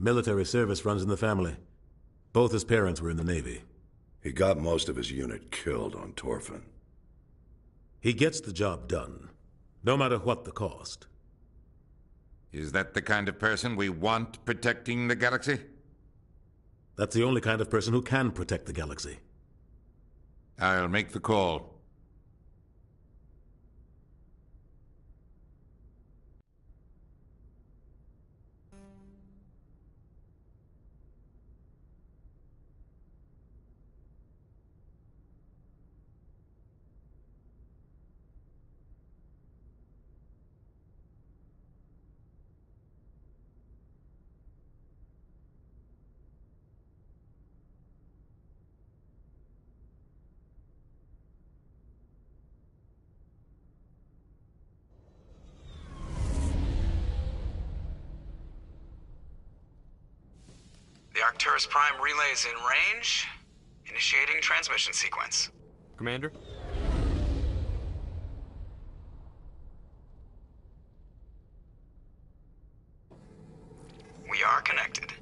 Military service runs in the family. Both his parents were in the Navy. He got most of his unit killed on Torfin. He gets the job done, no matter what the cost. Is that the kind of person we want protecting the galaxy? That's the only kind of person who can protect the galaxy. I'll make the call. The Arcturus Prime relay is in range. Initiating transmission sequence. Commander? We are connected.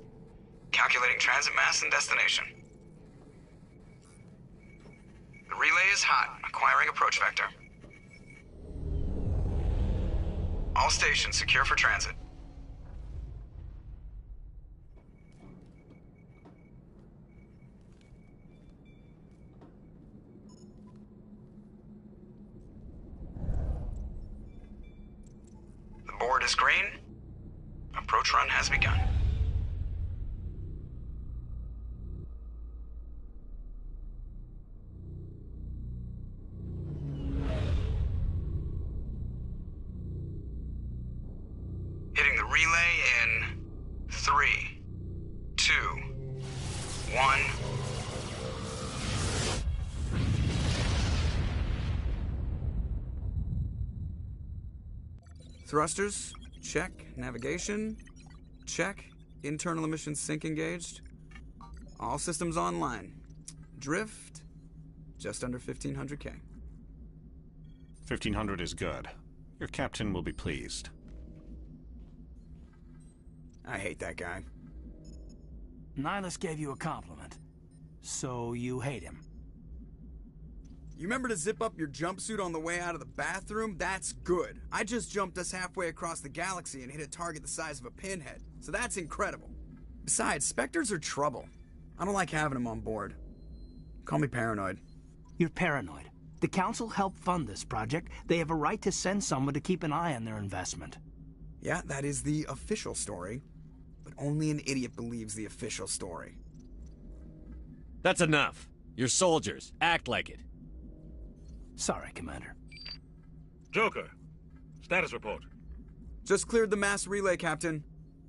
Calculating transit mass and destination. The relay is hot, acquiring approach vector. All stations secure for transit. The board is green. Approach run has begun. Hitting the relay in 3, 2, 1. Thrusters, check. Navigation, check. Internal emissions sync engaged. All systems online. Drift, just under 1500K. 1500 is good. Your captain will be pleased. I hate that guy. Nihilus gave you a compliment. So you hate him. You remember to zip up your jumpsuit on the way out of the bathroom? That's good. I just jumped us halfway across the galaxy and hit a target the size of a pinhead, so that's incredible. Besides, Spectres are trouble. I don't like having them on board. Call me paranoid. You're paranoid. The Council helped fund this project. They have a right to send someone to keep an eye on their investment. Yeah, that is the official story. But only an idiot believes the official story. That's enough. You're soldiers. Act like it. Sorry, Commander. Joker, status report. Just cleared the mass relay, Captain.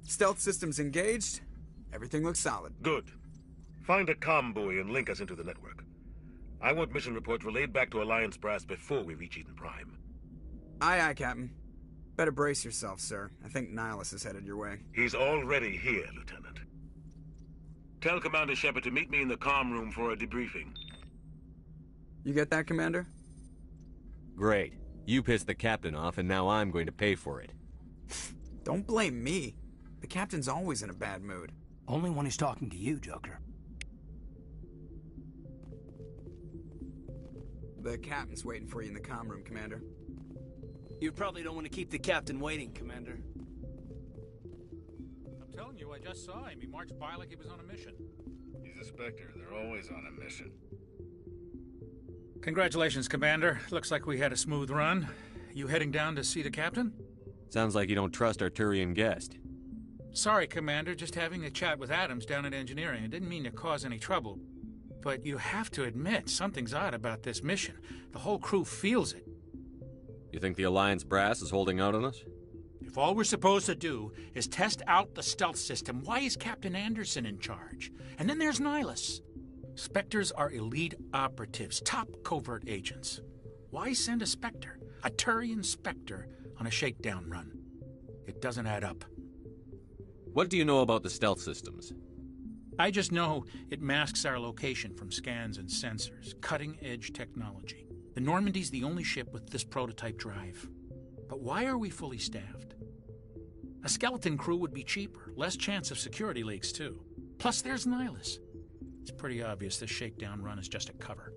Stealth systems engaged. Everything looks solid. Good. Find a comm buoy and link us into the network. I want mission reports relayed back to Alliance Brass before we reach Eden Prime. Aye, aye, Captain. Better brace yourself, sir. I think Nihilus is headed your way. He's already here, Lieutenant. Tell Commander Shepard to meet me in the comm room for a debriefing. You get that, Commander? Great. You pissed the captain off, and now I'm going to pay for it. Don't blame me. The captain's always in a bad mood. Only when he's talking to you, Joker. The captain's waiting for you in the comm room, Commander. You probably don't want to keep the captain waiting, Commander. I'm telling you, I just saw him. He marched by like he was on a mission. He's a Spectre. They're always on a mission. Congratulations, Commander. Looks like we had a smooth run. You heading down to see the captain? Sounds like you don't trust our Turian guest. Sorry, Commander. Just having a chat with Adams down at engineering. I didn't mean to cause any trouble. But you have to admit, something's odd about this mission. The whole crew feels it. You think the Alliance brass is holding out on us? If all we're supposed to do is test out the stealth system, why is Captain Anderson in charge? And then there's Nihilus. Spectres are elite operatives, top covert agents. Why send a Spectre, a Turian Spectre, on a shakedown run? It doesn't add up. What do you know about the stealth systems? I just know it masks our location from scans and sensors. Cutting-edge technology. The Normandy's the only ship with this prototype drive. But why are we fully staffed? A skeleton crew would be cheaper, less chance of security leaks, too. Plus, there's Nihilus. It's pretty obvious this shakedown run is just a cover.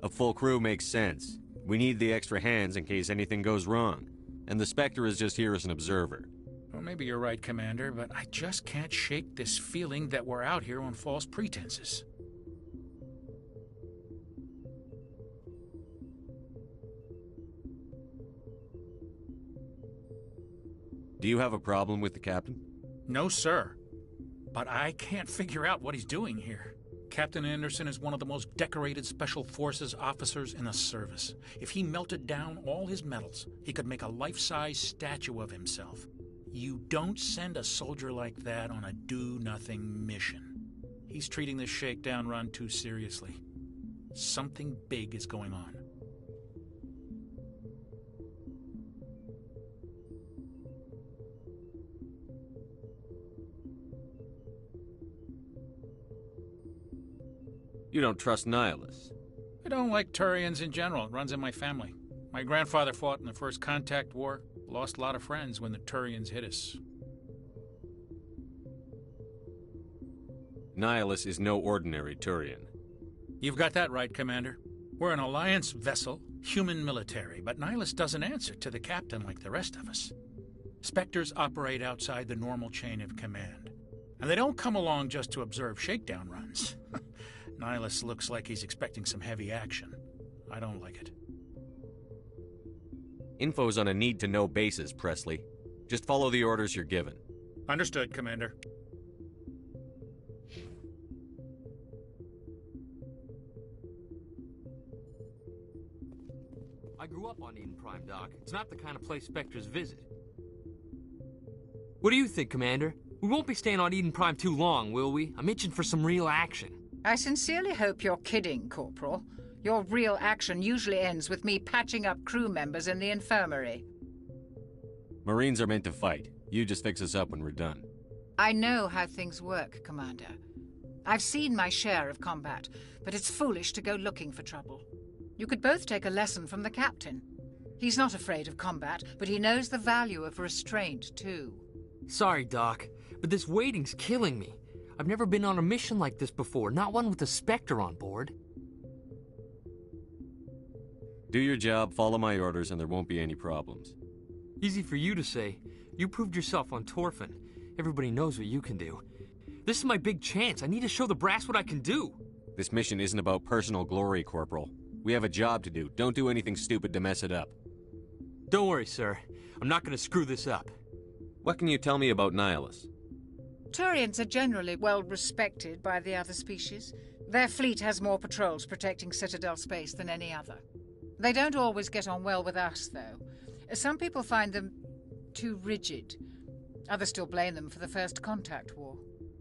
A full crew makes sense. We need the extra hands in case anything goes wrong. And the Spectre is just here as an observer. Well, maybe you're right, Commander, but I just can't shake this feeling that we're out here on false pretenses. Do you have a problem with the captain? No, sir. But I can't figure out what he's doing here. Captain Anderson is one of the most decorated Special Forces officers in the service. If he melted down all his medals, he could make a life-size statue of himself. You don't send a soldier like that on a do-nothing mission. He's treating this shakedown run too seriously. Something big is going on. You don't trust Nihilus? I don't like Turians in general. It runs in my family. My grandfather fought in the First Contact War. Lost a lot of friends when the Turians hit us. Nihilus is no ordinary Turian. You've got that right, Commander. We're an Alliance vessel, human military, but Nihilus doesn't answer to the captain like the rest of us. Spectres operate outside the normal chain of command. And they don't come along just to observe shakedown runs. Nihilus looks like he's expecting some heavy action. I don't like it. Info's on a need-to-know basis, Presley. Just follow the orders you're given. Understood, Commander. I grew up on Eden Prime, Doc. It's not the kind of place Spectres visit. What do you think, Commander? We won't be staying on Eden Prime too long, will we? I'm itching for some real action. I sincerely hope you're kidding, Corporal. Your real action usually ends with me patching up crew members in the infirmary. Marines are meant to fight. You just fix us up when we're done. I know how things work, Commander. I've seen my share of combat, but it's foolish to go looking for trouble. You could both take a lesson from the captain. He's not afraid of combat, but he knows the value of restraint, too. Sorry, Doc, but this waiting's killing me. I've never been on a mission like this before, not one with a Spectre on board. Do your job, follow my orders, and there won't be any problems. Easy for you to say. You proved yourself on Torfin. Everybody knows what you can do. This is my big chance. I need to show the brass what I can do. This mission isn't about personal glory, Corporal. We have a job to do. Don't do anything stupid to mess it up. Don't worry, sir. I'm not going to screw this up. What can you tell me about Nihilus? Turians are generally well respected by the other species. Their fleet has more patrols protecting Citadel space than any other. They don't always get on well with us, though. Some people find them too rigid. Others still blame them for the First Contact War.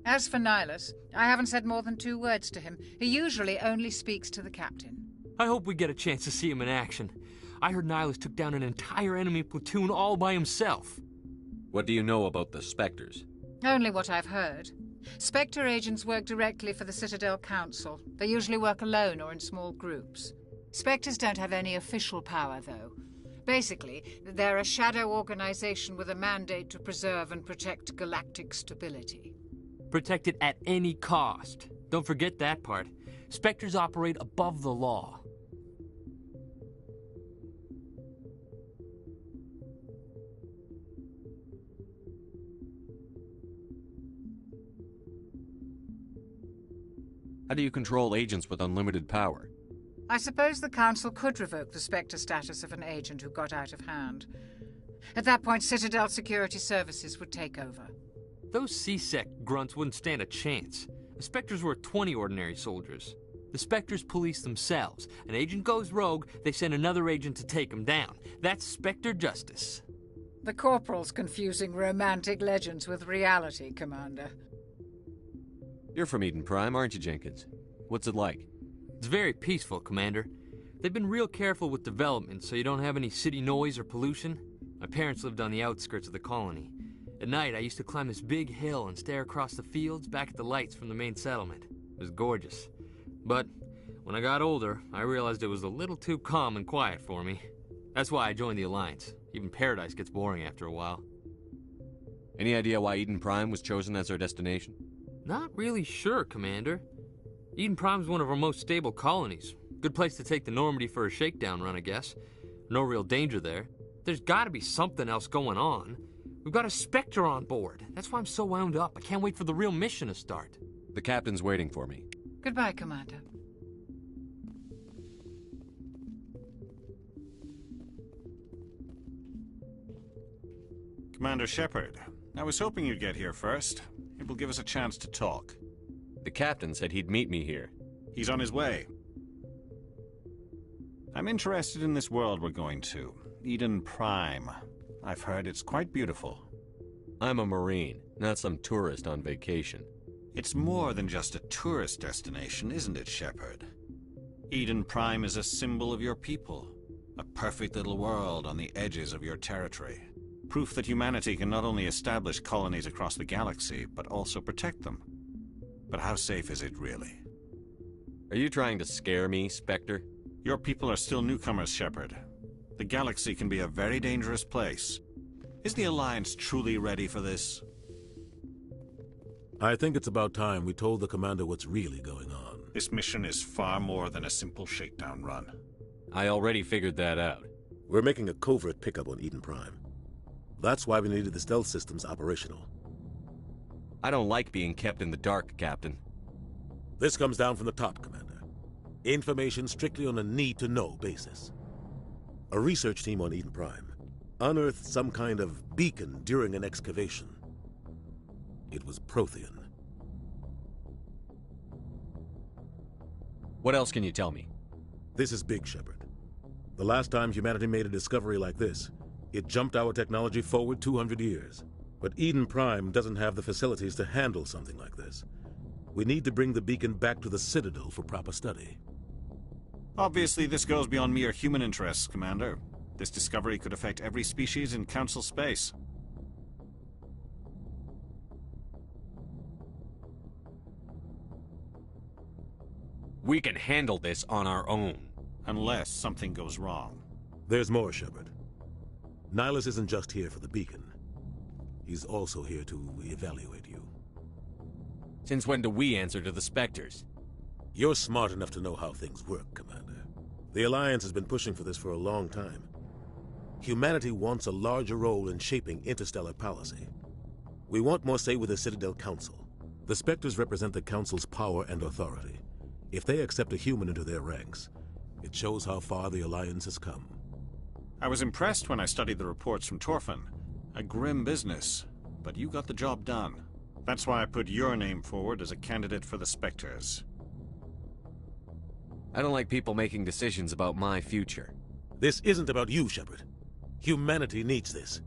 As for Nihilus, I haven't said more than 2 words to him. He usually only speaks to the captain. I hope we get a chance to see him in action. I heard Nihilus took down an entire enemy platoon all by himself. What do you know about the Spectres? Only what I've heard. Spectre agents work directly for the Citadel Council. They usually work alone or in small groups. Spectres don't have any official power, though. Basically, they're a shadow organization with a mandate to preserve and protect galactic stability. Protect it at any cost. Don't forget that part. Spectres operate above the law. How do you control agents with unlimited power? I suppose the Council could revoke the Spectre status of an agent who got out of hand. At that point, Citadel Security Services would take over. Those C-Sec grunts wouldn't stand a chance. The Spectres were 20 ordinary soldiers. The Spectres police themselves. An agent goes rogue, they send another agent to take him down. That's Spectre justice. The Corporal's confusing romantic legends with reality, Commander. You're from Eden Prime, aren't you, Jenkins? What's it like? It's very peaceful, Commander. They've been real careful with development, so you don't have any city noise or pollution. My parents lived on the outskirts of the colony. At night, I used to climb this big hill and stare across the fields back at the lights from the main settlement. It was gorgeous. But when I got older, I realized it was a little too calm and quiet for me. That's why I joined the Alliance. Even Paradise gets boring after a while. Any idea why Eden Prime was chosen as our destination? Not really sure, Commander. Eden Prime's one of our most stable colonies. Good place to take the Normandy for a shakedown run, I guess. No real danger there. There's gotta be something else going on. We've got a Spectre on board. That's why I'm so wound up. I can't wait for the real mission to start. The captain's waiting for me. Goodbye, Commander. Commander Shepard, I was hoping you'd get here first. It will give us a chance to talk. The captain said he'd meet me here. He's on his way. I'm interested in this world we're going to, Eden Prime. I've heard it's quite beautiful. I'm a Marine, not some tourist on vacation. It's more than just a tourist destination, isn't it, Shepard? Eden Prime is a symbol of your people. A perfect little world on the edges of your territory. Proof that humanity can not only establish colonies across the galaxy, but also protect them. But how safe is it, really? Are you trying to scare me, Spectre? Your people are still newcomers, Shepard. The galaxy can be a very dangerous place. Is the Alliance truly ready for this? I think it's about time we told the commander what's really going on. This mission is far more than a simple shakedown run. I already figured that out. We're making a covert pickup on Eden Prime. That's why we needed the stealth systems operational. I don't like being kept in the dark, Captain. This comes down from the top, Commander. Information strictly on a need-to-know basis. A research team on Eden Prime unearthed some kind of beacon during an excavation. It was Prothean. What else can you tell me? This is big, Shepard. The last time humanity made a discovery like this, it jumped our technology forward 200 years. But Eden Prime doesn't have the facilities to handle something like this. We need to bring the beacon back to the Citadel for proper study. Obviously, this goes beyond mere human interests, Commander. This discovery could affect every species in Council space. We can handle this on our own. Unless something goes wrong. There's more, Shepard. Nihilus isn't just here for the beacon. He's also here to evaluate you. Since when do we answer to the Spectres? You're smart enough to know how things work, Commander. The Alliance has been pushing for this for a long time. Humanity wants a larger role in shaping interstellar policy. We want more say with the Citadel Council. The Spectres represent the Council's power and authority. If they accept a human into their ranks, it shows how far the Alliance has come. I was impressed when I studied the reports from Torfin. A grim business, but you got the job done. That's why I put your name forward as a candidate for the Spectres. I don't like people making decisions about my future. This isn't about you, Shepard. Humanity needs this.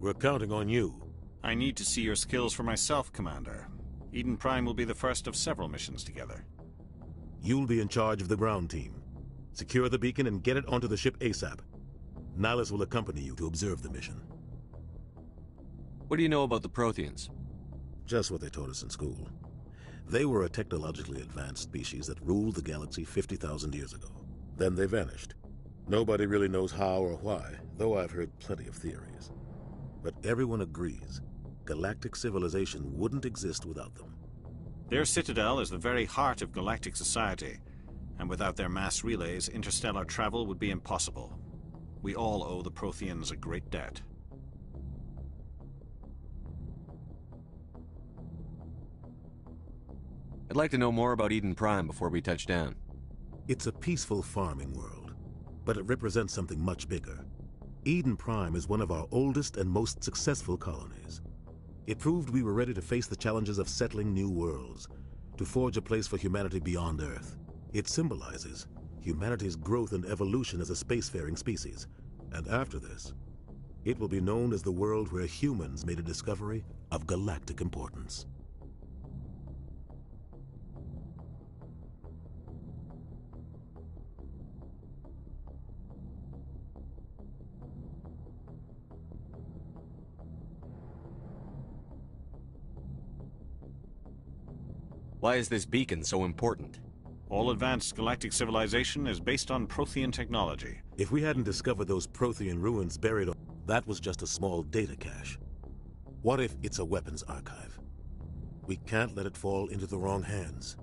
We're counting on you. I need to see your skills for myself, Commander. Eden Prime will be the first of several missions together. You'll be in charge of the ground team. Secure the beacon and get it onto the ship ASAP. Nihilus will accompany you to observe the mission. What do you know about the Protheans? Just what they taught us in school. They were a technologically advanced species that ruled the galaxy 50,000 years ago. Then they vanished. Nobody really knows how or why, though I've heard plenty of theories. But everyone agrees galactic civilization wouldn't exist without them. Their citadel is the very heart of galactic society, and without their mass relays, interstellar travel would be impossible. We all owe the Protheans a great debt. I'd like to know more about Eden Prime before we touch down. It's a peaceful farming world, but it represents something much bigger. Eden Prime is one of our oldest and most successful colonies. It proved we were ready to face the challenges of settling new worlds, to forge a place for humanity beyond Earth. It symbolizes humanity's growth and evolution as a spacefaring species. And after this, it will be known as the world where humans made a discovery of galactic importance. Why is this beacon so important? All advanced galactic civilization is based on Prothean technology. If we hadn't discovered those Prothean ruins buried on... that was just a small data cache. What if it's a weapons archive? We can't let it fall into the wrong hands.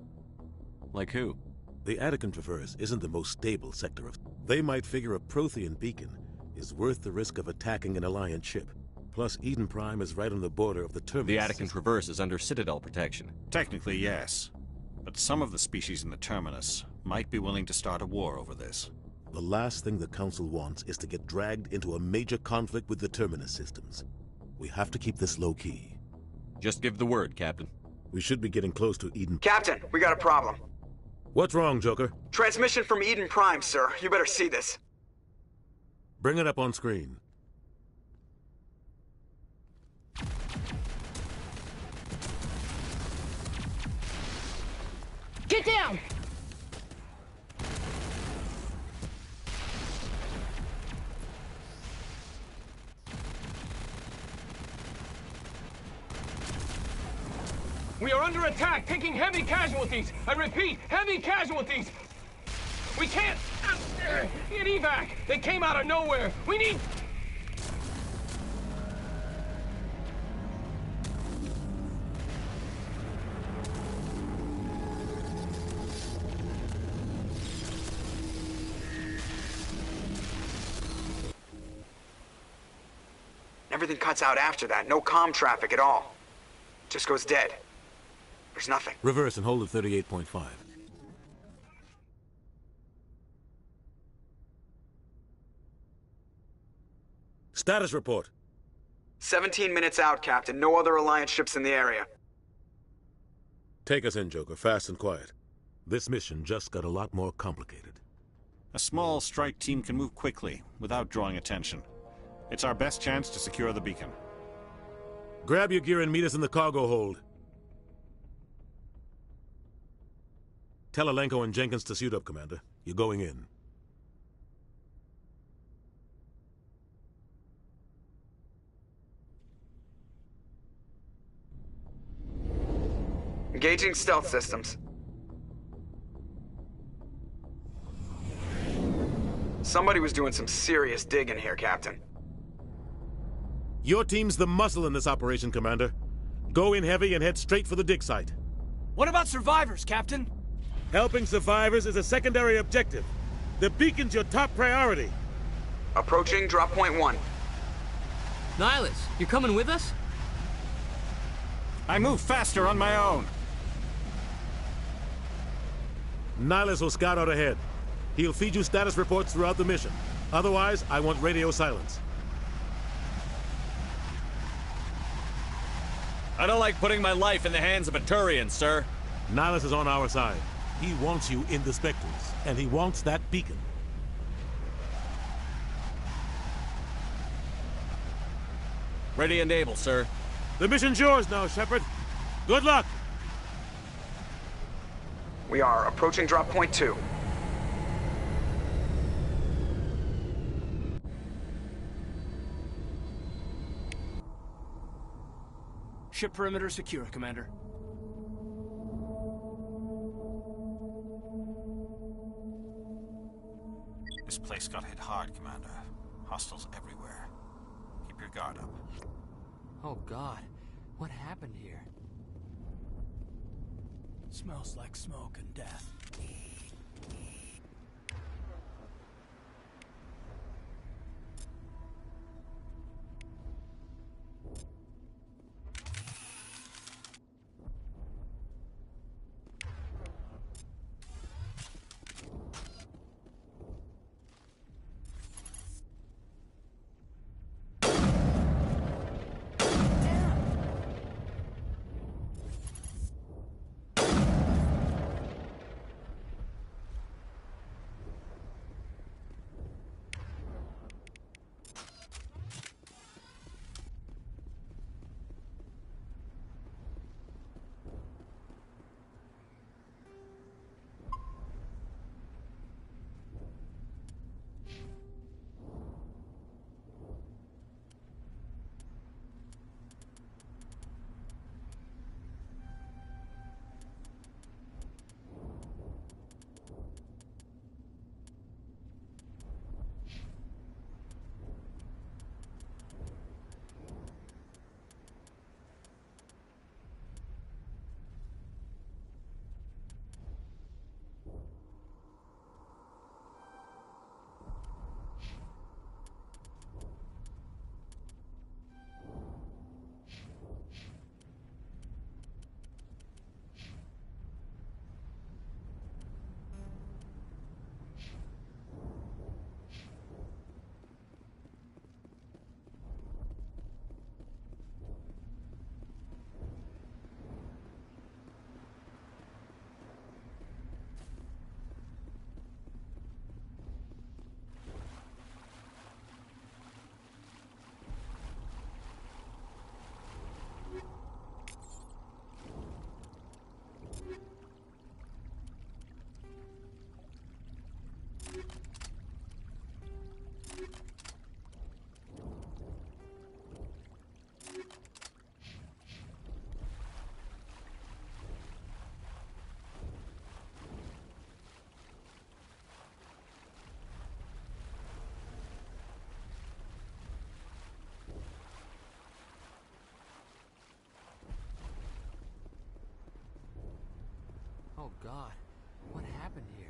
Like who? The Attican Traverse isn't the most stable sector of... They might figure a Prothean beacon is worth the risk of attacking an Alliance ship. Plus, Eden Prime is right on the border of the Terminus. The Attican Traverse is under Citadel protection. Technically, yes. But some of the species in the Terminus might be willing to start a war over this. The last thing the Council wants is to get dragged into a major conflict with the Terminus systems. We have to keep this low-key. Just give the word, Captain. We should be getting close to Eden... Captain, we got a problem. What's wrong, Joker? Transmission from Eden Prime, sir. You better see this. Bring it up on screen. Get down! We are under attack, taking heavy casualties. I repeat, heavy casualties. We can't get evac. They came out of nowhere. We need... Everything cuts out after that. No comm traffic at all. Just goes dead. There's nothing. Reverse and hold at 38.5. Status report. 17 minutes out, Captain. No other Alliance ships in the area. Take us in, Joker, fast and quiet. This mission just got a lot more complicated. A small strike team can move quickly, without drawing attention. It's our best chance to secure the beacon. Grab your gear and meet us in the cargo hold. Tell Alenko and Jenkins to suit up, Commander. You're going in. Engaging stealth systems. Somebody was doing some serious digging here, Captain. Your team's the muscle in this operation, Commander. Go in heavy and head straight for the dig site. What about survivors, Captain? Helping survivors is a secondary objective. The beacon's your top priority. Approaching drop point 1. Nihilus, you coming with us? I move faster on my own. Nihilus will scout out ahead. He'll feed you status reports throughout the mission. Otherwise, I want radio silence. I don't like putting my life in the hands of a Turian, sir. Nihilus is on our side. He wants you in the Spectres, and he wants that beacon. Ready and able, sir. The mission's yours now, Shepard. Good luck! We are approaching drop point 2. Ship perimeter secure, Commander. This place got hit hard, Commander. Hostiles everywhere. Keep your guard up. Oh, God. What happened here? Smells like smoke and death. Oh, God. What happened here?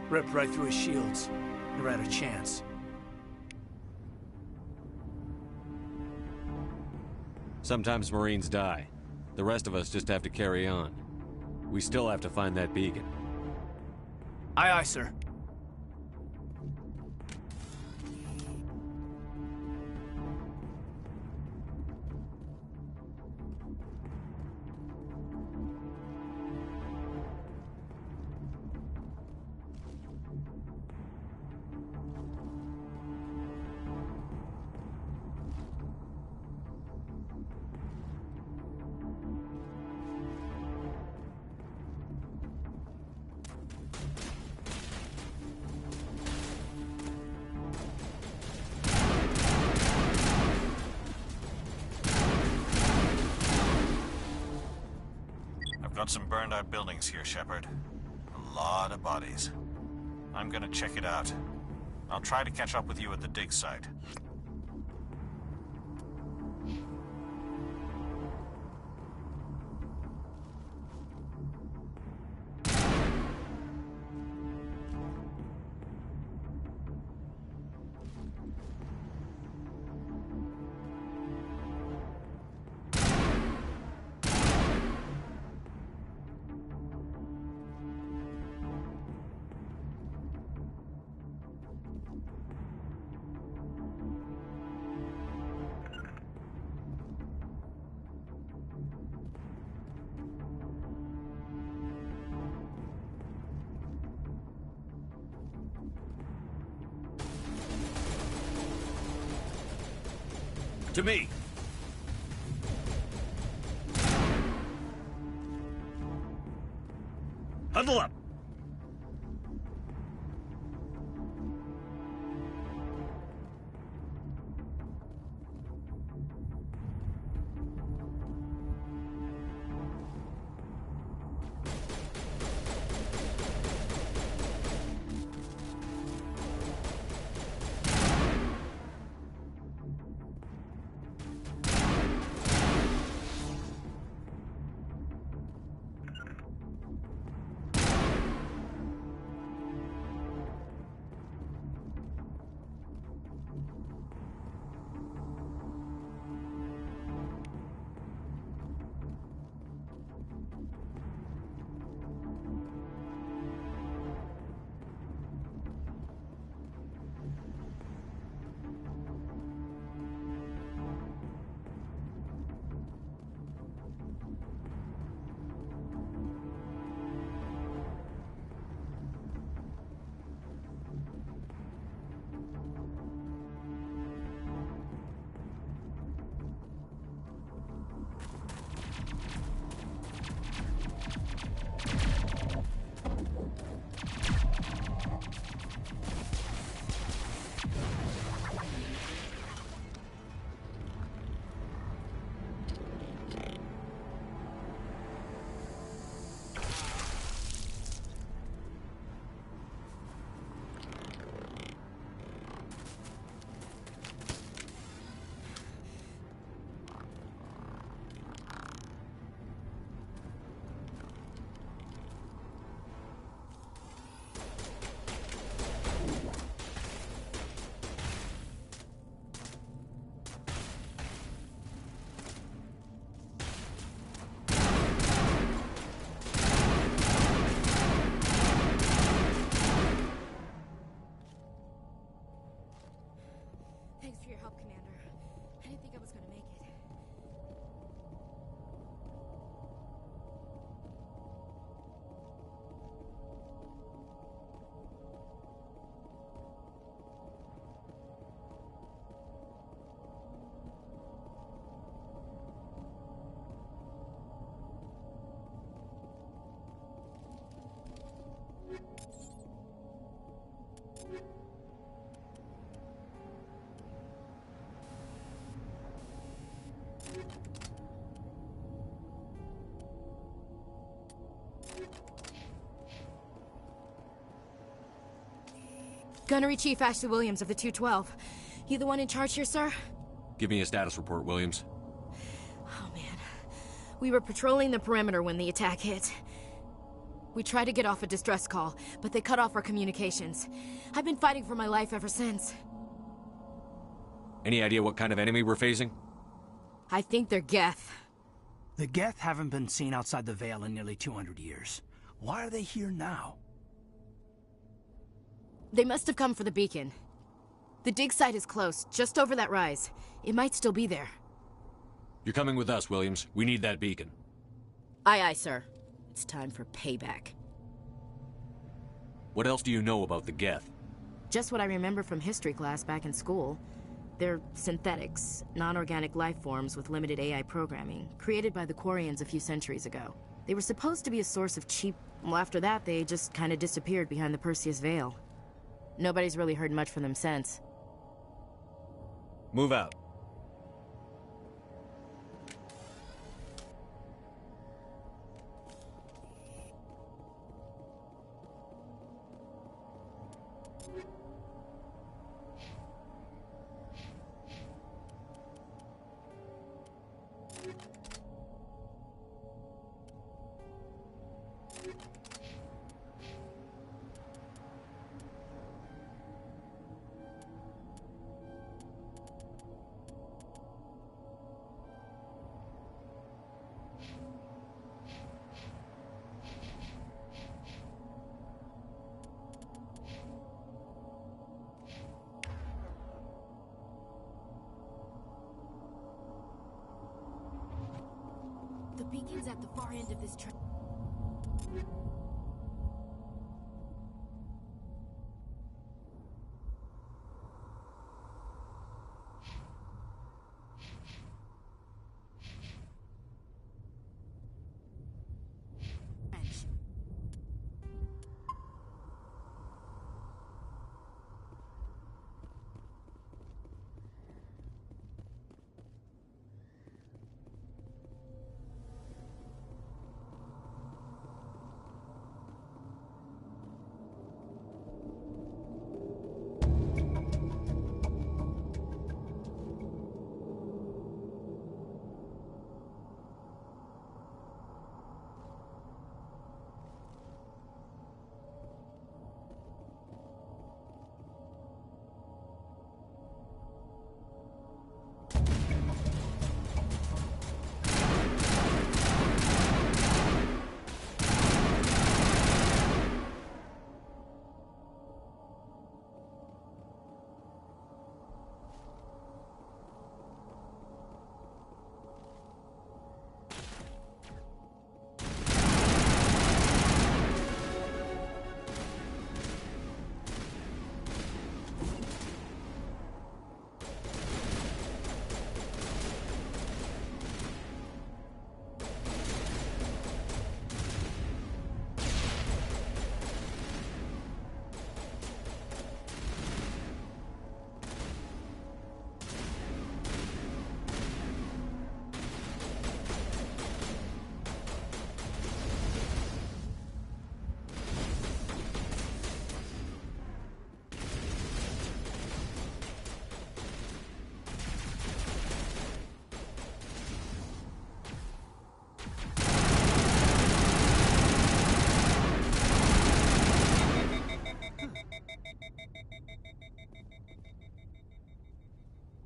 Ripped right through his shields. Never had a chance. Sometimes Marines die. The rest of us just have to carry on. We still have to find that beacon. Aye, aye, sir. Got some burned out buildings here, Shepard. A lot of bodies. I'm gonna check it out. I'll try to catch up with you at the dig site. To me! Huddle up! Thanks for your help, Commander. I didn't think I was gonna make it. Gunnery Chief Ashley Williams of the 212. You the one in charge here, sir? Give me a status report, Williams. Oh, man. We were patrolling the perimeter when the attack hit. We tried to get off a distress call, but they cut off our communications. I've been fighting for my life ever since. Any idea what kind of enemy we're facing? I think they're Geth. The Geth haven't been seen outside the Veil in nearly 200 years. Why are they here now? They must have come for the beacon. The dig site is close, just over that rise. It might still be there. You're coming with us, Williams. We need that beacon. Aye, aye, sir. It's time for payback. What else do you know about the Geth? Just what I remember from history class back in school. They're synthetics, non-organic life forms with limited AI programming, created by the Quarians a few centuries ago. They were supposed to be a source of cheap... Well, after that, they just kind of disappeared behind the Perseus Veil. Nobody's really heard much from them since. Move out. The beacon's at the far end of this track.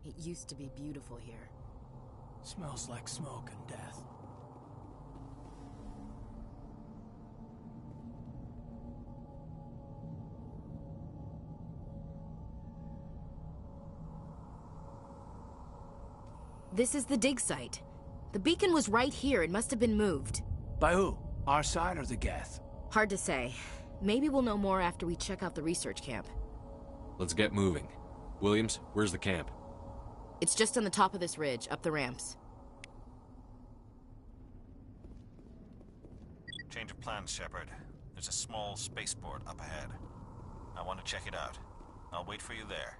It used to be beautiful here. Smells like smoke and death. This is the dig site. The beacon was right here. It must have been moved. By who? Our side or the Geth? Hard to say. Maybe we'll know more after we check out the research camp. Let's get moving. Williams, where's the camp? It's just on the top of this ridge, up the ramps. Change of plans, Shepard. There's a small spaceport up ahead. I want to check it out. I'll wait for you there.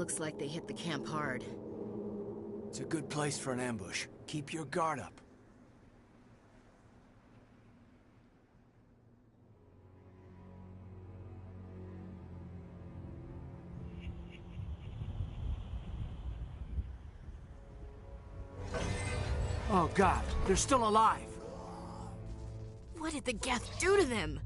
Looks like they hit the camp hard. It's a good place for an ambush. Keep your guard up. Oh God, they're still alive! What did the Geth do to them?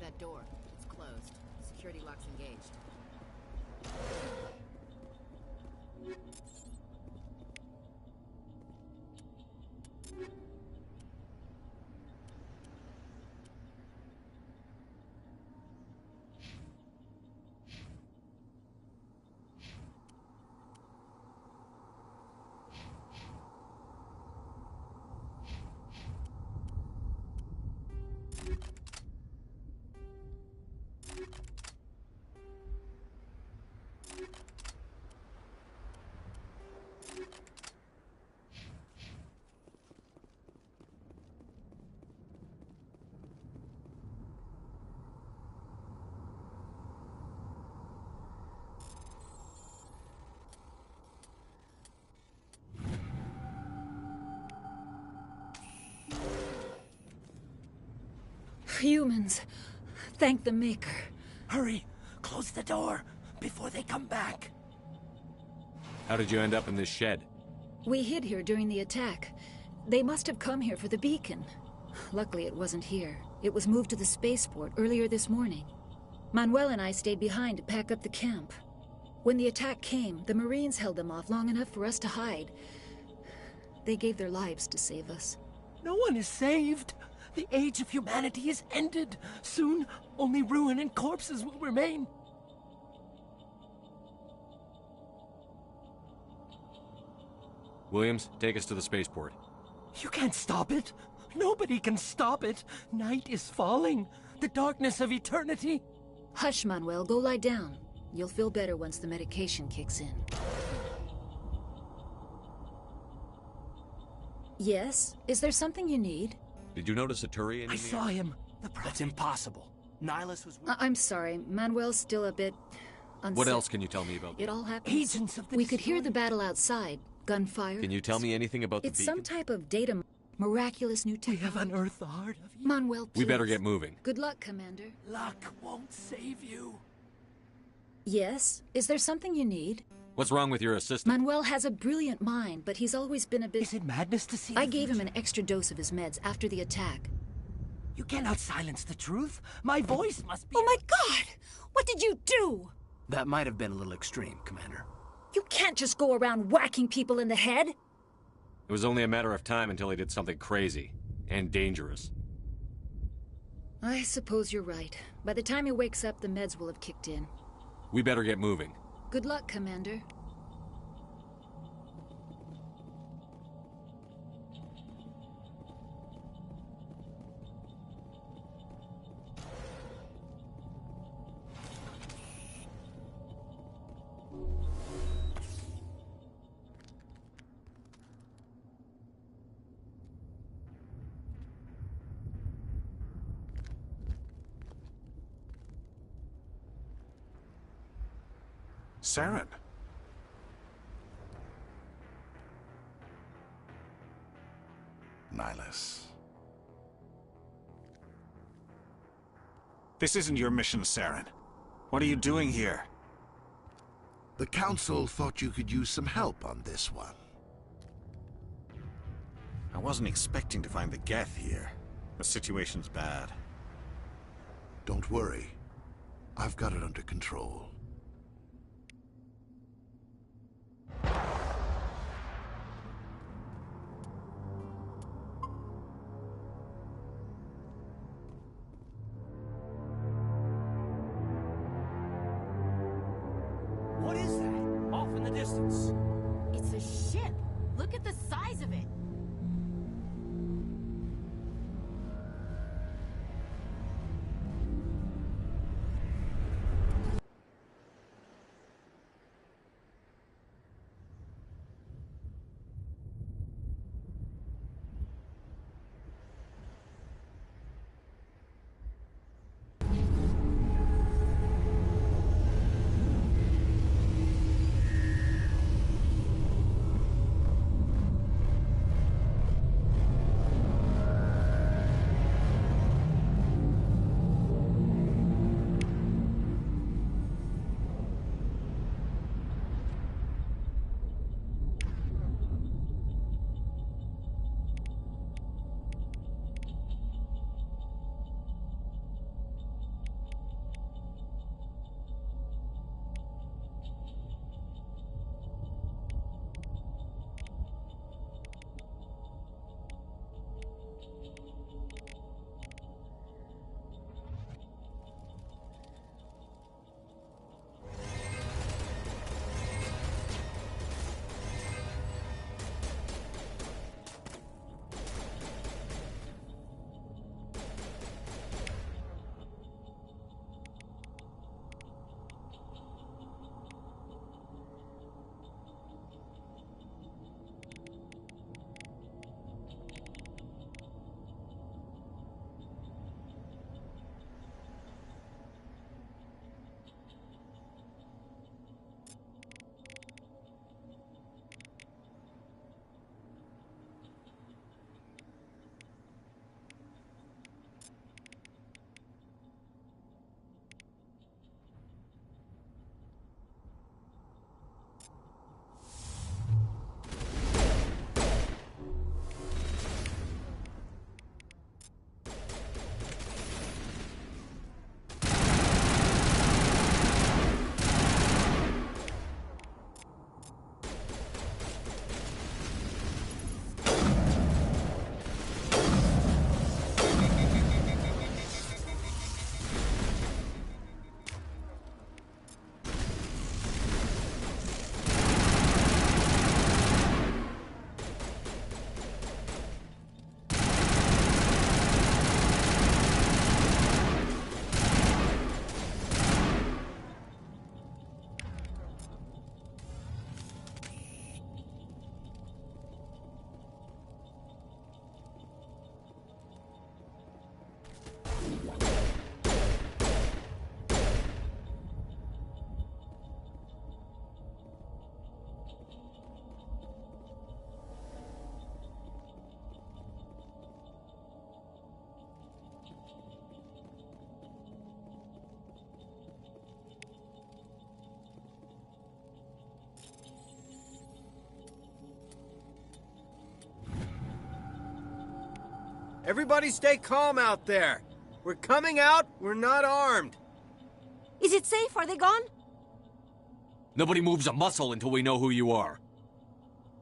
That door, it's closed. Security lock's engaged. Humans. Thank the Maker. Hurry! Close the door before they come back. How did you end up in this shed? We hid here during the attack. They must have come here for the beacon. Luckily, it wasn't here. It was moved to the spaceport earlier this morning. Manuel and I stayed behind to pack up the camp. When the attack came, the Marines held them off long enough for us to hide. They gave their lives to save us. No one is saved. The age of humanity is ended. Soon, only ruin and corpses will remain. Williams, take us to the spaceport. You can't stop it. Nobody can stop it. Night is falling. The darkness of eternity. Hush, Manuel. Go lie down. You'll feel better once the medication kicks in. Yes? Is there something you need? Did you notice a Turian? I saw him. That's impossible. Nihilus was... I'm sorry. Manuel's still a bit... unsettled. What else can you tell me about It this? all happened... Agents of the We could hear the battle outside. Gunfire. Can you tell me anything about the It's beacon? some type of data... Miraculous new technology. We have unearthed the heart of you. Manuel, please. We better get moving. Good luck, Commander. Luck won't save you. Yes? Is there something you need? What's wrong with your assistant? Manuel has a brilliant mind, but he's always been a bit... Is it madness to see I gave him an extra dose of his meds after the attack. You cannot silence the truth. My voice must be... Oh my God! What did you do? That might have been a little extreme, Commander. You can't just go around whacking people in the head! It was only a matter of time until he did something crazy and dangerous. I suppose you're right. By the time he wakes up, the meds will have kicked in. We better get moving. Good luck, Commander. Saren. Nihilus. This isn't your mission, Saren. What are you doing here? The Council thought you could use some help on this one. I wasn't expecting to find the Geth here. The situation's bad. Don't worry. I've got it under control. What is that? Off in the distance. It's a ship. Look at the size of it. Everybody stay calm out there. We're coming out, we're not armed. Is it safe? Are they gone? Nobody moves a muscle until we know who you are.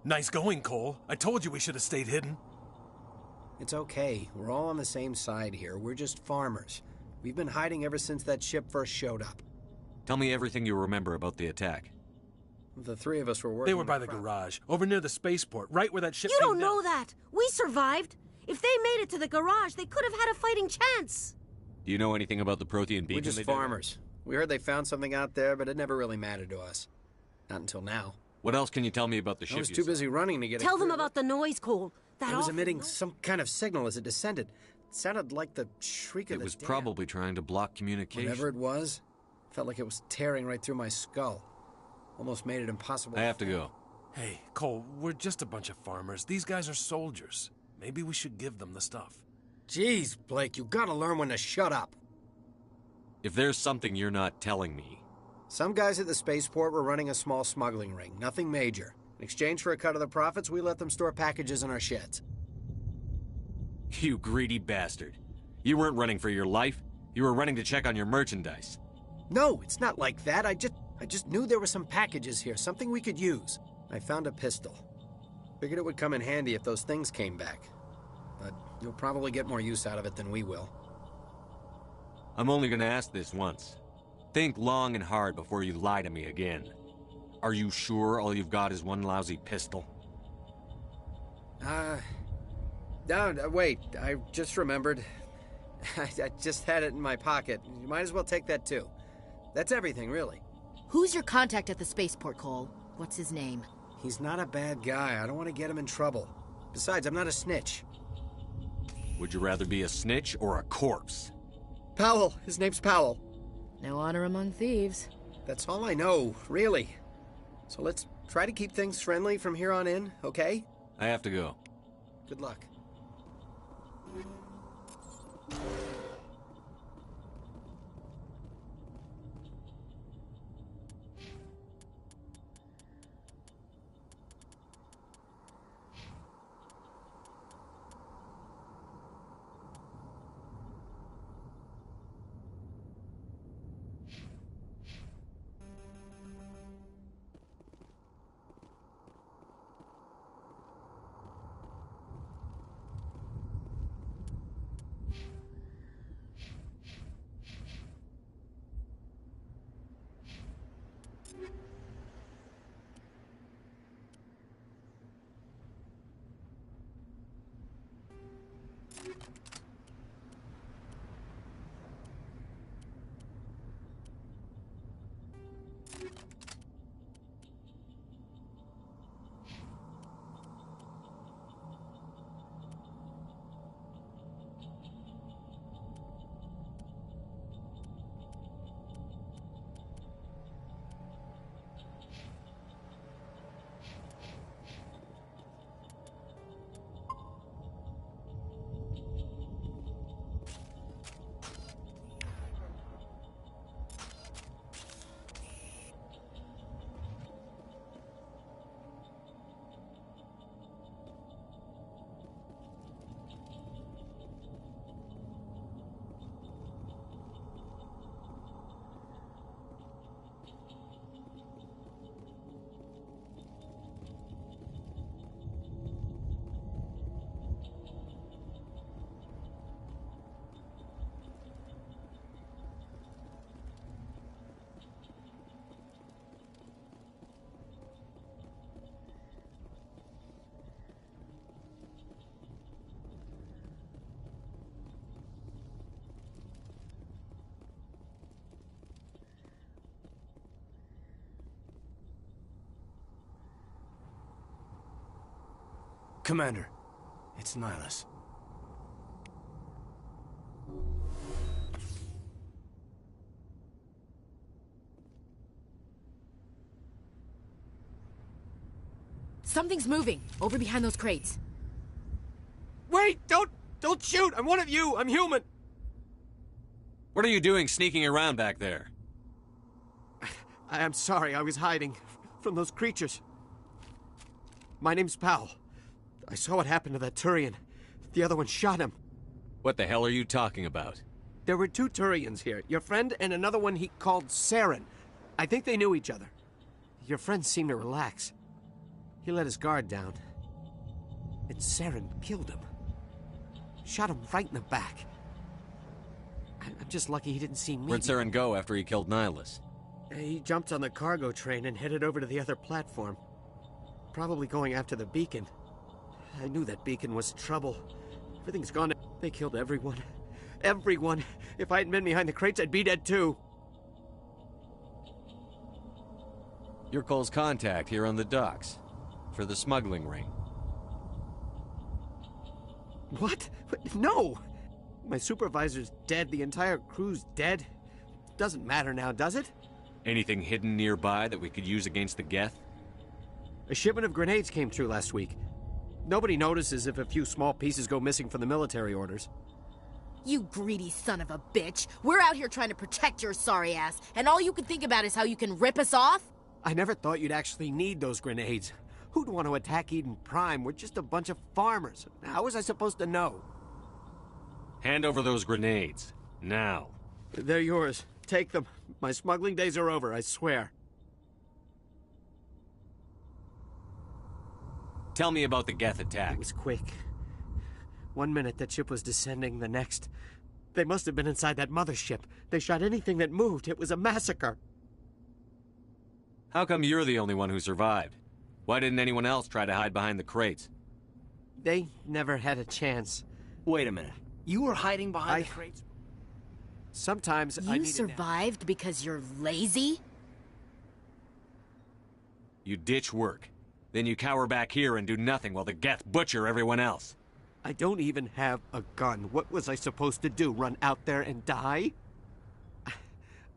Nice going, Cole. I told you we should have stayed hidden. It's okay. We're all on the same side here. We're just farmers. We've been hiding ever since that ship first showed up. Tell me everything you remember about the attack. The three of us were working. They were by the garage, over near the spaceport, right where that ship You came don't down. know that. We survived. If they made it to the garage, they could have had a fighting chance. Do you know anything about the Prothean beacon? We're just farmers. We heard they found something out there, but it never really mattered to us. Not until now. What else can you tell me about the ship? I was too busy running to get it. Tell them about the noise, Cole. It was emitting some kind of signal as it descended. It sounded like the shriek of the It was damned. probably trying to block communication. Whatever it was, felt like it was tearing right through my skull. Almost made it impossible. I have to go. Hey, Cole, we're just a bunch of farmers. These guys are soldiers. Maybe we should give them the stuff. Jeez, Blake, you gotta learn when to shut up. If there's something you're not telling me... Some guys at the spaceport were running a small smuggling ring, nothing major. In exchange for a cut of the profits, we let them store packages in our sheds. You greedy bastard. You weren't running for your life. You were running to check on your merchandise. No, it's not like that. I just knew there were some packages here, something we could use. I found a pistol. Figured it would come in handy if those things came back. But you'll probably get more use out of it than we will. I'm only gonna ask this once. Think long and hard before you lie to me again. Are you sure all you've got is one lousy pistol? No, wait. I just remembered. I just had it in my pocket. You might as well take that too. That's everything, really. Who's your contact at the spaceport, Cole? What's his name? He's not a bad guy. I don't want to get him in trouble. Besides, I'm not a snitch. Would you rather be a snitch or a corpse? Powell. His name's Powell. No honor among thieves. That's all I know, really. So let's try to keep things friendly from here on in, okay? I have to go. Good luck. Commander, it's Nihilus. Something's moving, over behind those crates. Wait! Don't shoot! I'm one of you! I'm human! What are you doing sneaking around back there? I'm sorry, I was hiding from those creatures. My name's Powell. I saw what happened to that Turian. The other one shot him. What the hell are you talking about? There were two Turians here. Your friend and another one he called Saren. I think they knew each other. Your friend seemed to relax. He let his guard down. And Saren killed him. Shot him right in the back. I'm just lucky he didn't see me. Where'd Saren go after he killed Nihilus? He jumped on the cargo train and headed over to the other platform. Probably going after the beacon. I knew that beacon was trouble. Everything's gone. They killed everyone. Everyone. If I hadn't been behind the crates, I'd be dead too. You're Cole's contact here on the docks. For the smuggling ring. What? No! My supervisor's dead. The entire crew's dead. Doesn't matter now, does it? Anything hidden nearby that we could use against the Geth? A shipment of grenades came through last week. Nobody notices if a few small pieces go missing from the military orders. You greedy son of a bitch. We're out here trying to protect your sorry ass, and all you can think about is how you can rip us off? I never thought you'd actually need those grenades. Who'd want to attack Eden Prime? We're just a bunch of farmers. How was I supposed to know? Hand over those grenades. Now. They're yours. Take them. My smuggling days are over, I swear. Tell me about the Geth attack. It was quick. 1 minute that ship was descending, the next. They must have been inside that mothership. They shot anything that moved. It was a massacre. How come you're the only one who survived? Why didn't anyone else try to hide behind the crates? They never had a chance. Wait a minute. You were hiding behind the crates? Sometimes I You survived because you're lazy? You ditch work. Then you cower back here and do nothing while the Geth butcher everyone else. I don't even have a gun. What was I supposed to do? Run out there and die?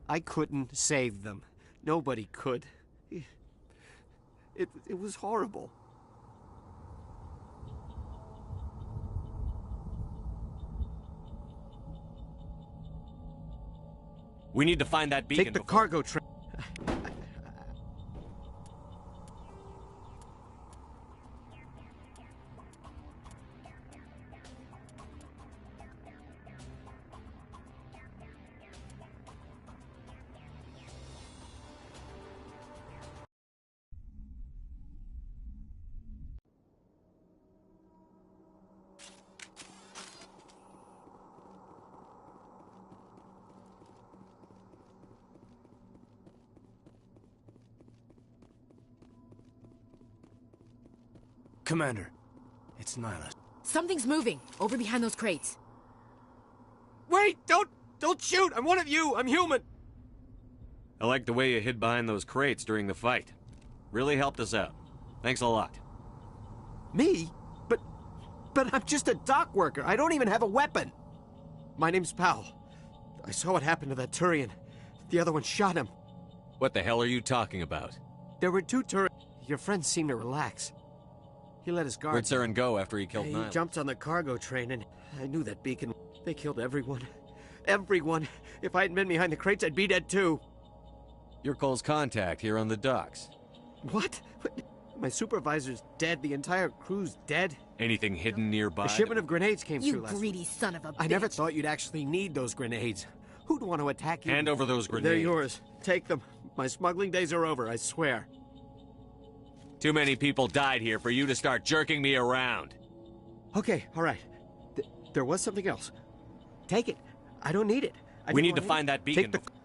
I couldn't save them. Nobody could. It was horrible. We need to find that beacon. Take the cargo train. Commander, it's Nihilus. Something's moving, over behind those crates. Wait! Don't shoot! I'm one of you! I'm human! I like the way you hid behind those crates during the fight. Really helped us out. Thanks a lot. Me? But I'm just a dock worker. I don't even have a weapon. My name's Powell. I saw what happened to that Turian. The other one shot him. What the hell are you talking about? There were 2 Turians. Your friend seemed to relax. He let his guard. Where'd Saren go after he killed Nihilus? He jumped on the cargo train, and I knew that beacon. They killed everyone. Everyone. If I hadn't been behind the crates, I'd be dead too. You're Cole's contact here on the docks. What? My supervisor's dead. The entire crew's dead. Anything hidden nearby? A shipment of grenades came You through last greedy son of a bitch. I never thought you'd actually need those grenades. Who'd want to attack you? Hand over those grenades. They're yours. Take them. My smuggling days are over, I swear. Too many people died here for you to start jerking me around. Okay, all right. There was something else. Take it. I don't need it. We need to find that beacon. Take the...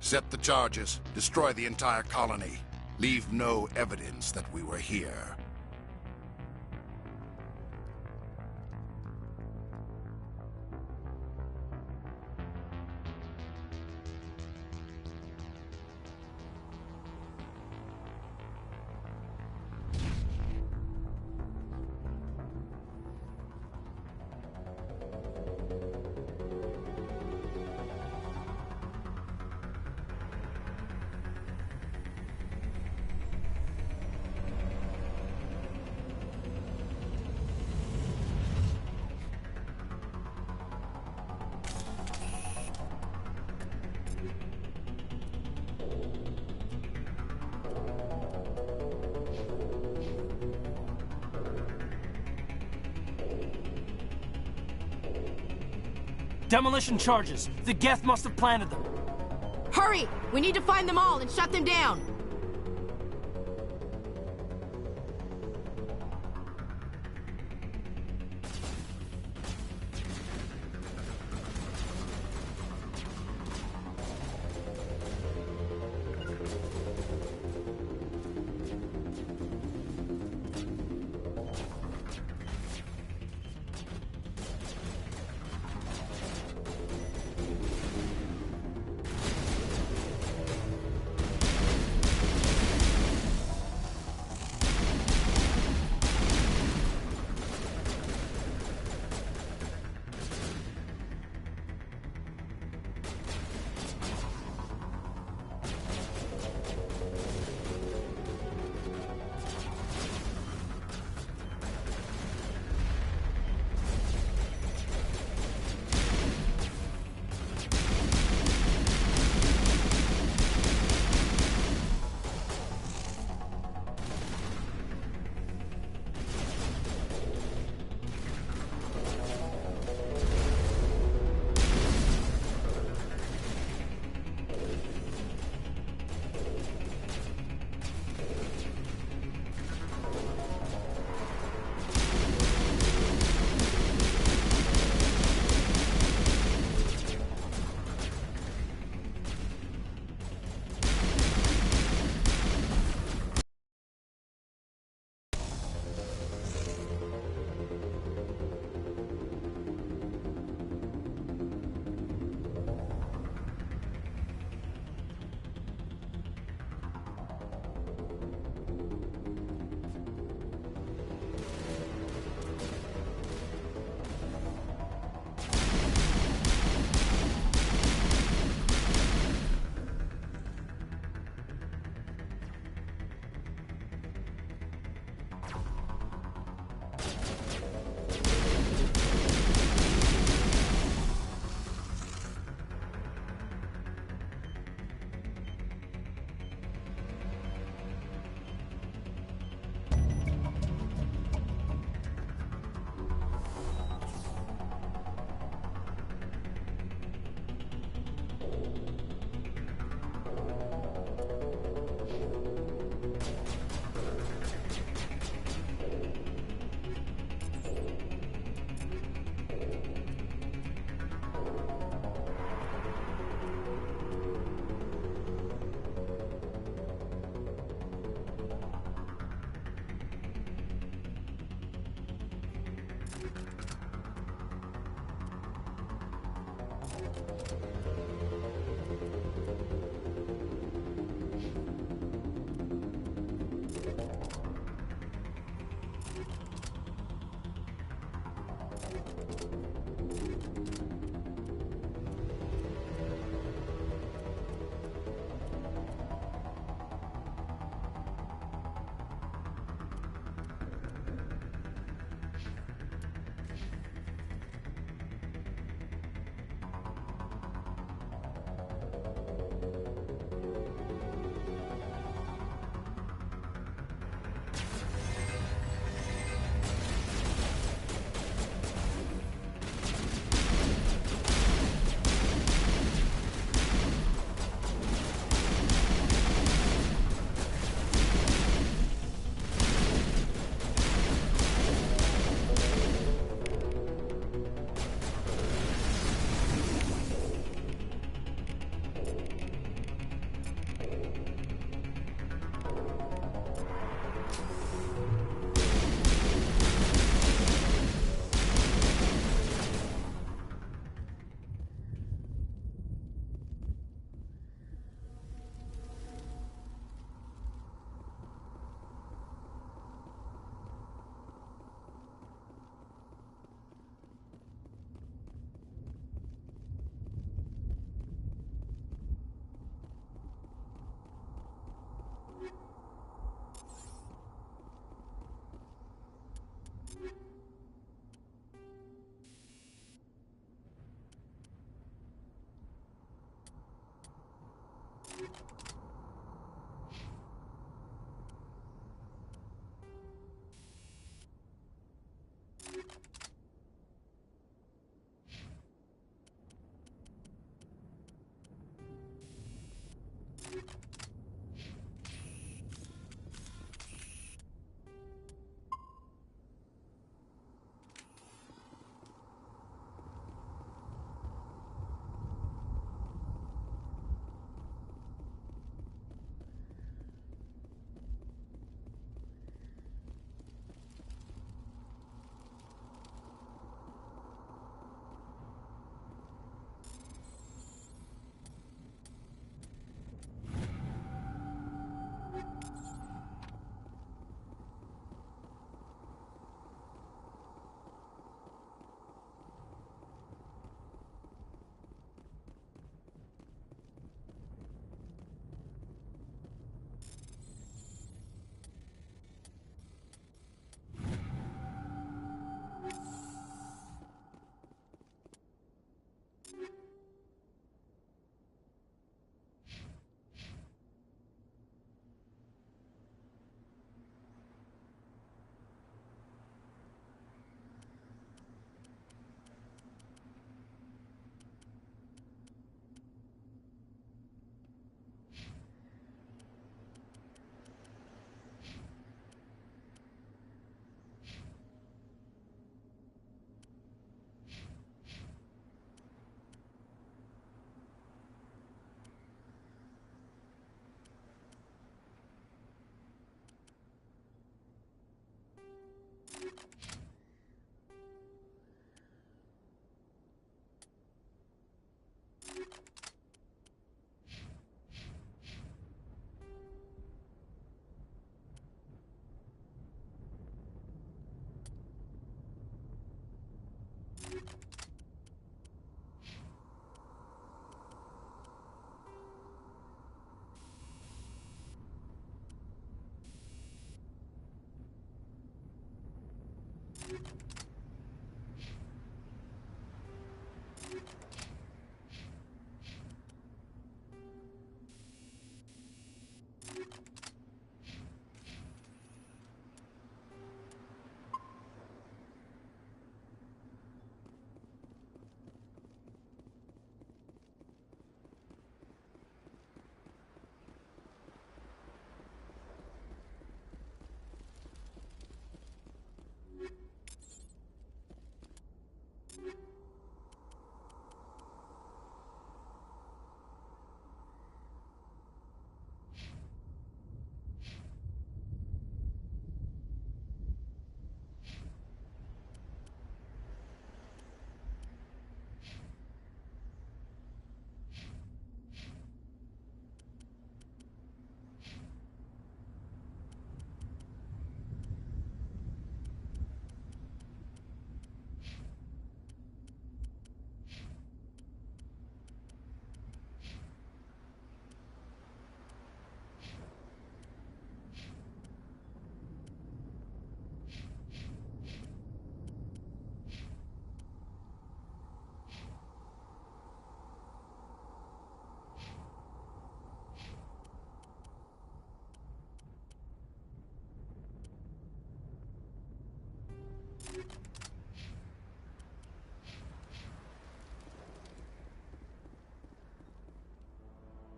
Set the charges. Destroy the entire colony. Leave no evidence that we were here. Demolition charges. The Geth must have planted them. Hurry! We need to find them all and shut them down!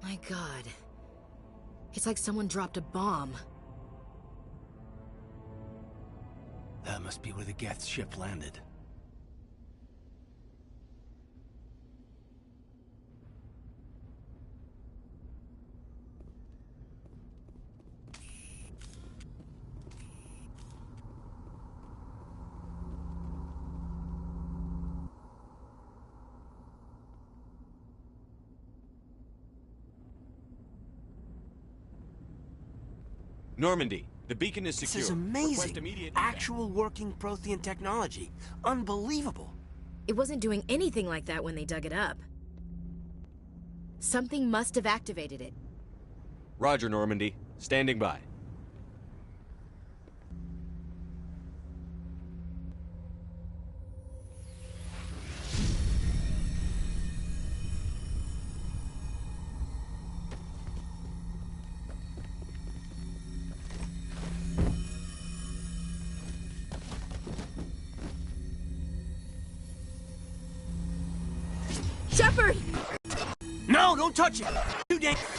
My God. It's like someone dropped a bomb. That must be where the Geth ship landed. Normandy, the beacon is secure. This is Request amazing. immediate Actual working Prothean technology. Unbelievable. It wasn't doing anything like that when they dug it up. Something must have activated it. Roger, Normandy. Standing by. Shepard! No, don't touch it! Too dangerous!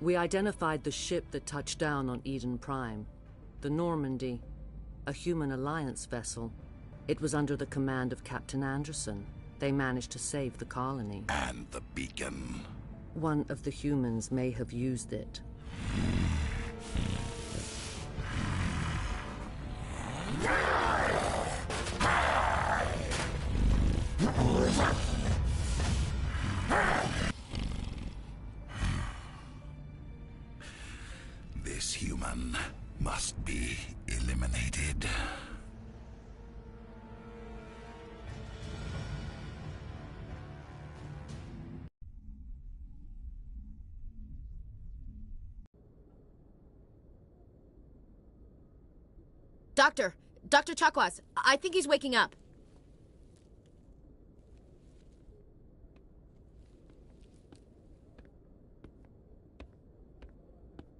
We identified the ship that touched down on Eden Prime, the Normandy, a human alliance vessel. It was under the command of Captain Anderson. They managed to save the colony. And the beacon. One of the humans may have used it. This human must be eliminated. Dr. Chakwas, I think he's waking up.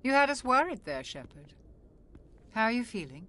You had us worried there, Shepard. How are you feeling?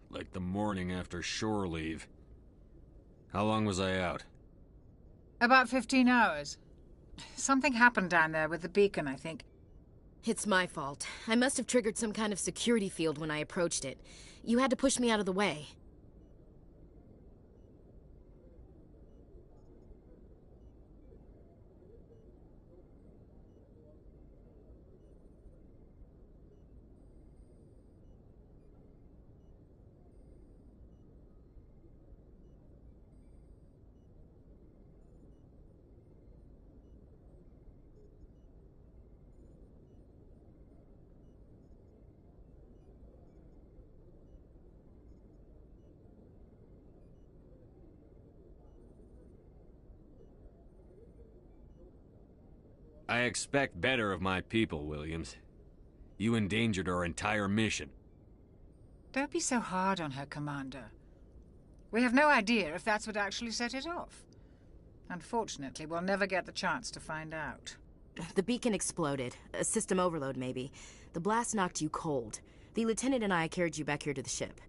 Like the morning after shore leave. How long was I out? About 15 hours. Something happened down there with the beacon, I think. It's my fault. I must have triggered some kind of security field when I approached it. You had to push me out of the way. I expect better of my people, Williams. You endangered our entire mission. Don't be so hard on her, Commander. We have no idea if that's what actually set it off. Unfortunately, we'll never get the chance to find out. The beacon exploded. A system overload, maybe. The blast knocked you cold. The lieutenant and I carried you back here to the ship.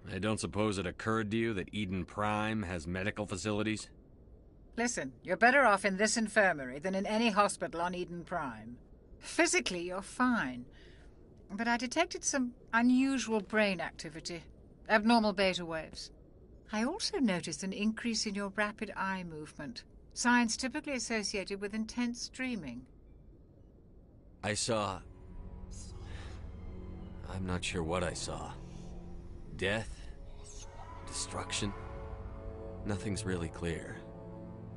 I don't suppose it occurred to you that Eden Prime has medical facilities? Listen, you're better off in this infirmary than in any hospital on Eden Prime. Physically, you're fine. But I detected some unusual brain activity. Abnormal beta waves. I also noticed an increase in your rapid eye movement. Signs typically associated with intense dreaming. I saw... I'm not sure what I saw. Death? Destruction? Nothing's really clear.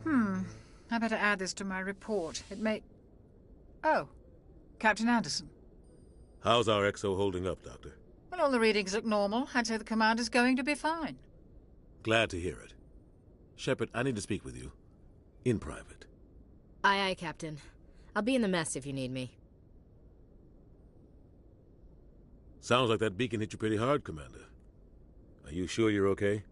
I better add this to my report. It may... Oh, Captain Anderson. How's our XO holding up, Doctor? Well, all the readings look normal. I'd say the commander's going to be fine. Glad to hear it. Shepard, I need to speak with you. In private. Aye, Captain. I'll be in the mess if you need me. Sounds like that beacon hit you pretty hard, Commander. Are you sure you're okay?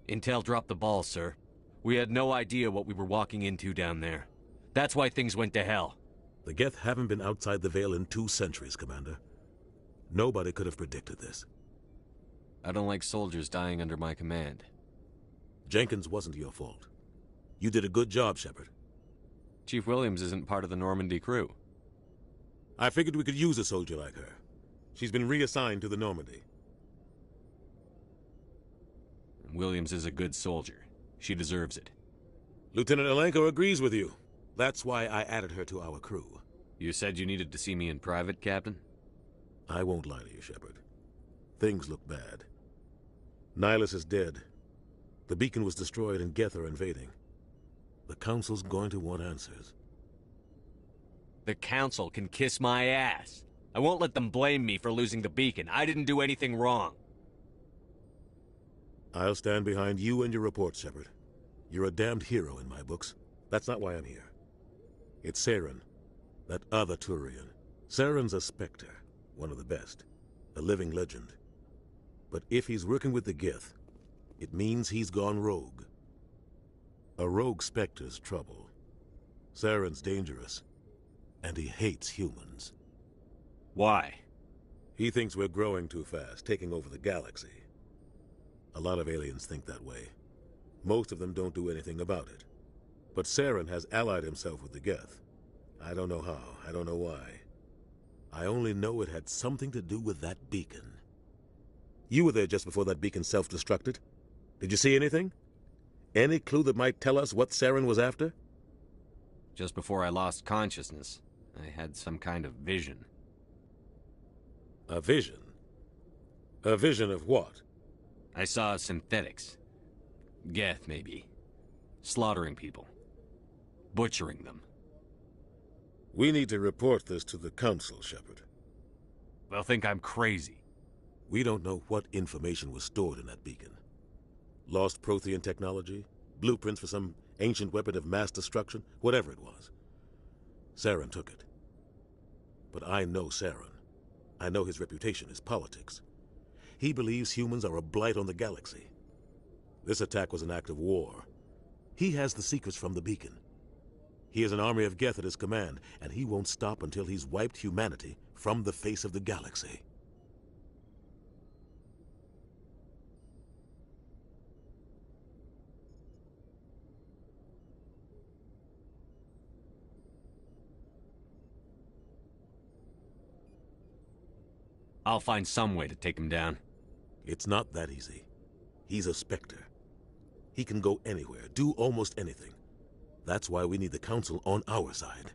Intel dropped the ball, sir. We had no idea what we were walking into down there. That's why things went to hell. The Geth haven't been outside the Veil in 2 centuries, Commander. Nobody could have predicted this. I don't like soldiers dying under my command. Jenkins wasn't your fault. You did a good job, Shepard. Chief Williams isn't part of the Normandy crew. I figured we could use a soldier like her. She's been reassigned to the Normandy. Williams is a good soldier. She deserves it. Lieutenant Alenko agrees with you. That's why I added her to our crew. You said you needed to see me in private, Captain? I won't lie to you, Shepard. Things look bad. Nihilus is dead. The beacon was destroyed and Geth are invading. The Council's going to want answers. The Council can kiss my ass. I won't let them blame me for losing the beacon. I didn't do anything wrong. I'll stand behind you and your report, Shepard. You're a damned hero in my books. That's not why I'm here. It's Saren, that other Turian. Saren's a Spectre, one of the best, a living legend. But if he's working with the Geth, it means he's gone rogue. A rogue Spectre's trouble. Saren's dangerous, and he hates humans. Why? He thinks we're growing too fast, taking over the galaxy. A lot of aliens think that way. Most of them don't do anything about it. But Saren has allied himself with the Geth. I don't know how, I don't know why. I only know it had something to do with that beacon. You were there just before that beacon self-destructed. Did you see anything? Any clue that might tell us what Saren was after? Just before I lost consciousness, I had some kind of vision. A vision? A vision of what? I saw synthetics. Geth, maybe. Slaughtering people. Butchering them. We need to report this to the Council, Shepard. They'll think I'm crazy. We don't know what information was stored in that beacon. Lost Prothean technology? Blueprints for some ancient weapon of mass destruction, whatever it was. Saren took it. But I know Saren. I know his reputation is politics. He believes humans are a blight on the galaxy. This attack was an act of war. He has the secrets from the beacon. He has an army of Geth at his command, and he won't stop until he's wiped humanity from the face of the galaxy. I'll find some way to take him down. It's not that easy. He's a Spectre. He can go anywhere, do almost anything. That's why we need the Council on our side.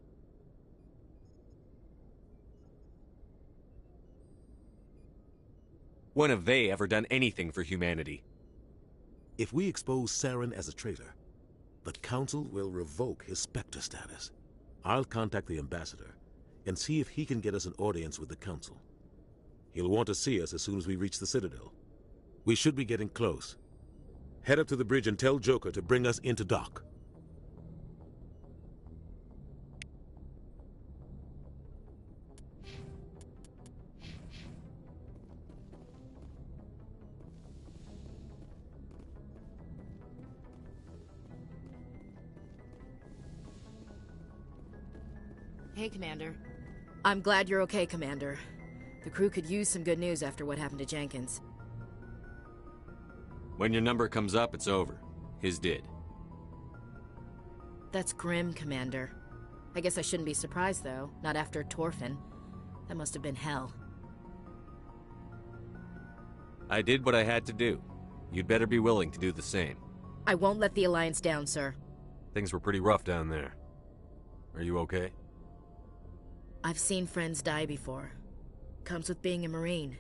When have they ever done anything for humanity? If we expose Saren as a traitor, the Council will revoke his Spectre status. I'll contact the Ambassador and see if he can get us an audience with the Council. He'll want to see us as soon as we reach the Citadel. We should be getting close. Head up to the bridge and tell Joker to bring us into dock. Hey, Commander. I'm glad you're okay, Commander. The crew could use some good news after what happened to Jenkins. When your number comes up, it's over. His did. That's grim, Commander. I guess I shouldn't be surprised, though. Not after Torfin. That must have been hell. I did what I had to do. You'd better be willing to do the same. I won't let the Alliance down, sir. Things were pretty rough down there. Are you okay? I've seen friends die before. Comes with being a Marine.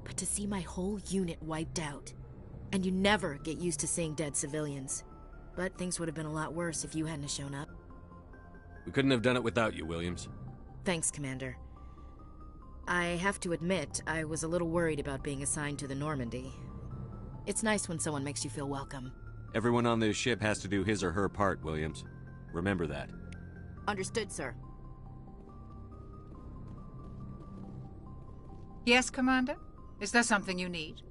But to see my whole unit wiped out, and you never get used to seeing dead civilians. But things would have been a lot worse if you hadn't shown up. We couldn't have done it without you, Williams. Thanks, Commander. I have to admit, I was a little worried about being assigned to the Normandy. It's nice when someone makes you feel welcome. Everyone on this ship has to do his or her part, Williams. Remember that. Understood, sir. Yes, Commander? Is there something you need?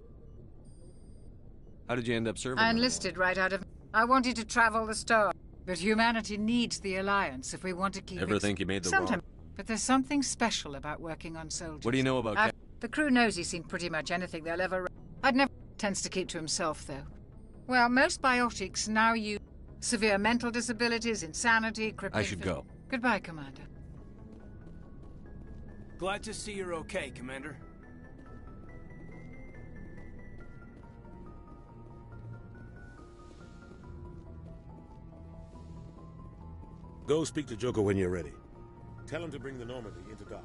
How did you end up serving? I enlisted right out of... I wanted to travel the star. But humanity needs the Alliance if we want to keep Ever think you made the wrong... But there's something special about working on soldiers. What do you know about... The crew knows he's seen pretty much anything they'll ever... I'd never... Tends to keep to himself, though. Well, most biotics now use severe mental disabilities, insanity, crippling... I should go. Goodbye, Commander. Glad to see you're okay, Commander. Go speak to Joker when you're ready. Tell him to bring the Normandy into dock.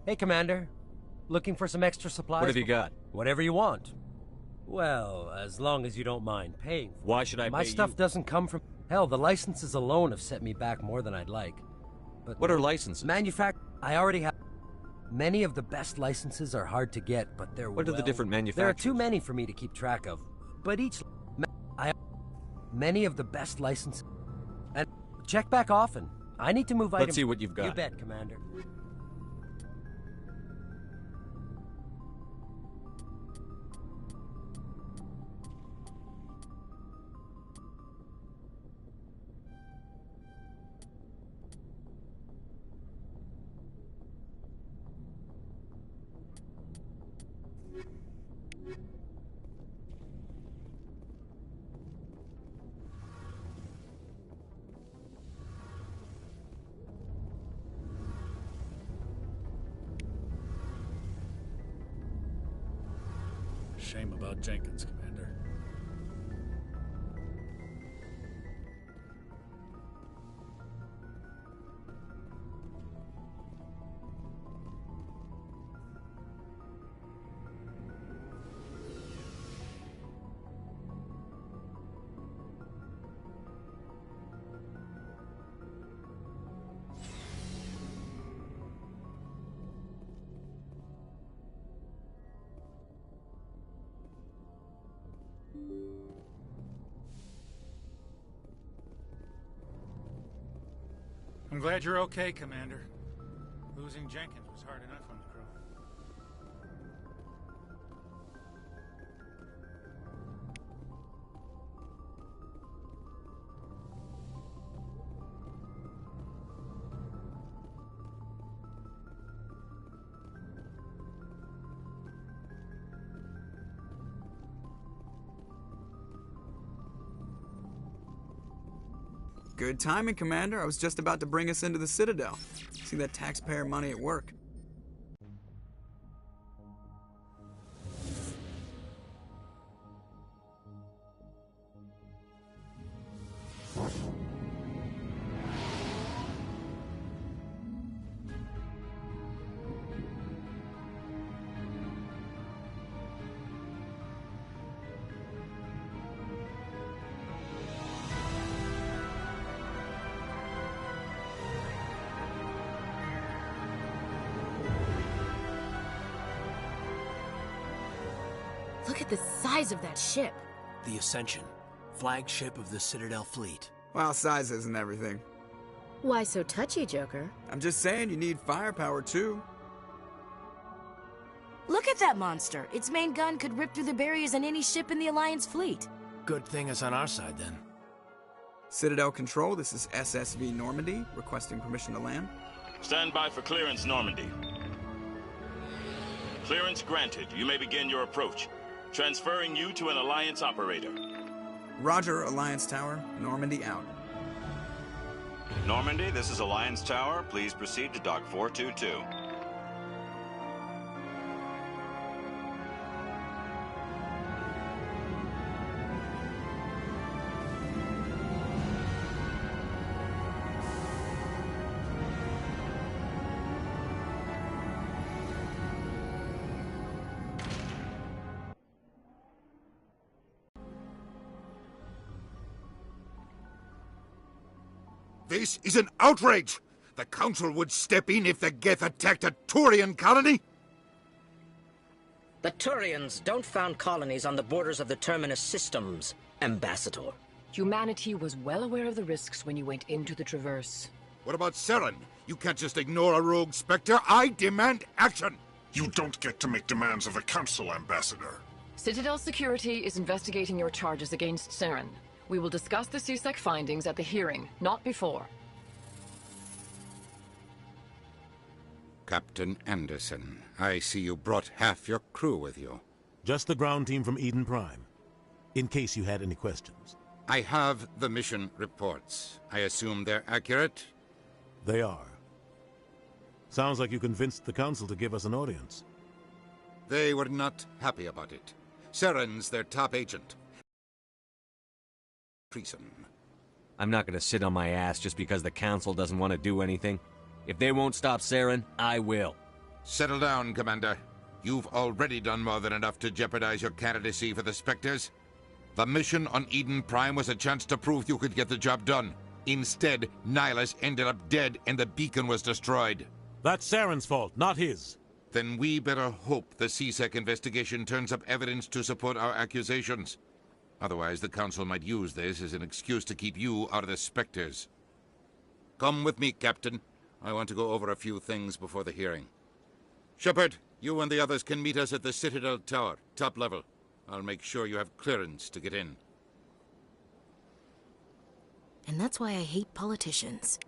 Hey, Commander. Looking for some extra supplies? What have you got? Whatever you want. Well, as long as you don't mind paying for it. Why should I My pay stuff you? doesn't come from... Hell, the licenses alone have set me back more than I'd like. But What are licenses? I already have... Many of the best licenses are hard to get, but they're What are the different There are manufacturers? too many for me to keep track of. But each... Many of the best licenses... And check back often. I need to move items... Let's see what you've got. You bet, Commander. Shame about Jenkins, Commander. I'm glad you're okay, Commander. Losing Jenkins was hard enough on the crew. Good timing, Commander. I was just about to bring us into the Citadel. See that taxpayer money at work. Look at the size of that ship. The Ascension, flagship of the Citadel fleet. Well, size isn't everything. Why so touchy, Joker? I'm just saying you need firepower, too. Look at that monster. Its main gun could rip through the barriers in any ship in the Alliance fleet. Good thing it's on our side, then. Citadel Control, this is SSV Normandy, requesting permission to land. Stand by for clearance, Normandy. Clearance granted. You may begin your approach. Transferring you to an Alliance operator. Roger, Alliance Tower. Normandy out. Normandy, this is Alliance Tower. Please proceed to Dock 422. This is an outrage! The Council would step in if the Geth attacked a Turian colony? The Turians don't found colonies on the borders of the Terminus systems, Ambassador. Humanity was well aware of the risks when you went into the Traverse. What about Saren? You can't just ignore a rogue Spectre. I demand action! You don't get to make demands of the Council, Ambassador. Citadel Security is investigating your charges against Saren. We will discuss the CSEC findings at the hearing, not before. Captain Anderson, I see you brought half your crew with you. Just the ground team from Eden Prime, in case you had any questions. I have the mission reports. I assume they're accurate? They are. Sounds like you convinced the Council to give us an audience. They were not happy about it. Saren's their top agent. Treason. I'm not gonna sit on my ass just because the Council doesn't want to do anything. If they won't stop Saren, I will. Settle down, Commander. You've already done more than enough to jeopardize your candidacy for the Spectres. The mission on Eden Prime was a chance to prove you could get the job done. Instead, Nihilus ended up dead and the beacon was destroyed. That's Saren's fault, not his. Then we better hope the CSEC investigation turns up evidence to support our accusations. Otherwise, the Council might use this as an excuse to keep you out of the Spectres. Come with me, Captain. I want to go over a few things before the hearing. Shepard, you and the others can meet us at the Citadel Tower, top level. I'll make sure you have clearance to get in. And that's why I hate politicians.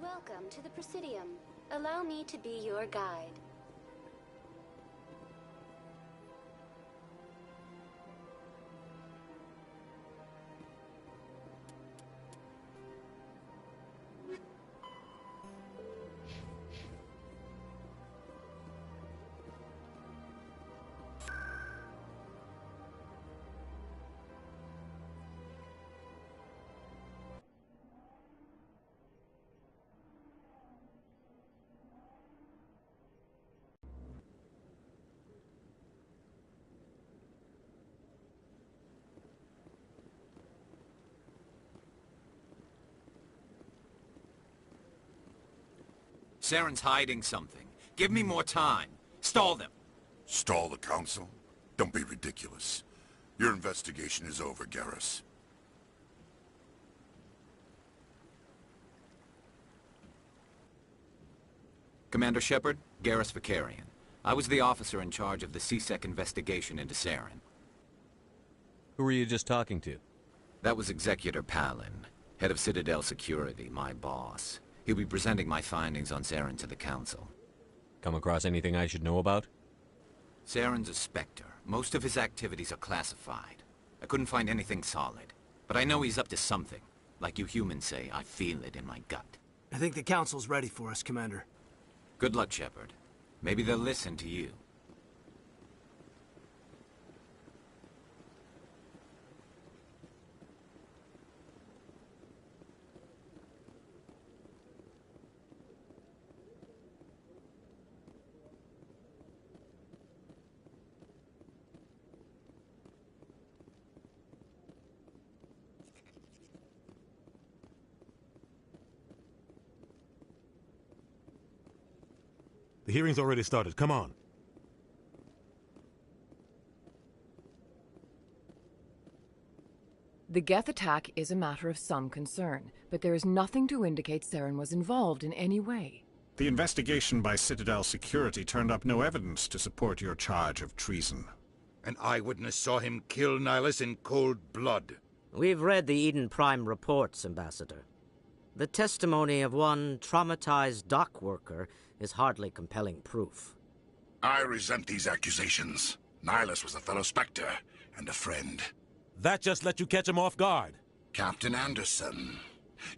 Welcome to the Presidium. Allow me to be your guide. Saren's hiding something. Give me more time. Stall them. Stall the Council? Don't be ridiculous. Your investigation is over, Garrus. Commander Shepard, Garrus Vakarian. I was the officer in charge of the CSEC investigation into Saren. Who were you just talking to? That was Executor Palin, head of Citadel Security, my boss. He'll be presenting my findings on Saren to the Council. Come across anything I should know about? Saren's a Spectre. Most of his activities are classified. I couldn't find anything solid. But I know he's up to something. Like you humans say, I feel it in my gut. I think the Council's ready for us, Commander. Good luck, Shepard. Maybe they'll listen to you. The hearing's already started. Come on. The Geth attack is a matter of some concern, but there is nothing to indicate Saren was involved in any way. The investigation by Citadel Security turned up no evidence to support your charge of treason. An eyewitness saw him kill Nihilus in cold blood. We've read the Eden Prime reports, Ambassador. The testimony of one traumatized dock worker is hardly compelling proof. I resent these accusations. Nihilus was a fellow Spectre and a friend. That just let you catch him off guard. Captain Anderson,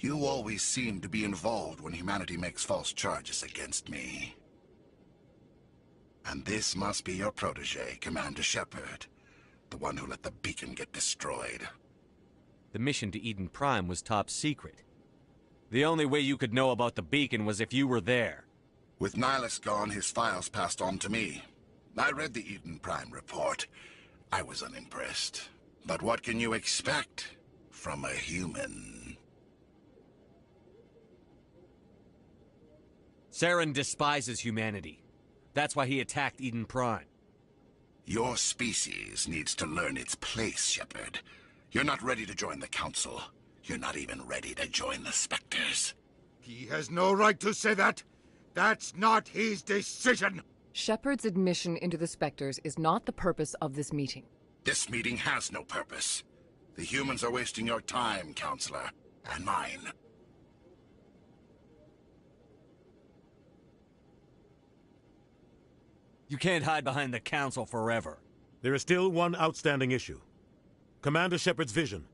you always seem to be involved when humanity makes false charges against me. And this must be your protege, Commander Shepard, the one who let the beacon get destroyed. The mission to Eden Prime was top secret. The only way you could know about the beacon was if you were there. With Nihilus gone, his files passed on to me. I read the Eden Prime report. I was unimpressed. But what can you expect from a human? Saren despises humanity. That's why he attacked Eden Prime. Your species needs to learn its place, Shepard. You're not ready to join the Council. You're not even ready to join the Spectres. He has no right to say that. That's not his decision. Shepard's admission into the Spectres is not the purpose of this meeting. This meeting has no purpose. The humans are wasting your time, Counselor, and mine. You can't hide behind the Council forever. There is still one outstanding issue. Commander Shepard's vision.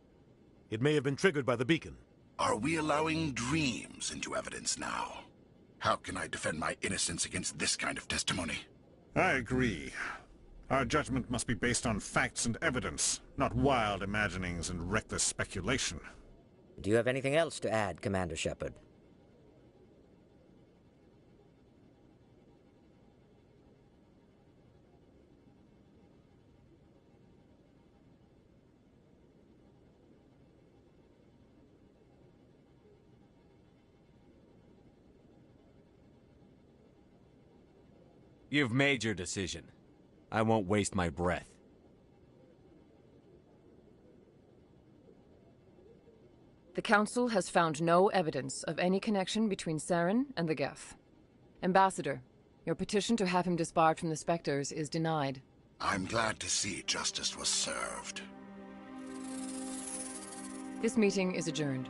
It may have been triggered by the beacon. Are we allowing dreams into evidence now? How can I defend my innocence against this kind of testimony? I agree. Our judgment must be based on facts and evidence, not wild imaginings and reckless speculation. Do you have anything else to add, Commander Shepard? You've made your decision. I won't waste my breath. The Council has found no evidence of any connection between Saren and the Geth. Ambassador, your petition to have him disbarred from the Spectres is denied. I'm glad to see justice was served. This meeting is adjourned.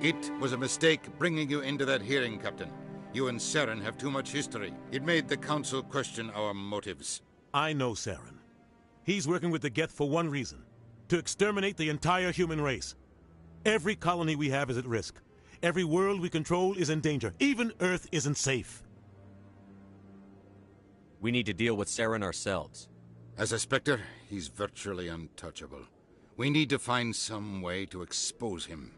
It was a mistake bringing you into that hearing, Captain. You and Saren have too much history. It made the Council question our motives. I know Saren. He's working with the Geth for one reason. To exterminate the entire human race. Every colony we have is at risk. Every world we control is in danger. Even Earth isn't safe. We need to deal with Saren ourselves. As a Spectre, he's virtually untouchable. We need to find some way to expose him.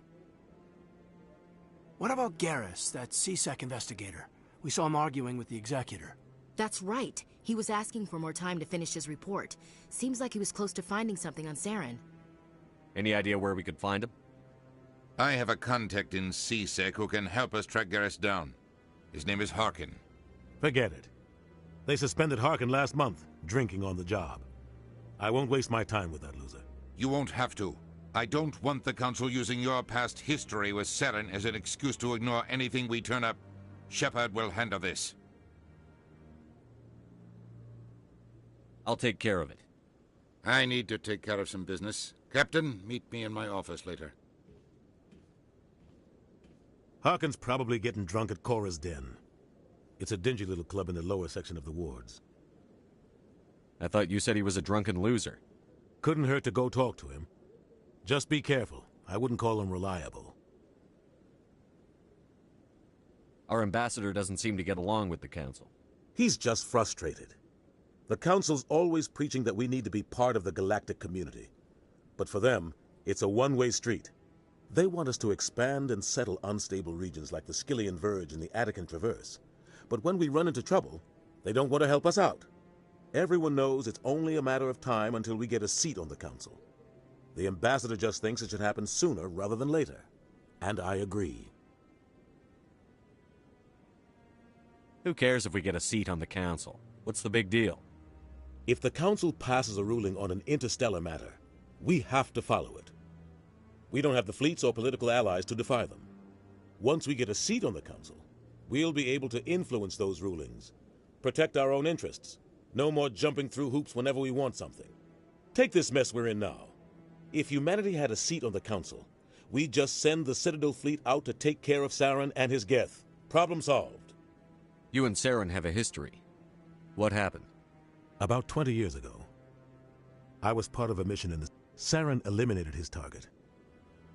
What about Garrus, that CSEC investigator? We saw him arguing with the Executor. That's right. He was asking for more time to finish his report. Seems like he was close to finding something on Saren. Any idea where we could find him? I have a contact in CSEC who can help us track Garrus down. His name is Harkin. Forget it. They suspended Harkin last month, drinking on the job. I won't waste my time with that loser. You won't have to. I don't want the Council using your past history with Saren as an excuse to ignore anything we turn up. Shepard will handle this. I'll take care of it. I need to take care of some business. Captain, meet me in my office later. Harkin's probably getting drunk at Cora's Den. It's a dingy little club in the lower section of the wards. I thought you said he was a drunken loser. Couldn't hurt to go talk to him. Just be careful. I wouldn't call him reliable. Our ambassador doesn't seem to get along with the Council. He's just frustrated. The Council's always preaching that we need to be part of the galactic community. But for them, it's a one-way street. They want us to expand and settle unstable regions like the Skyllian Verge and the Attican Traverse. But when we run into trouble, they don't want to help us out. Everyone knows it's only a matter of time until we get a seat on the Council. The ambassador just thinks it should happen sooner rather than later. And I agree. Who cares if we get a seat on the Council? What's the big deal? If the Council passes a ruling on an interstellar matter, we have to follow it. We don't have the fleets or political allies to defy them. Once we get a seat on the Council, we'll be able to influence those rulings, protect our own interests. No more jumping through hoops whenever we want something. Take this mess we're in now. If humanity had a seat on the Council, we'd just send the Citadel fleet out to take care of Saren and his Geth. Problem solved. You and Saren have a history. What happened? About 20 years ago, I was part of a mission in the... Saren eliminated his target.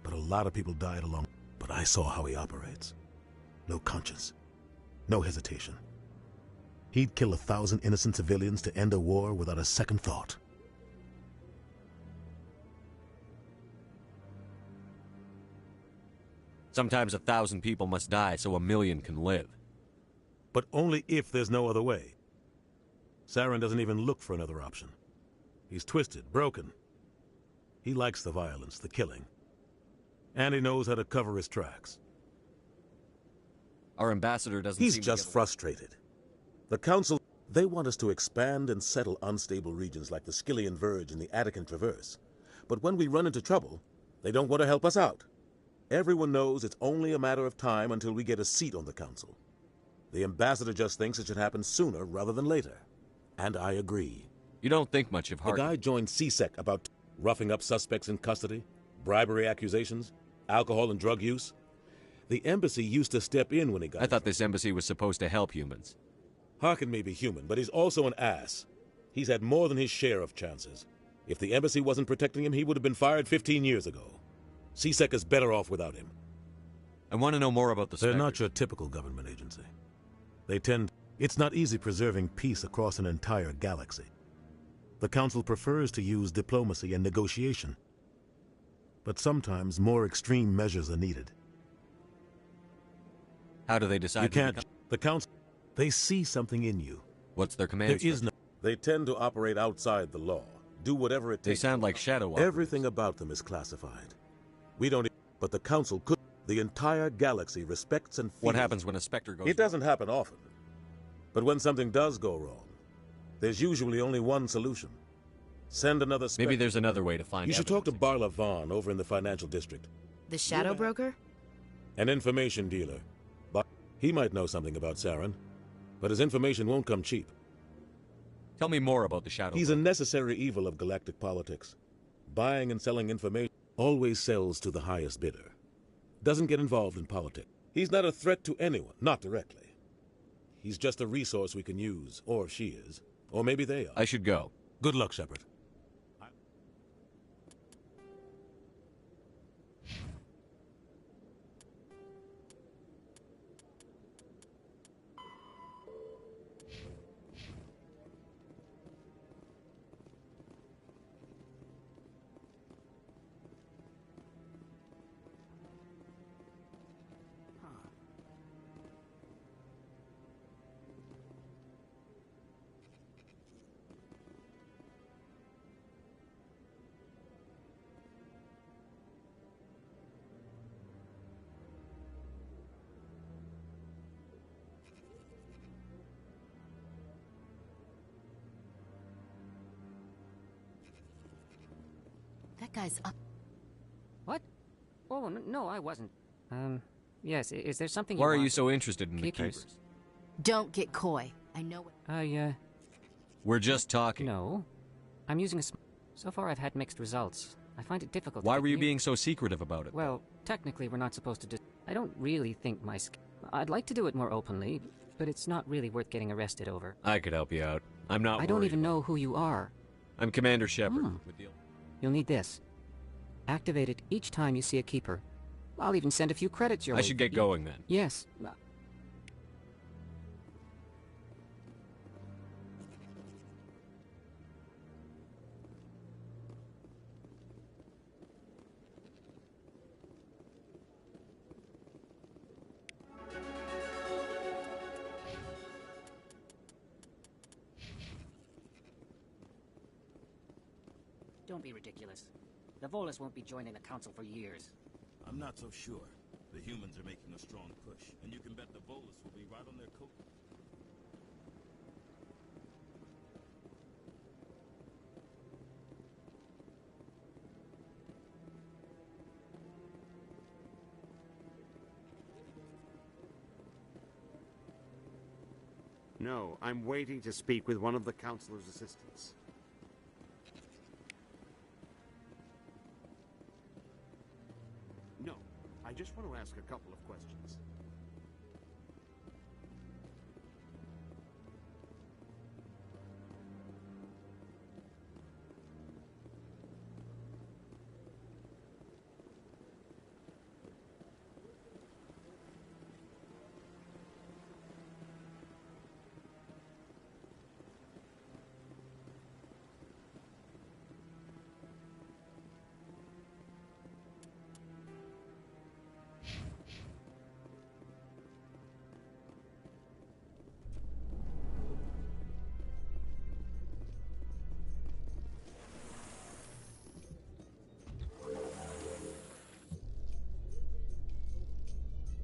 But a lot of people died along... But I saw how he operates. No conscience. No hesitation. He'd kill 1,000 innocent civilians to end a war without a second thought. Sometimes 1,000 people must die so 1,000,000 can live. But only if there's no other way. Saren doesn't even look for another option. He's twisted, broken. He likes the violence, the killing. And he knows how to cover his tracks. Our ambassador doesn't He's seem just to get... frustrated. The Council... They want us to expand and settle unstable regions like the Skillian Verge and the Attican Traverse. But when we run into trouble, they don't want to help us out. Everyone knows it's only a matter of time until we get a seat on the council. The ambassador just thinks it should happen sooner rather than later. And I agree. You don't think much of Harkin. The guy joined CSEC about roughing up suspects in custody, bribery accusations, alcohol and drug use. The embassy used to step in when he got... I thought this embassy was supposed to help humans. Harkin may be human, but he's also an ass. He's had more than his share of chances. If the embassy wasn't protecting him, he would have been fired 15 years ago. CSEC is better off without him. I want to know more about the Spectres. They're not your typical government agency. They tend... It's not easy preserving peace across an entire galaxy. The Council prefers to use diplomacy and negotiation. But sometimes more extreme measures are needed. How do they decide? You can't... The Council... They see something in you. What's their command? There is no... They tend to operate outside the law. Do whatever it takes. They sound like shadow operators. Everything about them is classified. We don't... But the Council could... The entire galaxy respects and fears... What happens when a Spectre goes wrong? It doesn't happen often. But when something does go wrong, there's usually only one solution. Send another Spectre. Maybe there's another way to find You should talk to Barla Vaughn over in the financial district. The shadow broker? An information dealer. But he might know something about Saren. But his information won't come cheap. Tell me more about the shadow He's broker. a necessary evil of galactic politics. Buying and selling information always sells to the highest bidder. Doesn't get involved in politics. He's not a threat to anyone, not directly. He's just a resource we can use, or she is. Or maybe they are. I should go. Good luck, Shepard. That guy's up. What? Oh, no, I wasn't. Yes, is there something Why you are want? you so interested in the Keepers. Keepers? Don't get coy. I know what... We're just talking. No. I'm using a So far I've had mixed results. I find it difficult to Why get were you near- being so secretive about it? Well, technically we're not supposed to I don't really think my I'd like to do it more openly, but it's not really worth getting arrested over. I could help you out. I'm not I don't worried. even know who you are. I'm Commander Shepard. With the... You'll need this. Activate it each time you see a keeper. I'll even send a few credits your way. I should get going then. Yes. Don't be ridiculous. The Volus won't be joining the Council for years. I'm not so sure. The humans are making a strong push, and you can bet the Volus will be right on their coat. No, I'm waiting to speak with one of the Councilor's assistants. No, I just want to ask a couple of questions.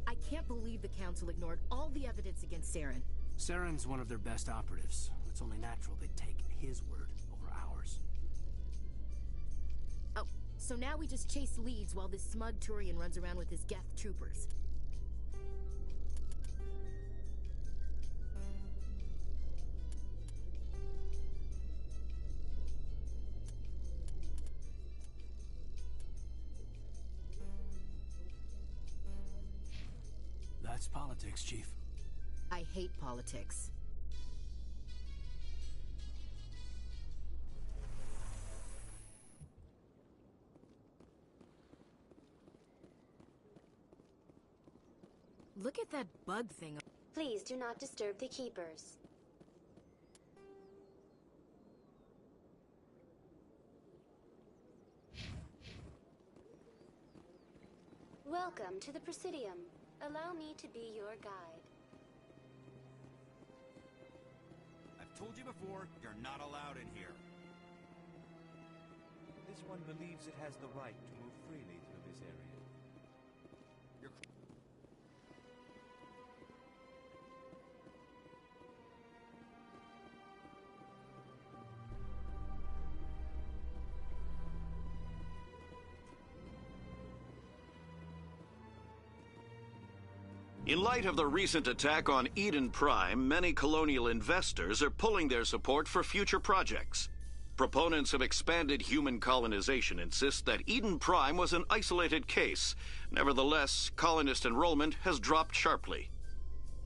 I can't believe the Council ignored all the evidence against Saren. Saren's one of their best operatives. It's only natural they'd take his word over ours. Oh, so now we just chase leads while this smug Turian runs around with his Geth troopers. That's politics, Chief. I hate politics. Look at that bug thing. Please do not disturb the keepers. Welcome to the Presidium. Allow me to be your guide. I've told you before, you're not allowed in here. This one believes it has the right to move freely through this area. In light of the recent attack on Eden Prime, many colonial investors are pulling their support for future projects. Proponents of expanded human colonization insist that Eden Prime was an isolated case. Nevertheless, colonist enrollment has dropped sharply.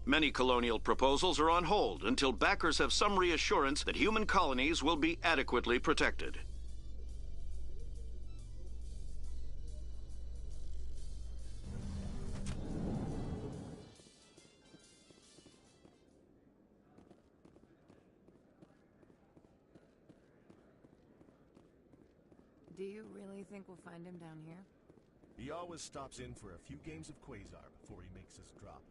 Many colonial proposals are on hold until backers have some reassurance that human colonies will be adequately protected. Do you really think we'll find him down here? He always stops in for a few games of Quasar before he makes his drop.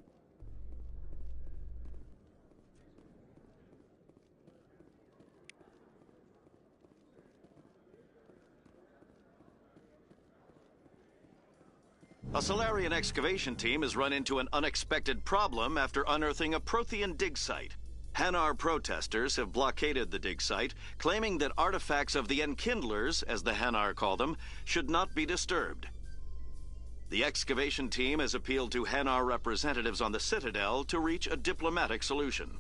A Salarian excavation team has run into an unexpected problem after unearthing a Prothean dig site. Hanar protesters have blockaded the dig site, claiming that artifacts of the Enkindlers, as the Hanar call them, should not be disturbed. The excavation team has appealed to Hanar representatives on the Citadel to reach a diplomatic solution.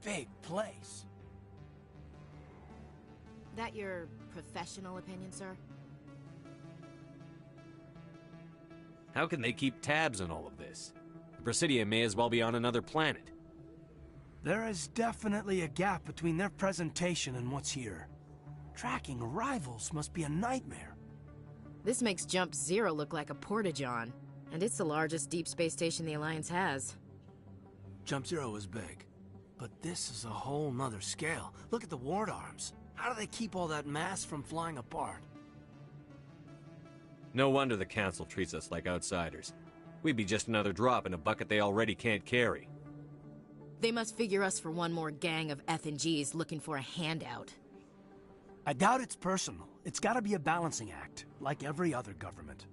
Big place. That your professional opinion, sir? How can they keep tabs on all of this? The Presidium may as well be on another planet. There is definitely a gap between their presentation and what's here. Tracking arrivals must be a nightmare. This makes Jump Zero look like a porta-john, and it's the largest deep space station the Alliance has. Jump Zero is big, but this is a whole nother scale. Look at the ward arms. How do they keep all that mass from flying apart? No wonder the Council treats us like outsiders. We'd be just another drop in a bucket they already can't carry. They must figure us for one more gang of F&Gs looking for a handout. I doubt it's personal. It's gotta be a balancing act, like every other government.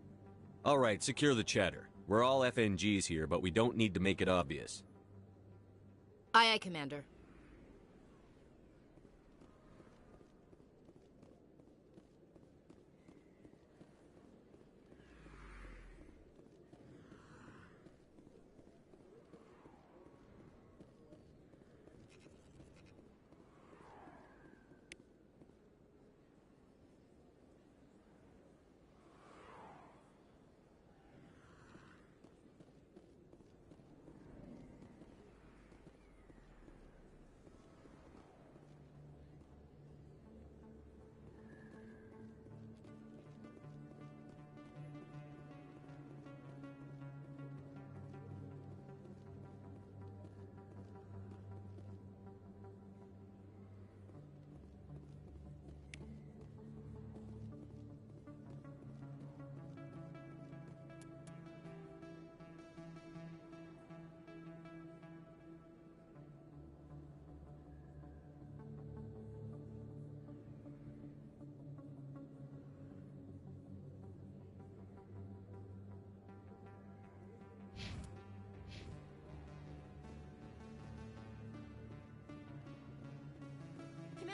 All right, secure the chatter. We're all FNGs here, but we don't need to make it obvious. Aye, aye, Commander.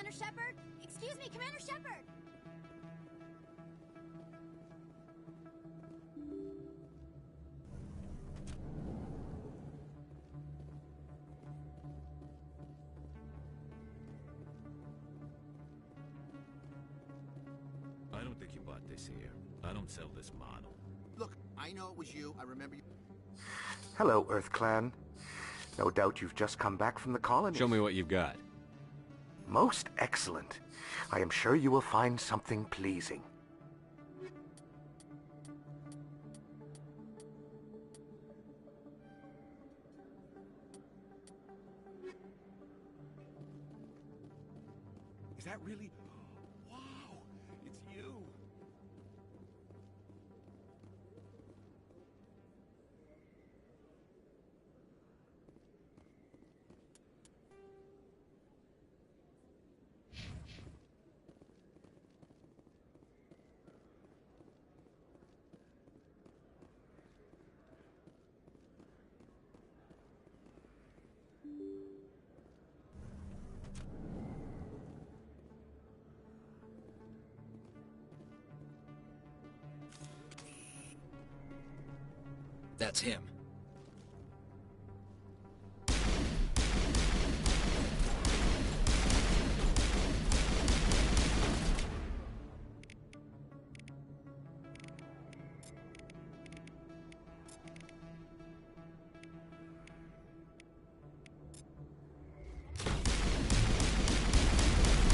Commander Shepard? Excuse me, Commander Shepard! I don't think you bought this here. I don't sell this model. Look, I know it was you. I remember you. Hello, Earth Clan. No doubt you've just come back from the colony. Show me what you've got. Most excellent. I am sure you will find something pleasing. Is that really? Wow! It's you! That's him.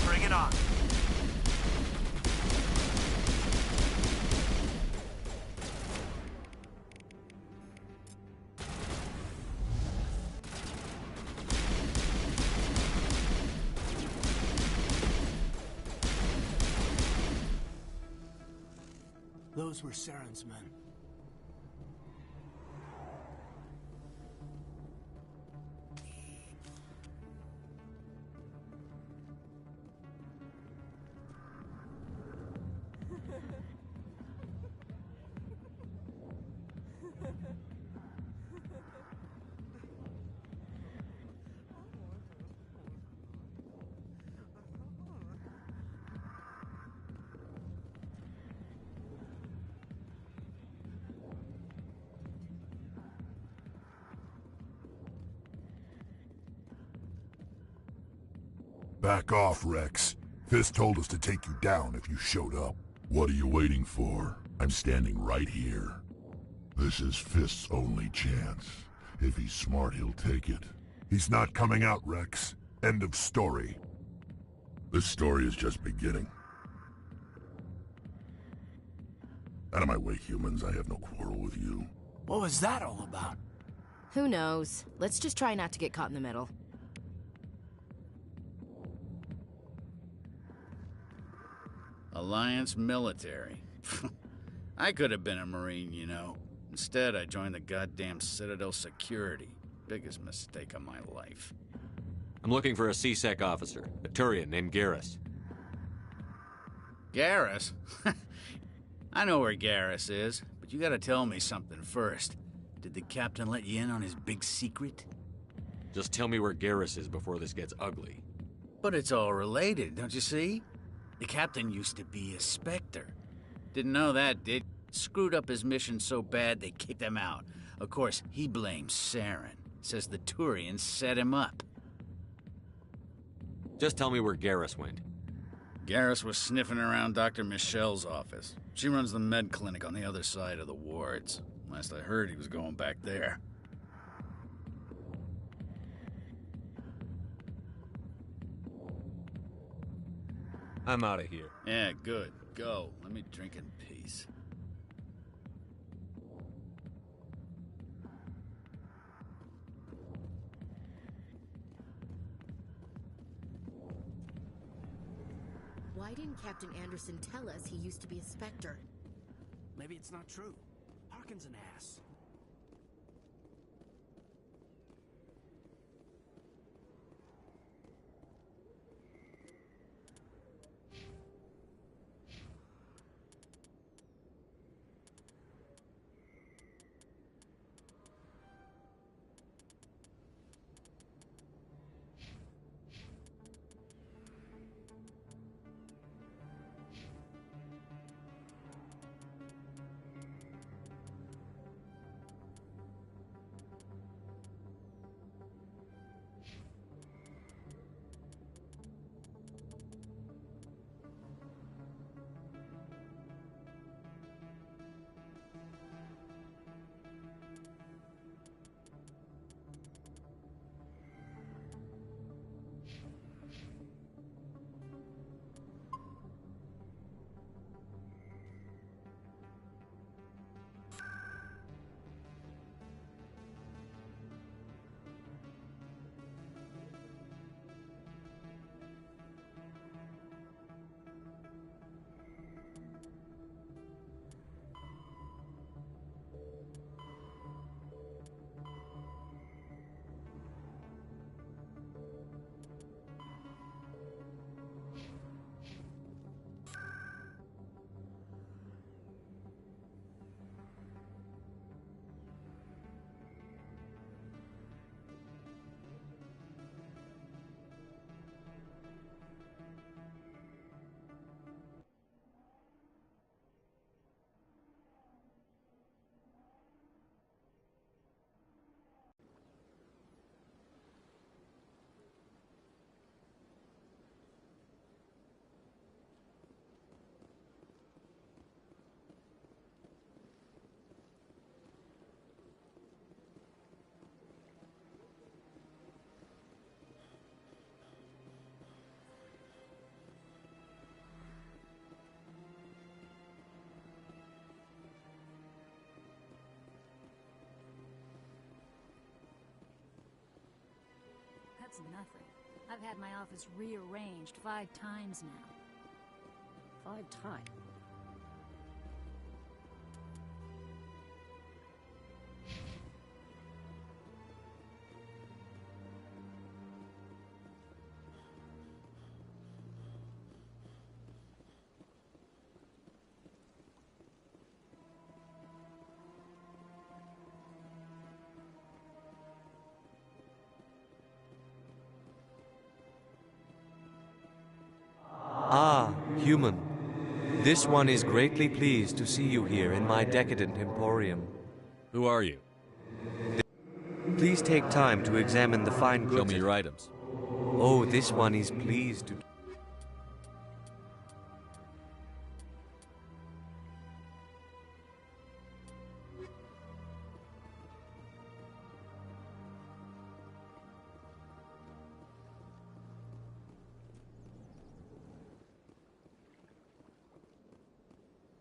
Bring it on. Those were Saren's men. Back off, Rex. Fisk told us to take you down if you showed up. What are you waiting for? I'm standing right here. This is Fisk's only chance. If he's smart, he'll take it. He's not coming out, Rex. End of story. This story is just beginning. Out of my way, humans. I have no quarrel with you. What was that all about? Who knows? Let's just try not to get caught in the middle. Alliance military. I could have been a Marine, you know. Instead, I joined the goddamn Citadel Security. Biggest mistake of my life. I'm looking for a C-Sec officer, a Turian named Garrus. Garrus? I know where Garrus is, but you gotta tell me something first. Did the captain let you in on his big secret? Just tell me where Garrus is before this gets ugly. But it's all related, don't you see? The captain used to be a Spectre. Didn't know that, did? Screwed up his mission so bad they kicked him out. Of course, he blames Saren. Says the Turians set him up. Just tell me where Garrus went. Garrus was sniffing around Dr. Michelle's office. She runs the med clinic on the other side of the wards. Last I heard, he was going back there. I'm out of here. Yeah, good. Go. Let me drink in peace. Why didn't Captain Anderson tell us he used to be a Spectre? Maybe it's not true. Harkin's an ass. It's nothing. I've had my office rearranged 5 times now. 5 times? Ah, human. This one is greatly pleased to see you here in my decadent emporium. Who are you? Please take time to examine the fine goods. Show me your items. Oh, this one is pleased to...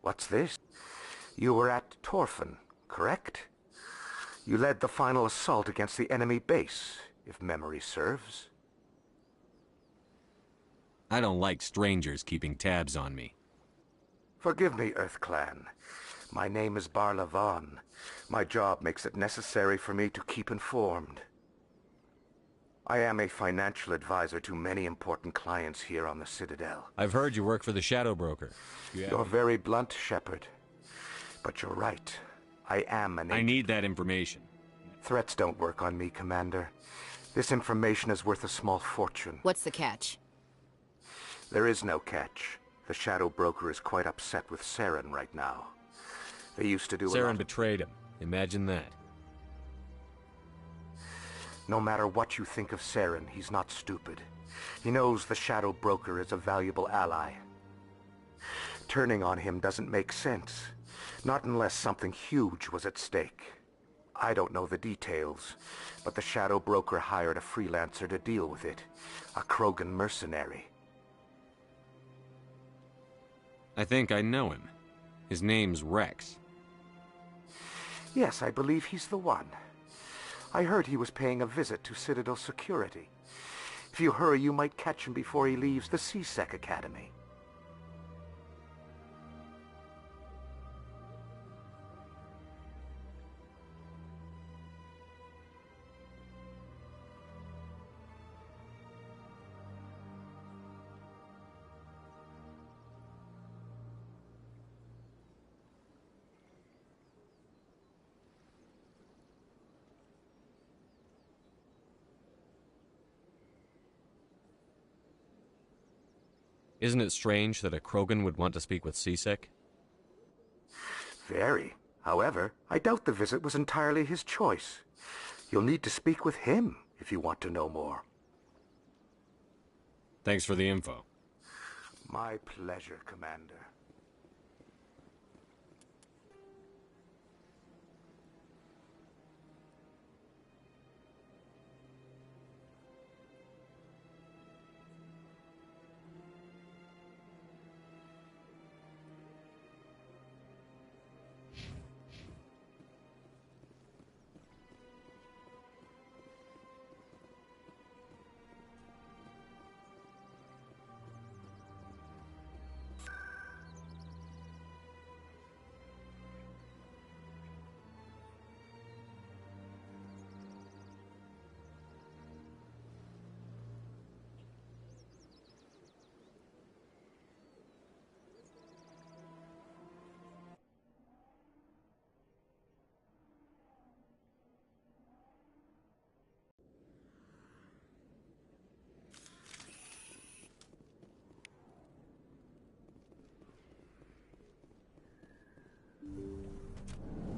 What's this? You were at Torfan, correct? You led the final assault against the enemy base, if memory serves. I don't like strangers keeping tabs on me. Forgive me, EarthClan. My name is Barla Vaughn. My job makes it necessary for me to keep informed. I am a financial advisor to many important clients here on the Citadel. I've heard you work for the Shadow Broker. You're very blunt, Shepard. But you're right. I am an agent. I need that information. Threats don't work on me, Commander. This information is worth a small fortune. What's the catch? There is no catch. The Shadow Broker is quite upset with Saren right now. They used to do Saren betrayed him. Imagine that. No matter what you think of Saren, he's not stupid. He knows the Shadow Broker is a valuable ally. Turning on him doesn't make sense. Not unless something huge was at stake. I don't know the details, but the Shadow Broker hired a freelancer to deal with it. A Krogan mercenary. I think I know him. His name's Rex. Yes, I believe he's the one. I heard he was paying a visit to Citadel security. If you hurry, you might catch him before he leaves the C-Sec Academy. Isn't it strange that a Krogan would want to speak with C-Sec? Very. However, I doubt the visit was entirely his choice. You'll need to speak with him if you want to know more. Thanks for the info. My pleasure, Commander.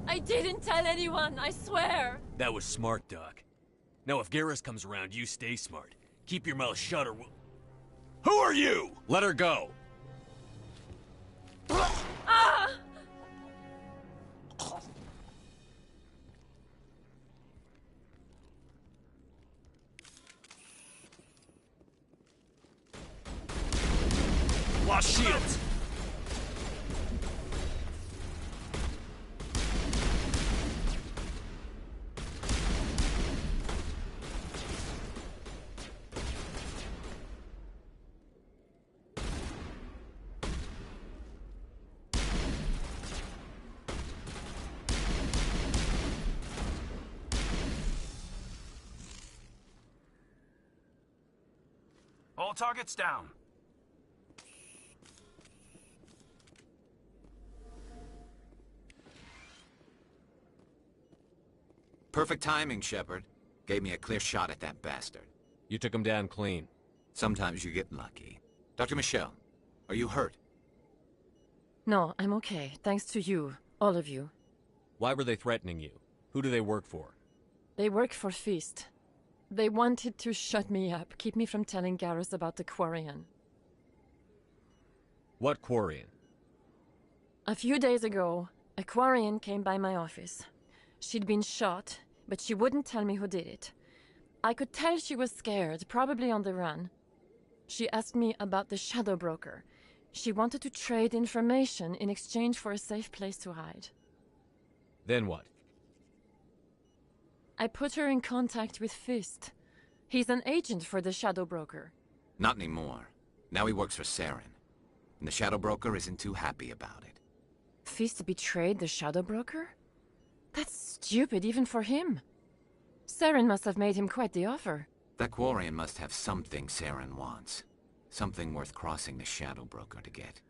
I didn't tell anyone, I swear! That was smart, Doc. Now if Garrus comes around, you stay smart. Keep your mouth shut or we'll... Who are you? Let her go! Ah! Lost shields! All targets down. Perfect timing, Shepard. Gave me a clear shot at that bastard. You took him down clean. Sometimes you get lucky. Dr. Michelle, are you hurt? No, I'm okay. Thanks to you. All of you. Why were they threatening you? Who do they work for? They work for Feast. They wanted to shut me up, keep me from telling Garrus about the Quarian. What Quarian? A few days ago, a Quarian came by my office. She'd been shot, but she wouldn't tell me who did it. I could tell she was scared, probably on the run. She asked me about the Shadow Broker. She wanted to trade information in exchange for a safe place to hide. Then what? I put her in contact with Fist. He's an agent for the Shadow Broker. Not anymore. Now he works for Saren. And the Shadow Broker isn't too happy about it. Fist betrayed the Shadow Broker? That's stupid even for him. Saren must have made him quite the offer. That Quarian must have something Saren wants. Something worth crossing the Shadow Broker to get.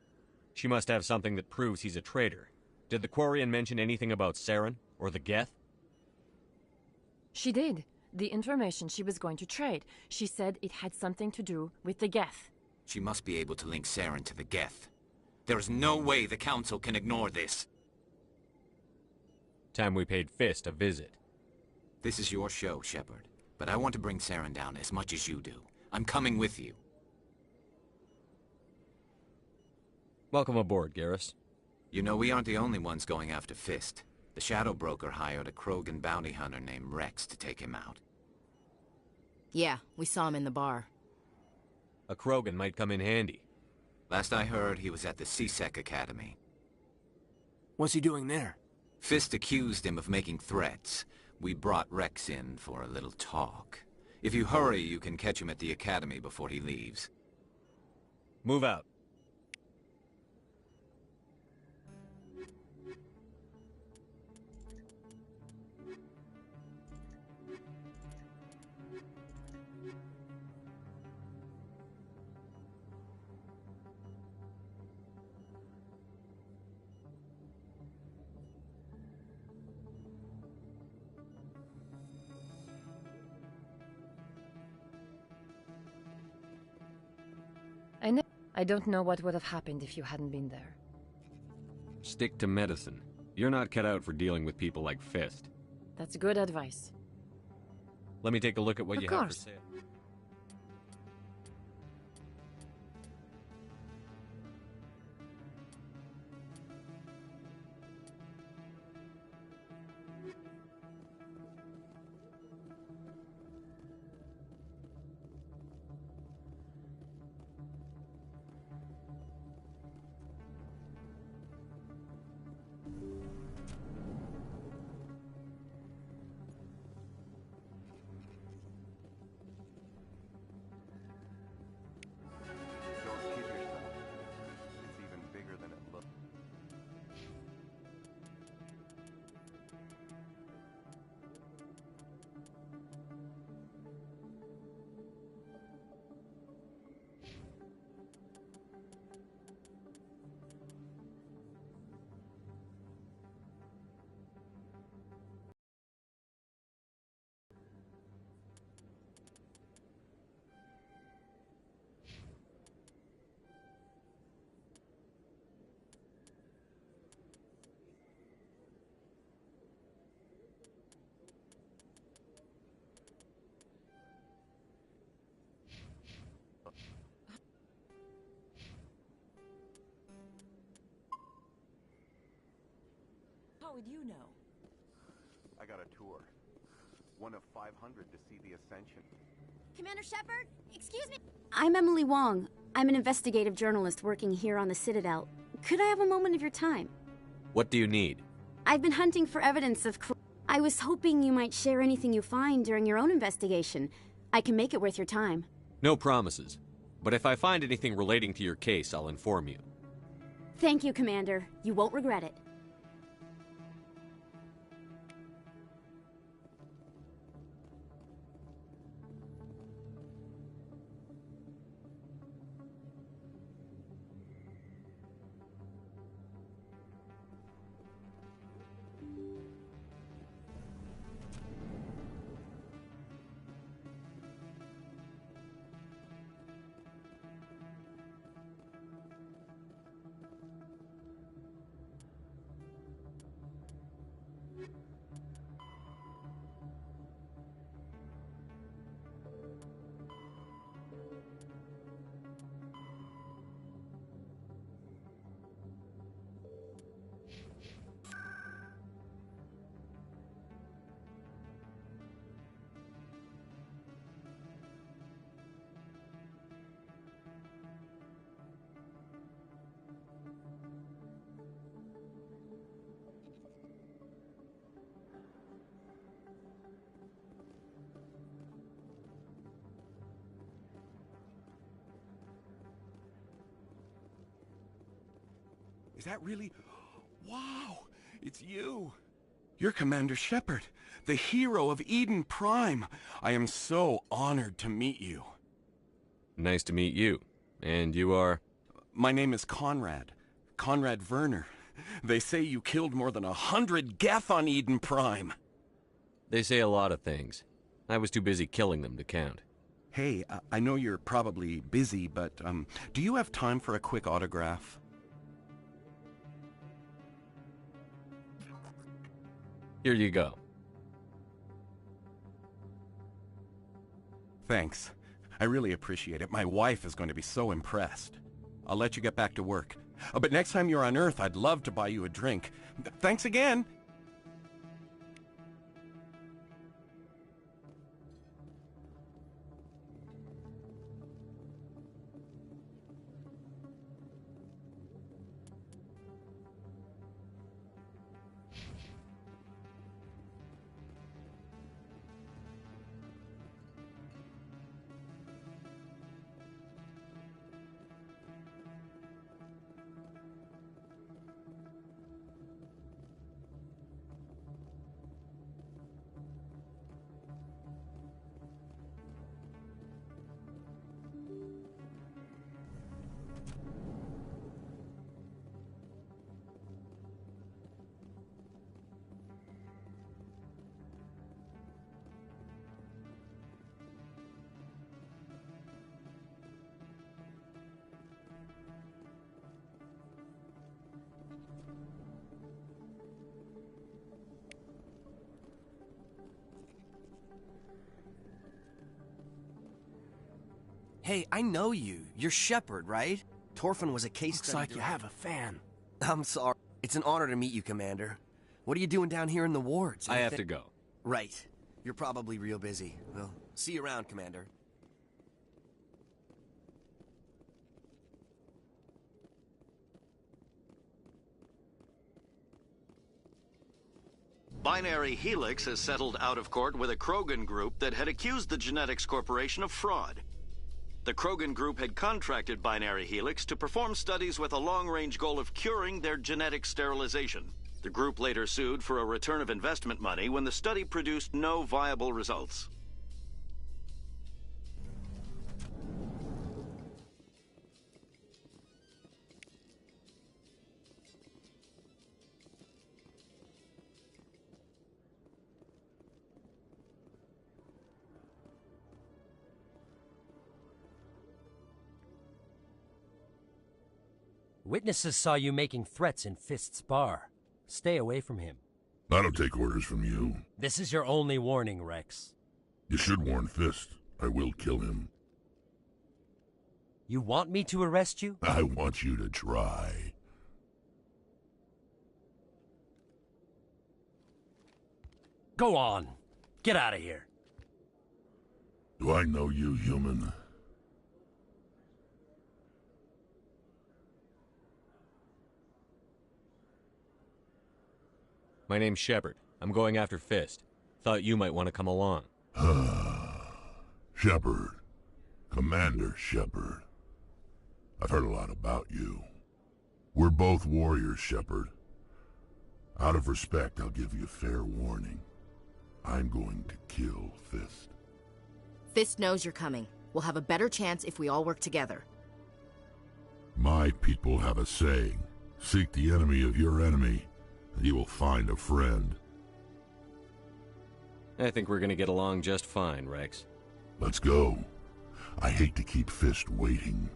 She must have something that proves he's a traitor. Did the Quarian mention anything about Saren or the Geth? She did. The information she was going to trade. She said it had something to do with the Geth. She must be able to link Saren to the Geth. There is no way the Council can ignore this. Time we paid Fist a visit. This is your show, Shepard. But I want to bring Saren down as much as you do. I'm coming with you. Welcome aboard, Garrus. You know, we aren't the only ones going after Fist. The Shadow Broker hired a Krogan bounty hunter named Rex to take him out. Yeah, we saw him in the bar. A Krogan might come in handy. Last I heard, he was at the CSEC Academy. What's he doing there? Fist accused him of making threats. We brought Rex in for a little talk. If you hurry, you can catch him at the Academy before he leaves. Move out. I don't know what would have happened if you hadn't been there. Stick to medicine. You're not cut out for dealing with people like Fist. That's good advice. Let me take a look at what you have for sale. How would you know? I got a tour. One of 500 to see the Ascension. Commander Shepard, excuse me. I'm Emily Wong. I'm an investigative journalist working here on the Citadel. Could I have a moment of your time? What do you need? I've been hunting for evidence of... I was hoping you might share anything you find during your own investigation. I can make it worth your time. No promises. But if I find anything relating to your case, I'll inform you. Thank you, Commander. You won't regret it. that really... Wow! It's you! You're Commander Shepard, the hero of Eden Prime. I am so honored to meet you. Nice to meet you. And you are? My name is Conrad. Conrad Werner. They say you killed more than 100 Geth on Eden Prime. They say a lot of things. I was too busy killing them to count. Hey, I know you're probably busy, but do you have time for a quick autograph? Here you go. Thanks. I really appreciate it. My wife is going to be so impressed. I'll let you get back to work. But next time you're on Earth, I'd love to buy you a drink. Thanks again! Hey, I know you. You're Shepard, right? Torfin was a case Looks study. like you have a fan. I'm sorry. It's an honor to meet you, Commander. What are you doing down here in the wards? I have to go. Right. You're probably real busy. Well, see you around, Commander. Binary Helix has settled out of court with a Krogan group that had accused the Genetics Corporation of fraud. The Krogan group had contracted Binary Helix to perform studies with a long-range goal of curing their genetic sterilization. The group later sued for a return of investment money when the study produced no viable results. Witnesses saw you making threats in Fist's bar. Stay away from him. I don't take orders from you. This is your only warning, Rex. You should warn Fist. I will kill him. You want me to arrest you? I want you to try. Go on. Get out of here. Do I know you, human? My name's Shepard. I'm going after Fist. Thought you might want to come along. Shepard. Commander Shepard. I've heard a lot about you. We're both warriors, Shepard. Out of respect, I'll give you fair warning. I'm going to kill Fist. Fist knows you're coming. We'll have a better chance if we all work together. My people have a saying. Seek the enemy of your enemy, and you will find a friend. I think we're gonna get along just fine, Rex. Let's go. I hate to keep Fist waiting.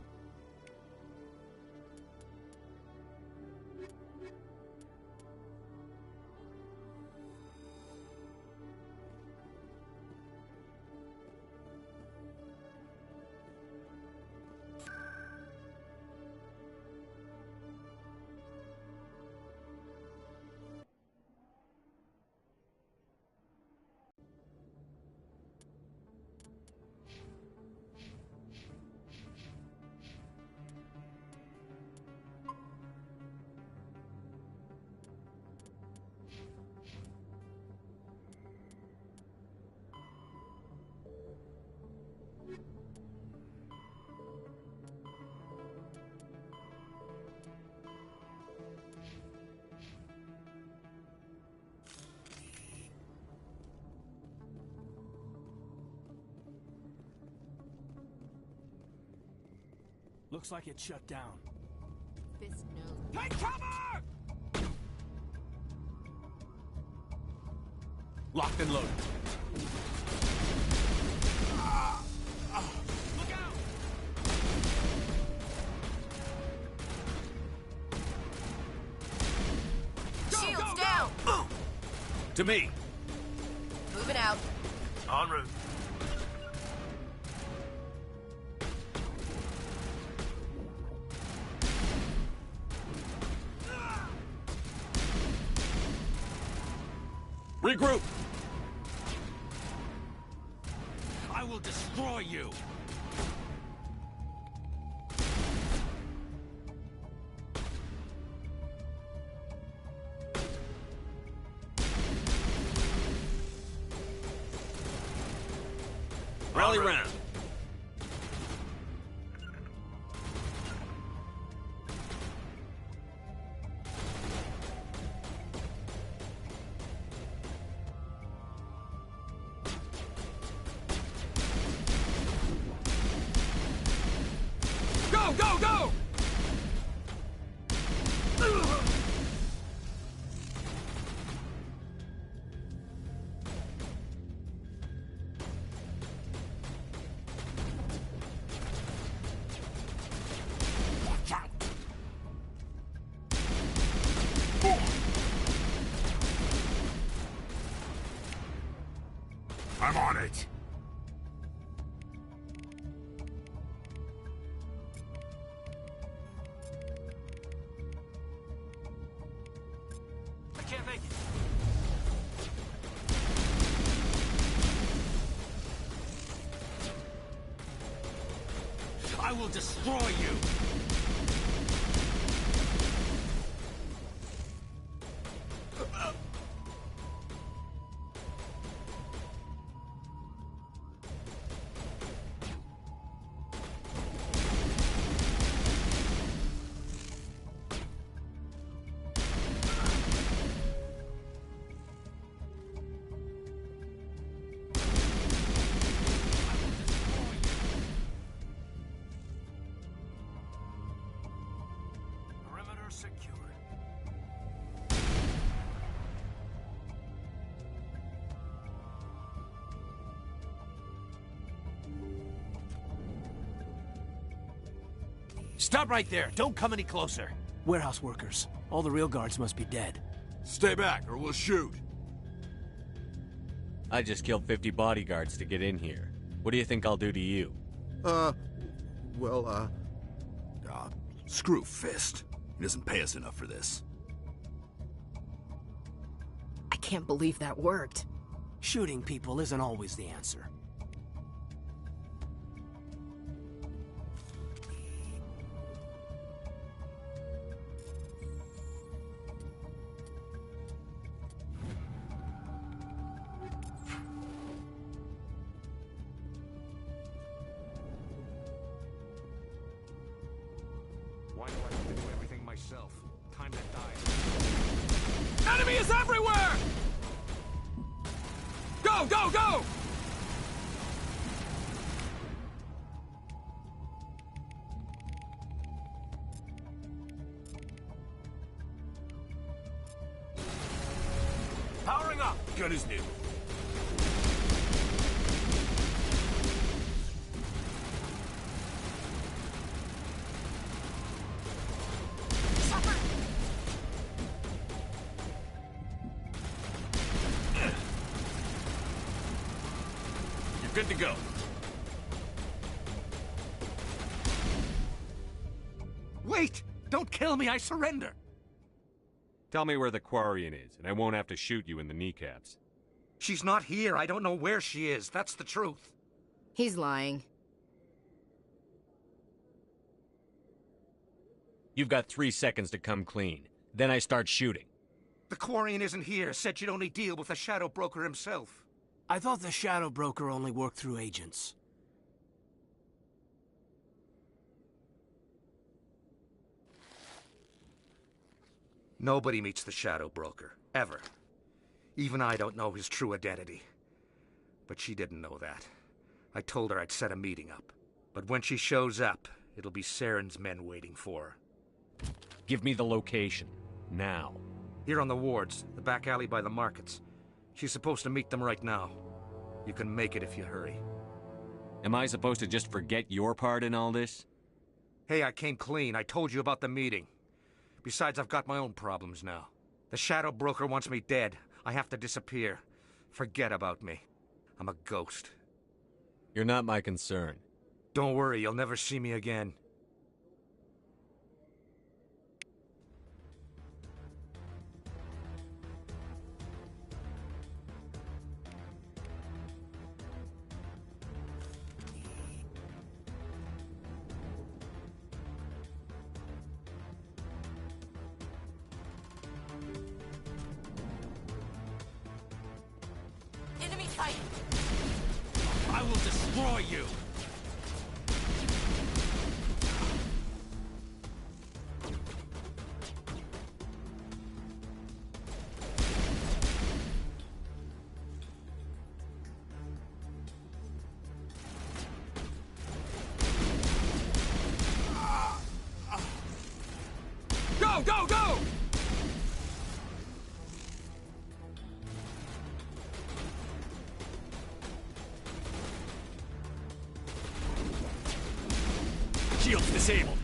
Looks like it shut down. Fist knows. Take cover! Locked and loaded. Look out! Shields down! To me. Moving out. En route. Regroup! I will destroy you! Rally round. Go, go, go! Watch out! I'm on it. I can't make it. I will destroy you! Perimeter secured. Stop right there! Don't come any closer! Warehouse workers. All the real guards must be dead. Stay back or we'll shoot. I just killed 50 bodyguards to get in here. What do you think I'll do to you? Screw Fist. He doesn't pay us enough for this. I can't believe that worked. Shooting people isn't always the answer. Why do I have to do everything myself? Time to die. Enemy is everywhere! Go, go, go! Powering up! Gun is new. You're good to go. Wait! Don't kill me, I surrender! Tell me where the Quarian is, and I won't have to shoot you in the kneecaps. She's not here. I don't know where she is. That's the truth. He's lying. You've got 3 seconds to come clean. Then I start shooting. The Quarian isn't here. Said you'd only deal with the Shadow Broker himself. I thought the Shadow Broker only worked through agents. Nobody meets the Shadow Broker, ever. Even I don't know his true identity. But she didn't know that. I told her I'd set a meeting up. But when she shows up, it'll be Saren's men waiting for her. Give me the location. Now. Here on the wards, the back alley by the markets. She's supposed to meet them right now. You can make it if you hurry. Am I supposed to just forget your part in all this? Hey, I came clean. I told you about the meeting. Besides, I've got my own problems now. The Shadow Broker wants me dead. I have to disappear. Forget about me. I'm a ghost. You're not my concern. Don't worry, you'll never see me again. Enemy sighted! I will destroy you! Go, go, go! Shield's disabled.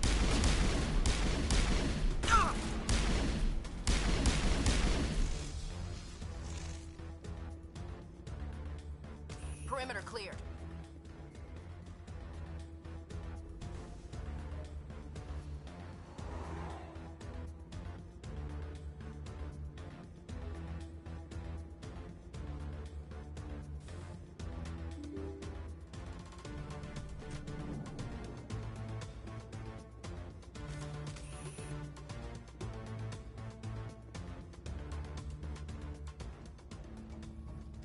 Perimeter cleared.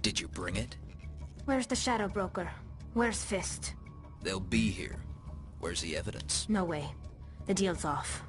Did you bring it? Where's the Shadow Broker? Where's Fist? They'll be here. Where's the evidence? No way. The deal's off.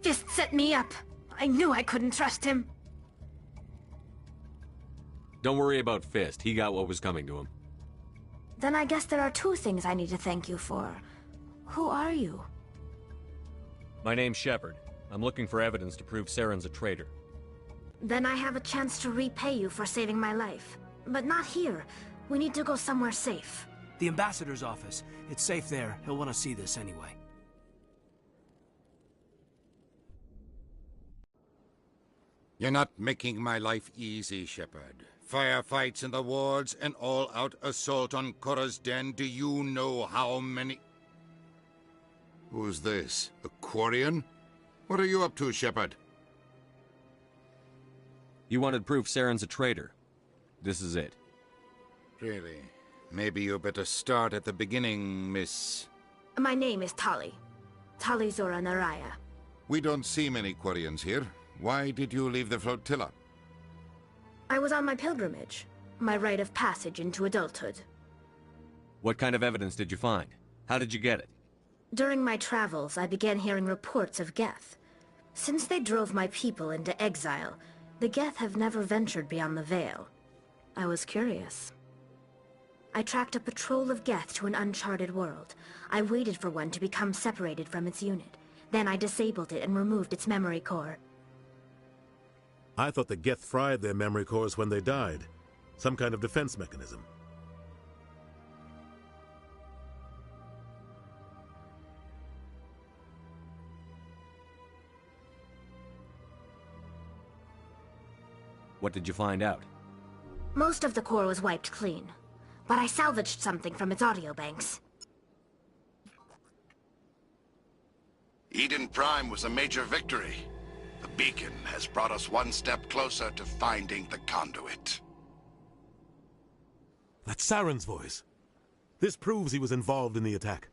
Fist set me up. I knew I couldn't trust him. Don't worry about Fist. He got what was coming to him. Then I guess there are two things I need to thank you for. Who are you? My name's Shepard. I'm looking for evidence to prove Saren's a traitor. Then I have a chance to repay you for saving my life. But not here. We need to go somewhere safe. The ambassador's office. It's safe there. He'll want to see this anyway. You're not making my life easy, Shepard. Firefights in the wards, an all-out assault on Korra's den. Do you know how many... Who's this? A Quarian? What are you up to, Shepard? You wanted proof Saren's a traitor. This is it. Really? Maybe you better start at the beginning, Miss... My name is Tali. Tali Zora Naraya. We don't see many Quarians here. Why did you leave the flotilla? I was on my pilgrimage. My rite of passage into adulthood. What kind of evidence did you find? How did you get it? During my travels, I began hearing reports of Geth. Since they drove my people into exile, the Geth have never ventured beyond the Veil. I was curious. I tracked a patrol of Geth to an uncharted world. I waited for one to become separated from its unit. Then I disabled it and removed its memory core. I thought the Geth fried their memory cores when they died. Some kind of defense mechanism. What did you find out? Most of the core was wiped clean, but I salvaged something from its audio banks. Eden Prime was a major victory. The beacon has brought us one step closer to finding the conduit. That's Saren's voice. This proves he was involved in the attack.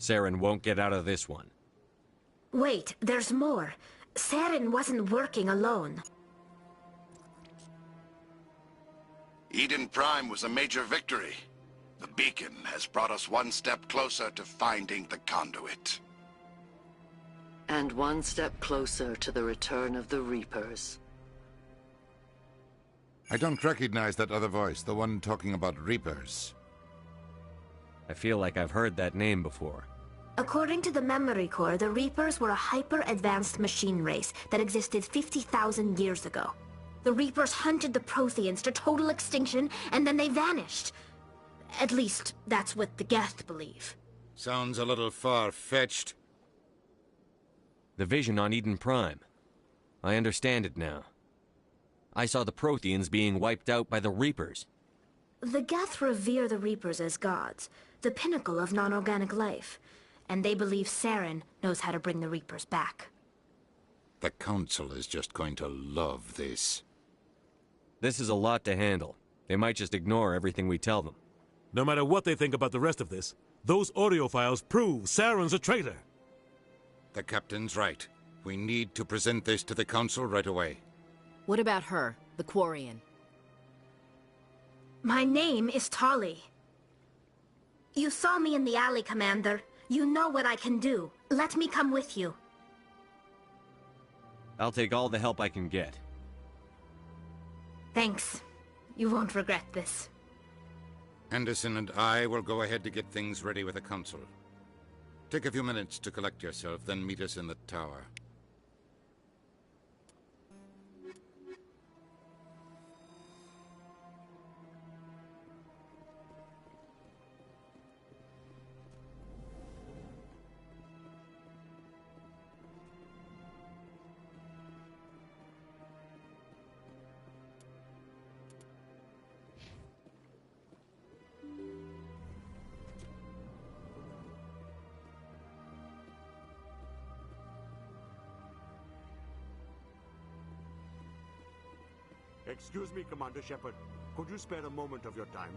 Saren won't get out of this one. Wait, there's more. Saren wasn't working alone. Eden Prime was a major victory. The beacon has brought us one step closer to finding the conduit. And one step closer to the return of the Reapers. I don't recognize that other voice, the one talking about Reapers. I feel like I've heard that name before. According to the Memory Core, the Reapers were a hyper-advanced machine race that existed 50,000 years ago. The Reapers hunted the Protheans to total extinction, and then they vanished. At least, that's what the Geth believe. Sounds a little far-fetched. The vision on Eden Prime. I understand it now. I saw the Protheans being wiped out by the Reapers. The Geth revere the Reapers as gods, the pinnacle of non-organic life. And they believe Saren knows how to bring the Reapers back. The Council is just going to love this. This is a lot to handle. They might just ignore everything we tell them. No matter what they think about the rest of this, those audio files prove Saren's a traitor. The Captain's right. We need to present this to the Council right away. What about her, the Quarian? My name is Tali. You saw me in the alley, Commander. You know what I can do. Let me come with you. I'll take all the help I can get. Thanks. You won't regret this. Anderson and I will go ahead to get things ready with the Council. Take a few minutes to collect yourself, then meet us in the tower. Excuse me, Commander Shepard. Could you spare a moment of your time?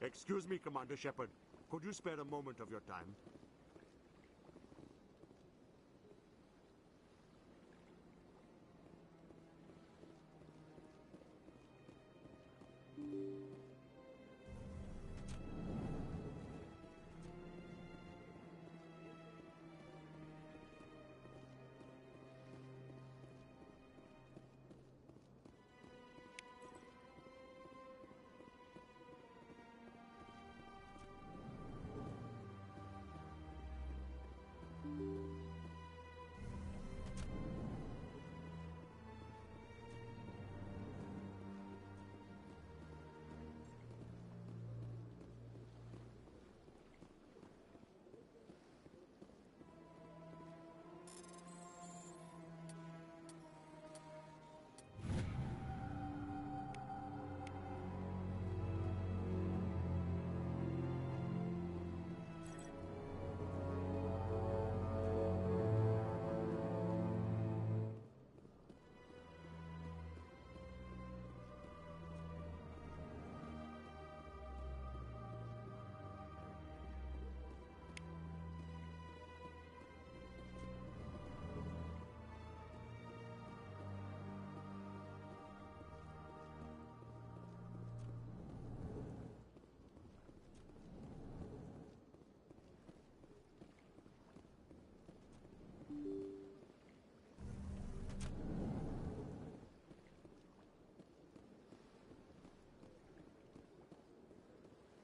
Excuse me, Commander Shepard. Could you spare a moment of your time?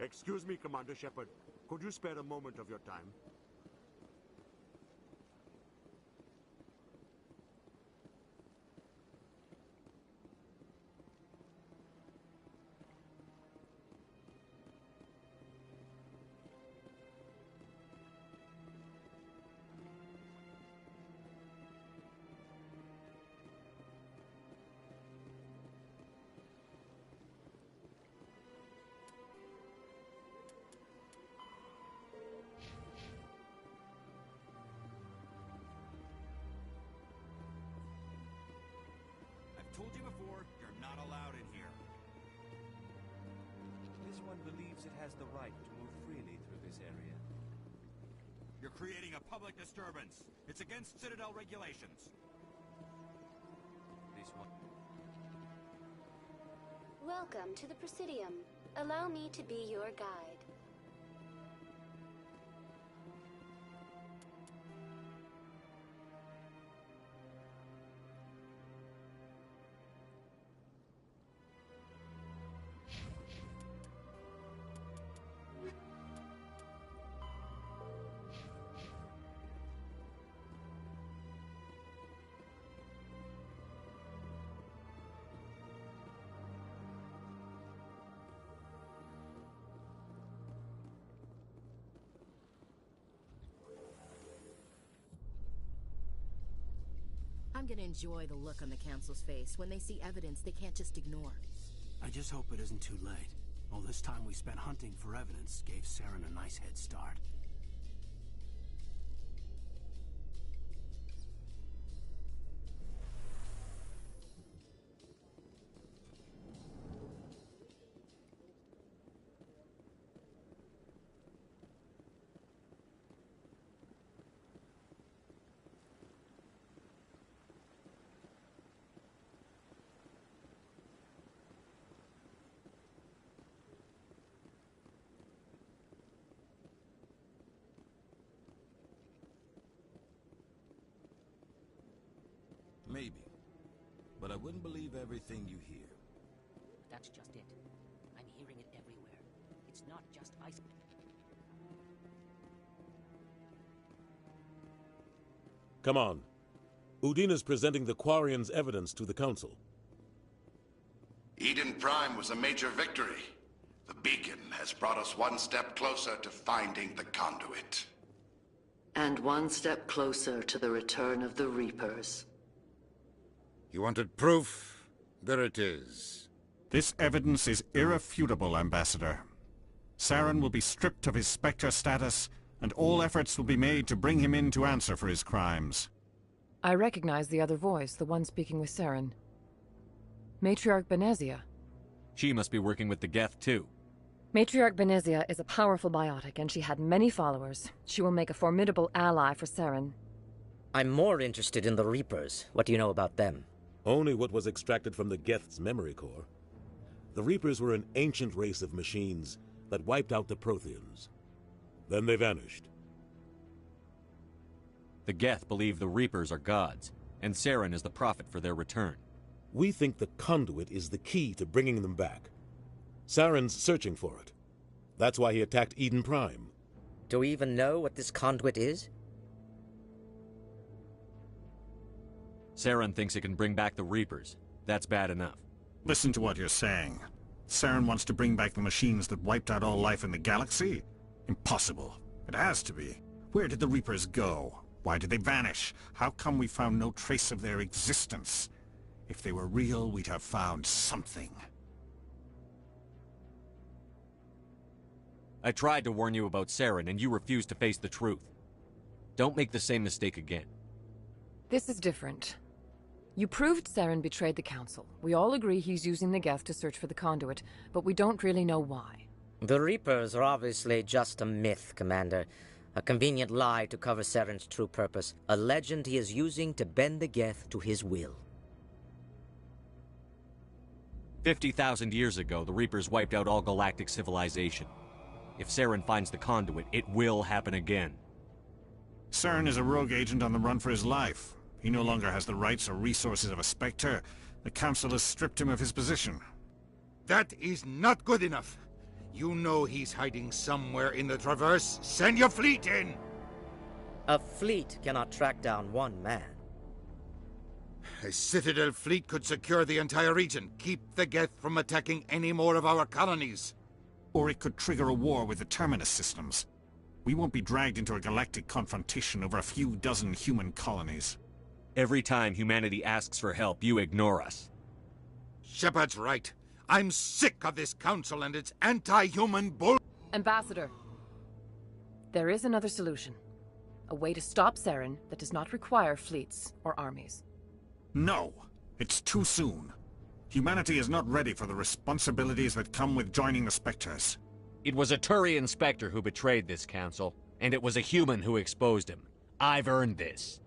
Excuse me, Commander Shepard. Could you spare a moment of your time? Told you before, you're not allowed in here. This one believes it has the right to move freely through this area. You're creating a public disturbance. It's against Citadel regulations. This one. Welcome to the Presidium. Allow me to be your guide. I'm gonna enjoy the look on the Council's face when they see evidence they can't just ignore. I just hope it isn't too late. All this time we spent hunting for evidence gave Saren a nice head start. Maybe. But I wouldn't believe everything you hear. That's just it. I'm hearing it everywhere. It's not just ice. Come on. Udina's presenting the Quarians' evidence to the Council. Eden Prime was a major victory. The beacon has brought us one step closer to finding the conduit. And one step closer to the return of the Reapers. You wanted proof? There it is. This evidence is irrefutable, Ambassador. Saren will be stripped of his Spectre status, and all efforts will be made to bring him in to answer for his crimes. I recognize the other voice, the one speaking with Saren. Matriarch Benezia. She must be working with the Geth, too. Matriarch Benezia is a powerful biotic, and she had many followers. She will make a formidable ally for Saren. I'm more interested in the Reapers. What do you know about them? Only what was extracted from the Geth's memory core. The Reapers were an ancient race of machines that wiped out the Protheans. Then they vanished. The Geth believe the Reapers are gods, and Saren is the prophet for their return. We think the conduit is the key to bringing them back. Saren's searching for it. That's why he attacked Eden Prime. Do we even know what this conduit is? Saren thinks it can bring back the Reapers. That's bad enough. Listen to what you're saying. Saren wants to bring back the machines that wiped out all life in the galaxy? Impossible. It has to be. Where did the Reapers go? Why did they vanish? How come we found no trace of their existence? If they were real, we'd have found something. I tried to warn you about Saren, and you refused to face the truth. Don't make the same mistake again. This is different. You proved Saren betrayed the Council. We all agree he's using the Geth to search for the conduit, but we don't really know why. The Reapers are obviously just a myth, Commander. A convenient lie to cover Saren's true purpose. A legend he is using to bend the Geth to his will. 50,000 years ago, the Reapers wiped out all galactic civilization. If Saren finds the conduit, it will happen again. Saren is a rogue agent on the run for his life. He no longer has the rights or resources of a Spectre. The Council has stripped him of his position. That is not good enough. You know he's hiding somewhere in the Traverse. Send your fleet in! A fleet cannot track down one man. A Citadel fleet could secure the entire region. Keep the Geth from attacking any more of our colonies. Or it could trigger a war with the Terminus systems. We won't be dragged into a galactic confrontation over a few dozen human colonies. Every time humanity asks for help, you ignore us. Shepard's right. I'm sick of this council and its anti-human bull... Ambassador, there is another solution. A way to stop Saren that does not require fleets or armies. No! It's too soon. Humanity is not ready for the responsibilities that come with joining the Spectres. It was a Turian Spectre who betrayed this council, and it was a human who exposed him. I've earned this.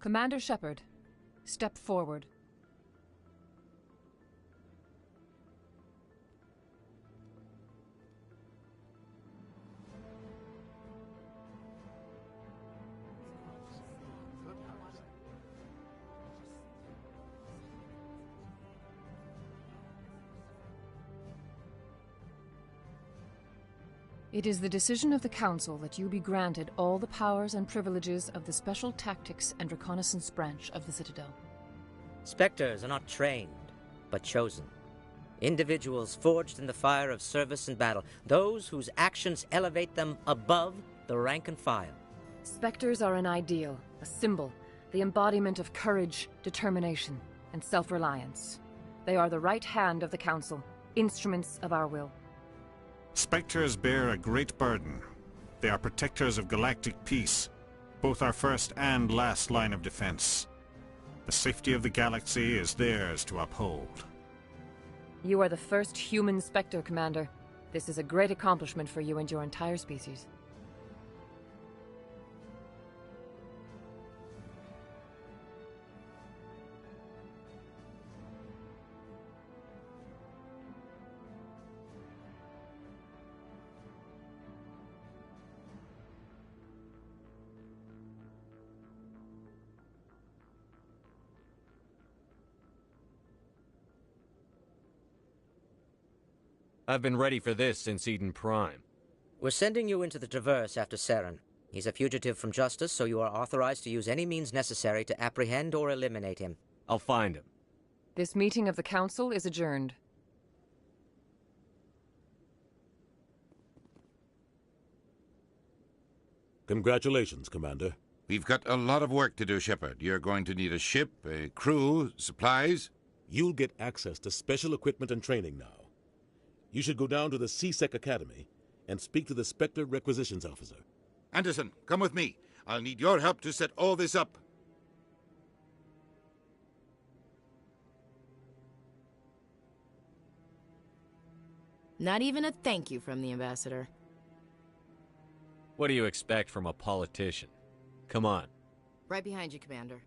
Commander Shepard, step forward. It is the decision of the Council that you be granted all the powers and privileges of the Special Tactics and Reconnaissance branch of the Citadel. Spectres are not trained, but chosen. Individuals forged in the fire of service and battle, those whose actions elevate them above the rank and file. Spectres are an ideal, a symbol, the embodiment of courage, determination, and self-reliance. They are the right hand of the Council, instruments of our will. Spectres bear a great burden. They are protectors of galactic peace, both our first and last line of defense. The safety of the galaxy is theirs to uphold. You are the first human Spectre, Commander. This is a great accomplishment for you and your entire species. I've been ready for this since Eden Prime. We're sending you into the Traverse after Saren. He's a fugitive from justice, so you are authorized to use any means necessary to apprehend or eliminate him. I'll find him. This meeting of the Council is adjourned. Congratulations, Commander. We've got a lot of work to do, Shepard. You're going to need a ship, a crew, supplies. You'll get access to special equipment and training now. You should go down to the C-Sec Academy and speak to the Spectre Requisitions Officer. Anderson, come with me. I'll need your help to set all this up. Not even a thank you from the Ambassador. What do you expect from a politician? Come on. Right behind you, Commander.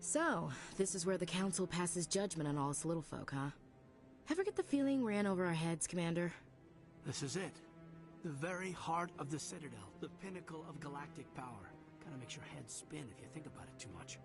So, this is where the Council passes judgment on all us little folk, huh? Ever get the feeling we're in over our heads, Commander? This is it. The very heart of the Citadel. The pinnacle of galactic power. Kinda makes your head spin if you think about it too much.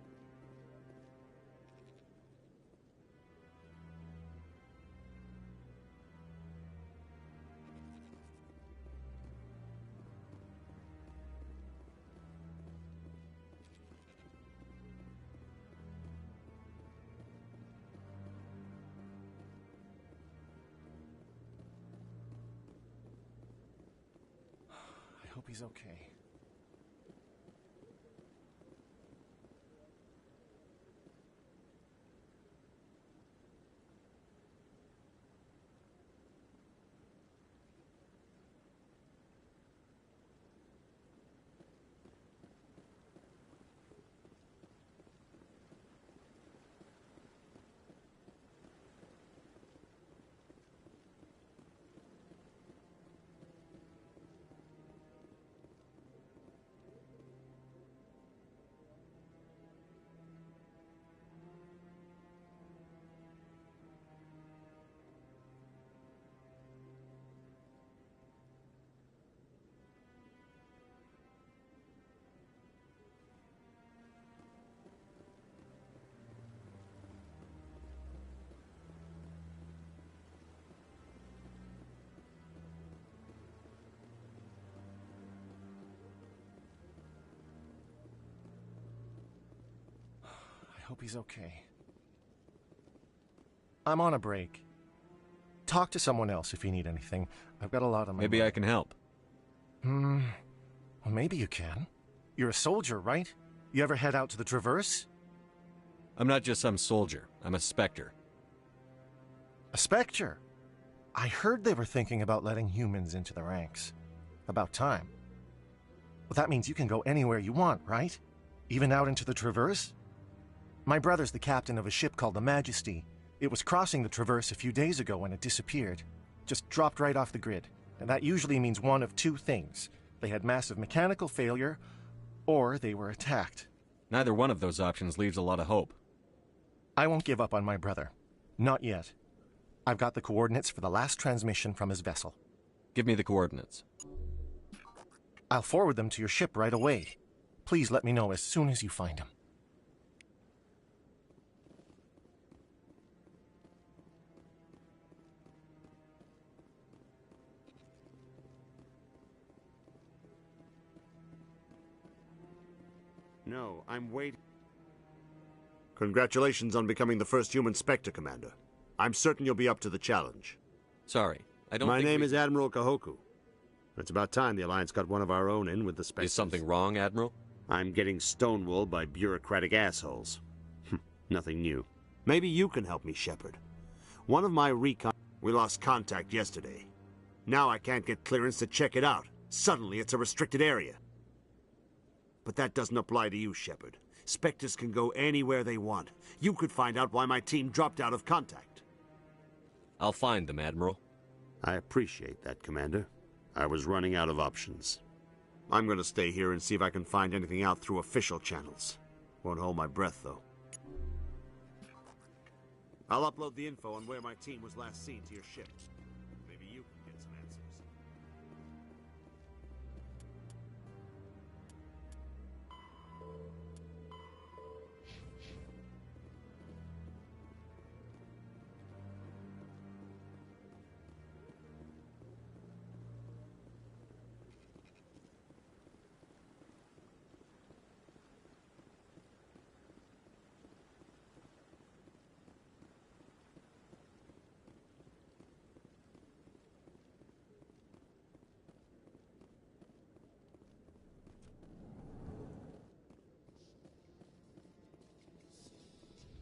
I hope he's okay. hope he's okay. I'm on a break. Talk to someone else if you need anything. I've got a lot on my Maybe mind. I can help. Well, maybe you can. You're a soldier, right? You ever head out to the Traverse? I'm not just some soldier. I'm a Spectre. A Spectre? I heard they were thinking about letting humans into the ranks. About time. Well, that means you can go anywhere you want, right? Even out into the Traverse? My brother's the captain of a ship called the Majesty. It was crossing the Traverse a few days ago when it disappeared. Just dropped right off the grid. And that usually means one of two things. They had massive mechanical failure, or they were attacked. Neither one of those options leaves a lot of hope. I won't give up on my brother. Not yet. I've got the coordinates for the last transmission from his vessel. Give me the coordinates. I'll forward them to your ship right away. Please let me know as soon as you find him. No, I'm waiting. Congratulations on becoming the first human Spectre, Commander. I'm certain you'll be up to the challenge. Sorry, I don't My think name we- is Admiral Kahoku. It's about time the Alliance got one of our own in with the Spectres. Is something wrong, Admiral? I'm getting stonewalled by bureaucratic assholes. Nothing new. Maybe you can help me, Shepard. One of my recon... We lost contact yesterday. Now I can't get clearance to check it out. Suddenly it's a restricted area. But that doesn't apply to you, Shepard. Spectres can go anywhere they want. You could find out why my team dropped out of contact. I'll find them, Admiral. I appreciate that, Commander. I was running out of options. I'm going to stay here and see if I can find anything out through official channels. Won't hold my breath, though. I'll upload the info on where my team was last seen to your ship. Maybe you can get some answers.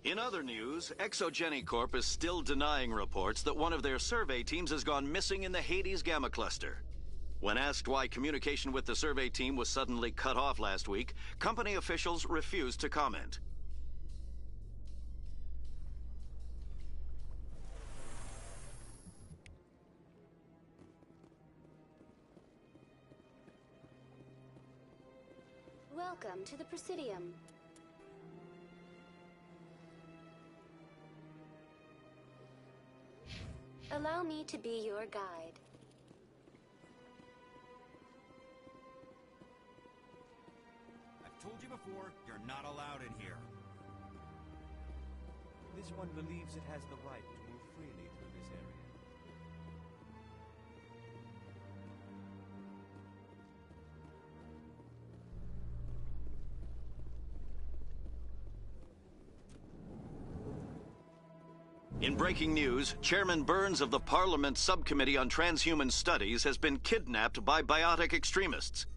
In other news, ExoGeniCorp is still denying reports that one of their survey teams has gone missing in the Hades Gamma Cluster. When asked why communication with the survey team was suddenly cut off last week, company officials refused to comment. Welcome to the Presidium. Allow me to be your guide. I've told you before, you're not allowed in here. This one believes it has the right to move freely through this area. In breaking news, Chairman Burns of the Parliament Subcommittee on Transhuman Studies has been kidnapped by biotic extremists.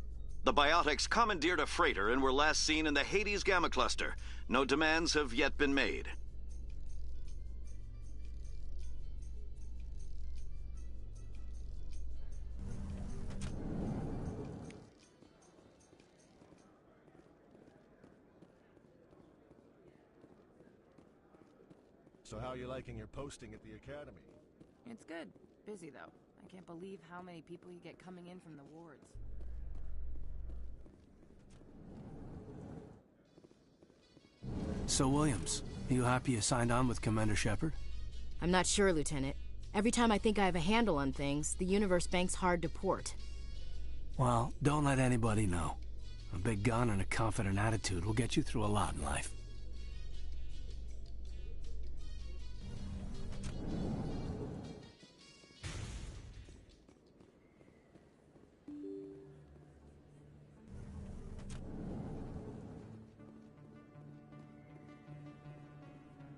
The biotics commandeered a freighter and were last seen in the Hades Gamma Cluster. No demands have yet been made. So how are you liking your posting at the Academy? It's good. Busy, though. I can't believe how many people you get coming in from the wards. So, Williams, you happy you signed on with Commander Shepard? I'm not sure, Lieutenant. Every time I think I have a handle on things, the Universe Bank's hard to port. Well, don't let anybody know. A big gun and a confident attitude will get you through a lot in life.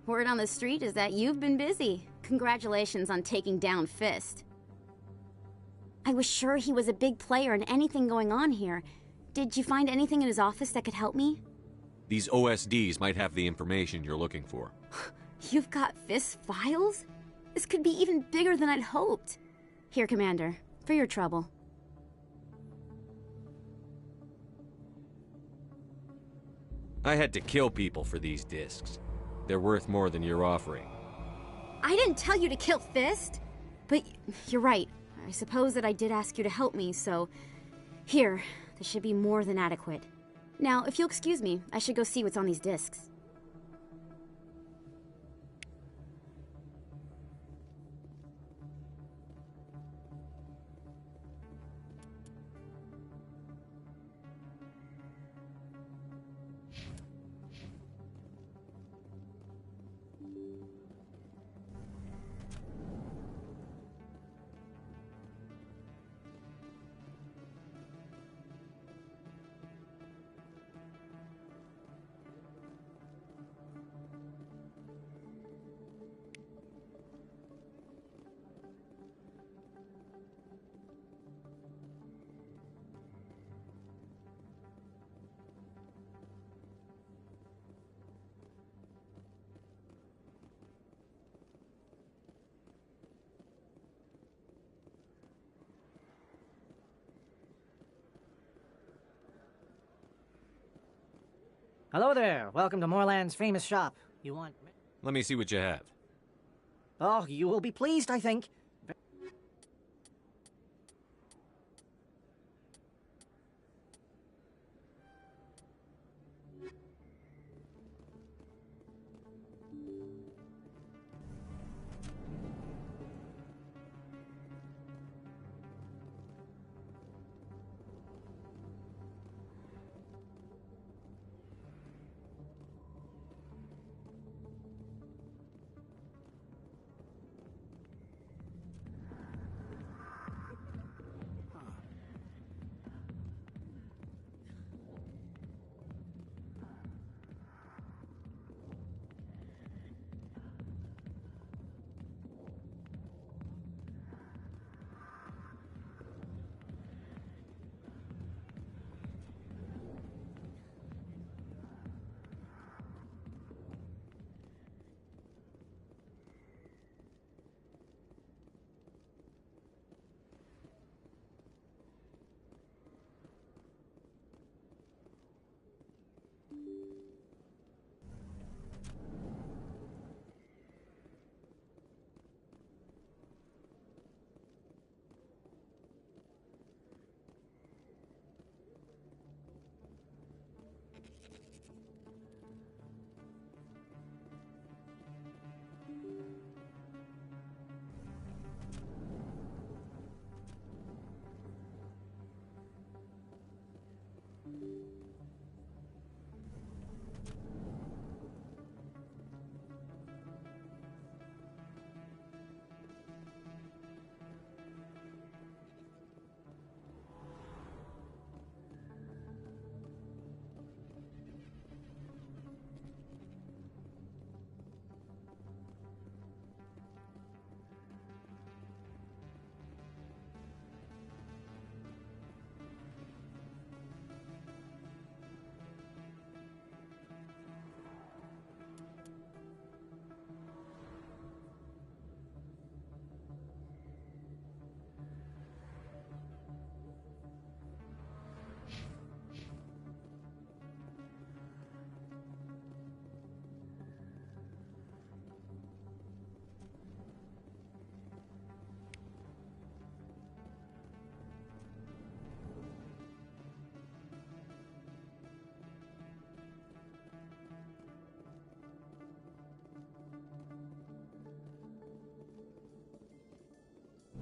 Word on the street is that you've been busy. Congratulations on taking down Fist. I was sure he was a big player in anything going on here. Did you find anything in his office that could help me? These OSDs might have the information you're looking for. You've got Fist's files? This could be even bigger than I'd hoped. Here, Commander, for your trouble. I had to kill people for these discs. They're worth more than you're offering. I didn't tell you to kill Fist! But you're right. I suppose that I did ask you to help me, so... Here, this should be more than adequate. Now, if you'll excuse me, I should go see what's on these discs. Hello there. Welcome to Moorland's famous shop. You want... Let me see what you have. Oh, you will be pleased, I think.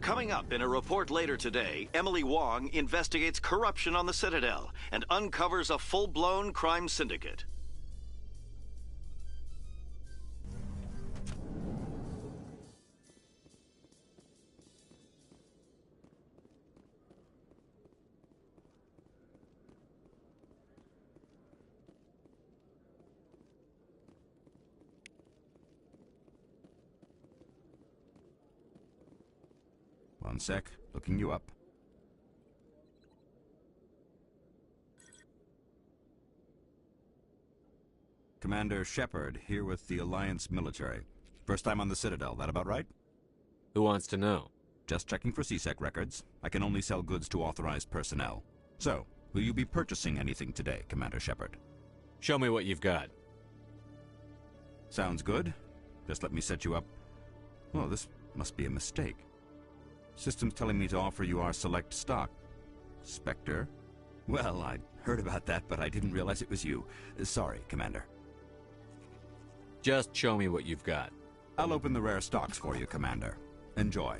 Coming up in a report later today, Emily Wong investigates corruption on the Citadel and uncovers a full-blown crime syndicate. One sec. Looking you up. Commander Shepard, here with the Alliance military. First time on the Citadel, that about right? Who wants to know? Just checking for CSEC records. I can only sell goods to authorized personnel. So, will you be purchasing anything today, Commander Shepard? Show me what you've got. Sounds good. Just let me set you up. Well, this must be a mistake. System's telling me to offer you our select stock. Spectre? Well, I'd heard about that, but I didn't realize it was you. Sorry, Commander. Just show me what you've got. I'll open the rare stocks for you, Commander. Enjoy.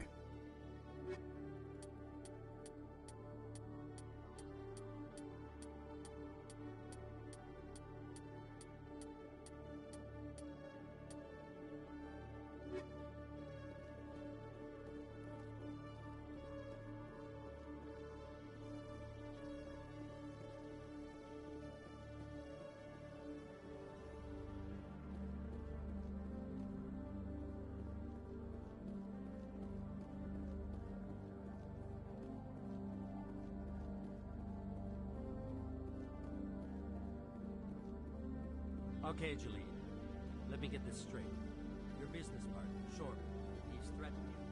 Okay, Julie. Let me get this straight. Your business partner, Short, he's threatening you.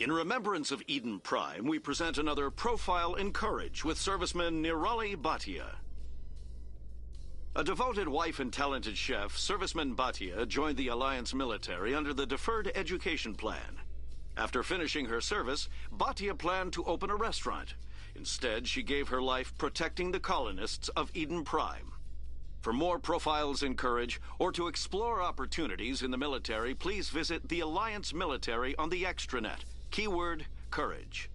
In remembrance of Eden Prime, we present another Profile in Courage with serviceman Nirali Bhatia. A devoted wife and talented chef, Serviceman Bhatia joined the Alliance military under the Deferred Education Plan. After finishing her service, Bhatia planned to open a restaurant. Instead, she gave her life protecting the colonists of Eden Prime. For more Profiles in Courage, or to explore opportunities in the military, please visit the Alliance military on the extranet. Keyword, courage.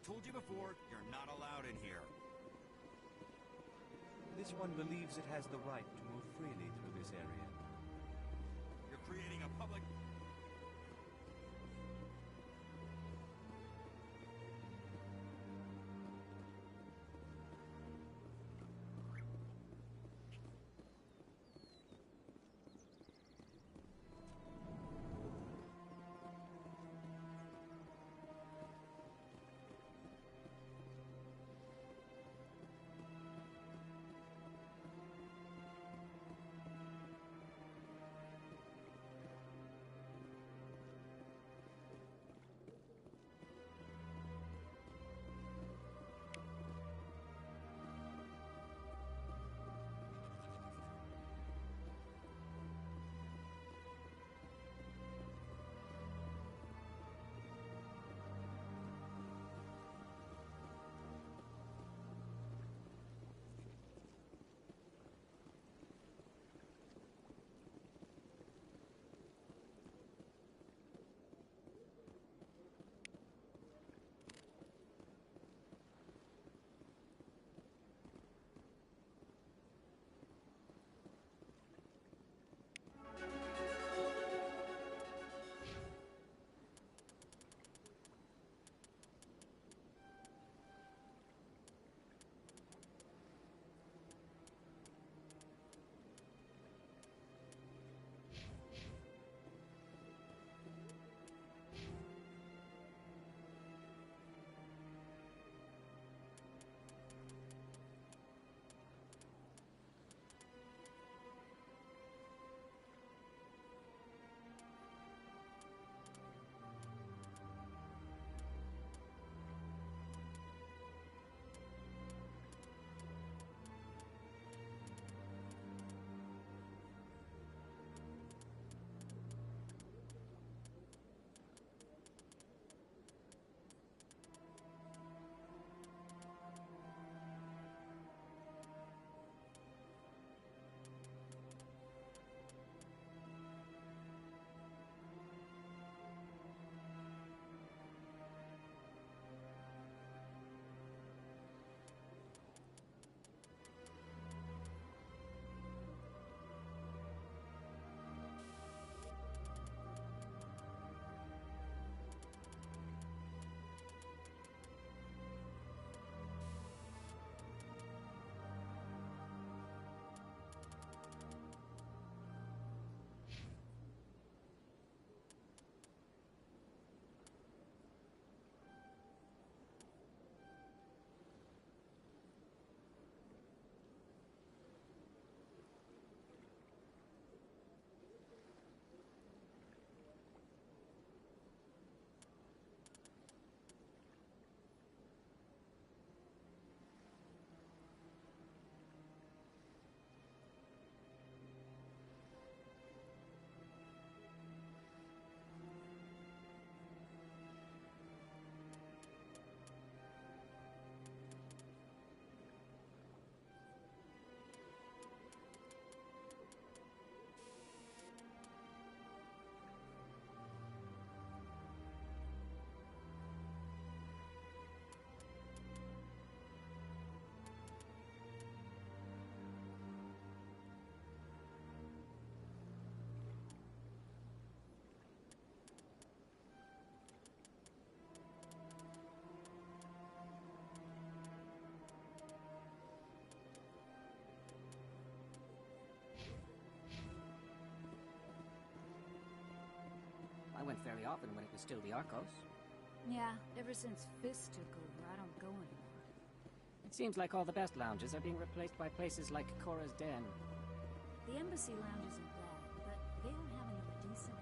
told you before, you're not allowed in here. This one believes it has the right to move freely through this area. You're creating a public... I went fairly often when it was still the Arcos. Yeah, ever since Fist took over, I don't go anymore. It seems like all the best lounges are being replaced by places like Cora's Den. The Embassy Lounge isn't bad, but they don't have any decent...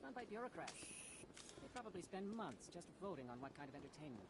Run by bureaucrats. They probably spend months just voting on what kind of entertainment.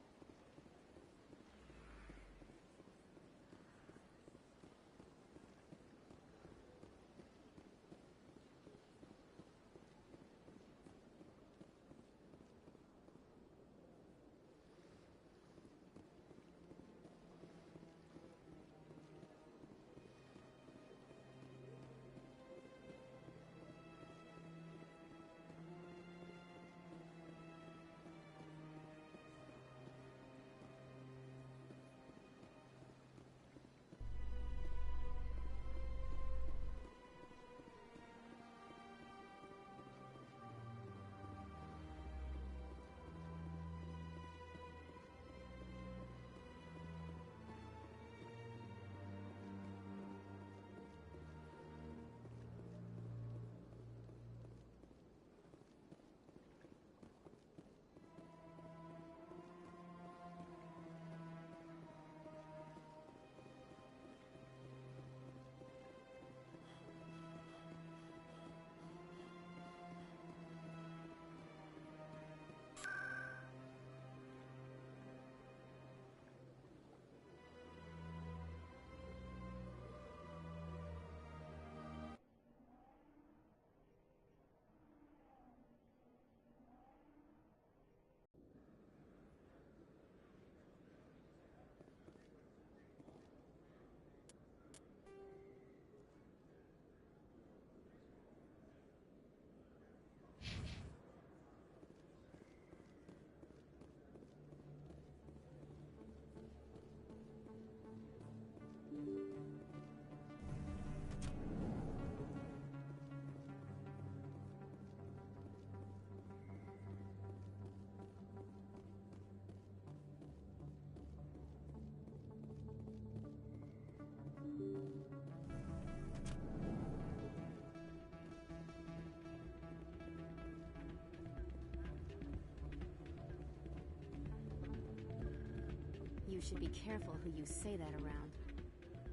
You should be careful who you say that around.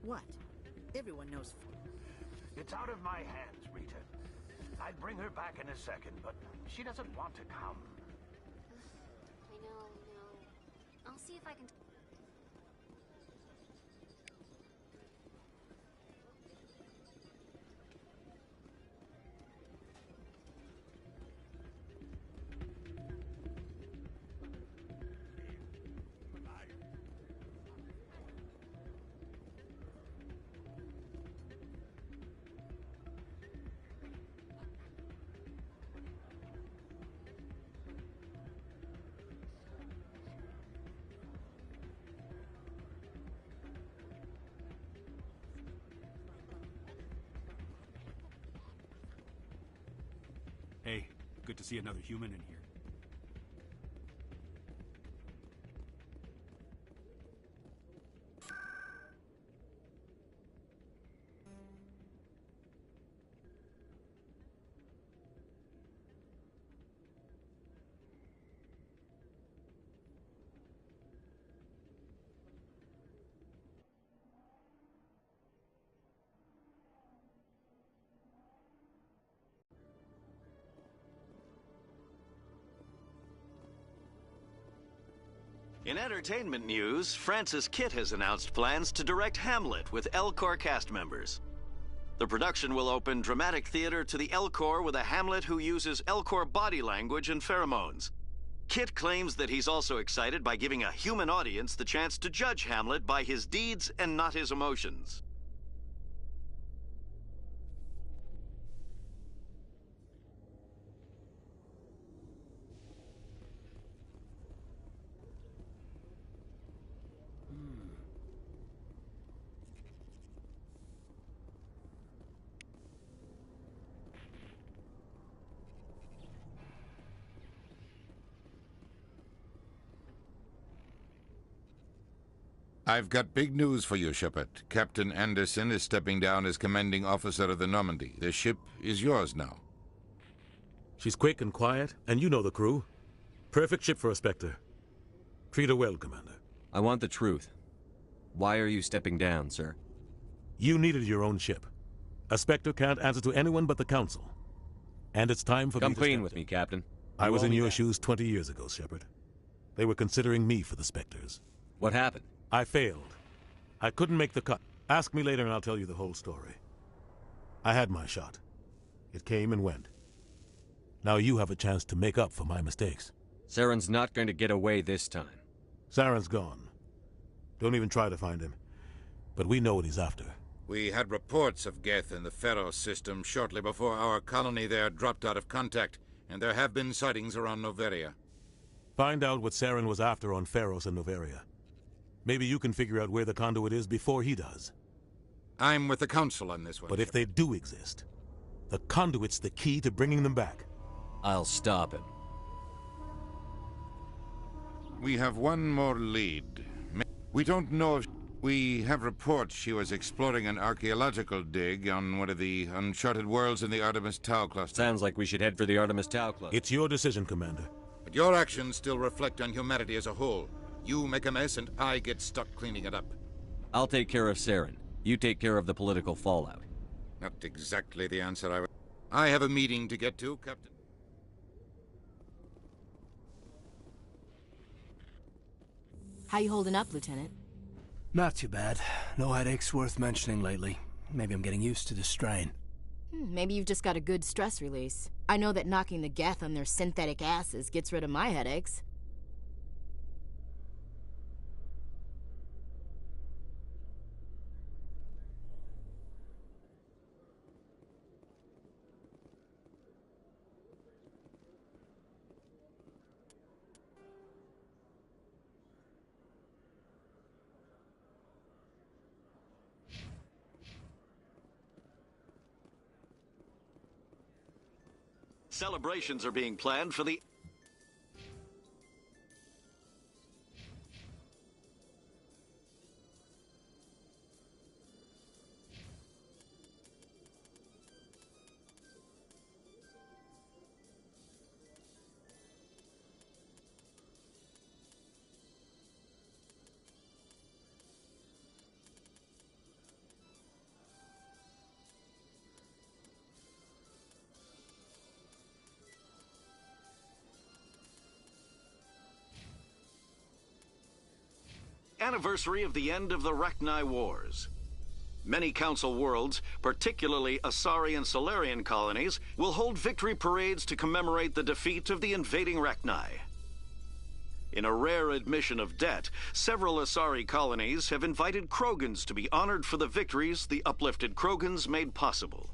What? Everyone knows. It's out of my hands, Rita. I'd bring her back in a second, but she doesn't want to come. I know. I'll see if I can... Hey, good to see another human in here. In entertainment news, Francis Kitt has announced plans to direct Hamlet with Elcor cast members. The production will open dramatic theater to the Elcor with a Hamlet who uses Elcor body language and pheromones. Kitt claims that he's also excited by giving a human audience the chance to judge Hamlet by his deeds and not his emotions. I've got big news for you, Shepard. Captain Anderson is stepping down as commanding officer of the Normandy. The ship is yours now. She's quick and quiet, and you know the crew. Perfect ship for a Spectre. Treat her well, Commander. I want the truth. Why are you stepping down, sir? You needed your own ship. A Spectre can't answer to anyone but the Council. And it's time for Come me to clean with me, Captain. I was in your that. shoes 20 years ago, Shepard. They were considering me for the Spectres. What happened? I failed. I couldn't make the cut. Ask me later and I'll tell you the whole story. I had my shot. It came and went. Now you have a chance to make up for my mistakes. Saren's not going to get away this time. Saren's gone. Don't even try to find him. But we know what he's after. We had reports of Geth in the Pharos system shortly before our colony there dropped out of contact, and there have been sightings around Noveria. Find out what Saren was after on Pharos and Noveria. Maybe you can figure out where the conduit is before he does. I'm with the Council on this one. But if they do exist, the conduit's the key to bringing them back. I'll stop him. We have one more lead. We don't know if... We have reports she was exploring an archaeological dig on one of the uncharted worlds in the Artemis Tau cluster. Sounds like we should head for the Artemis Tau cluster. It's your decision, Commander. But your actions still reflect on humanity as a whole. You make a mess and I get stuck cleaning it up. I'll take care of Saren. You take care of the political fallout. Not exactly the answer I have a meeting to get to, Captain. How you holding up, Lieutenant? Not too bad. No headaches worth mentioning lately. Maybe I'm getting used to the strain. Maybe you've just got a good stress release. I know that knocking the Geth on their synthetic asses gets rid of my headaches. Celebrations are being planned for the... anniversary of the end of the Rachni Wars. Many Council worlds, particularly Asari and Solarian colonies, will hold victory parades to commemorate the defeat of the invading Rachni. In a rare admission of debt, several Asari colonies have invited Krogans to be honored for the victories the uplifted Krogans made possible.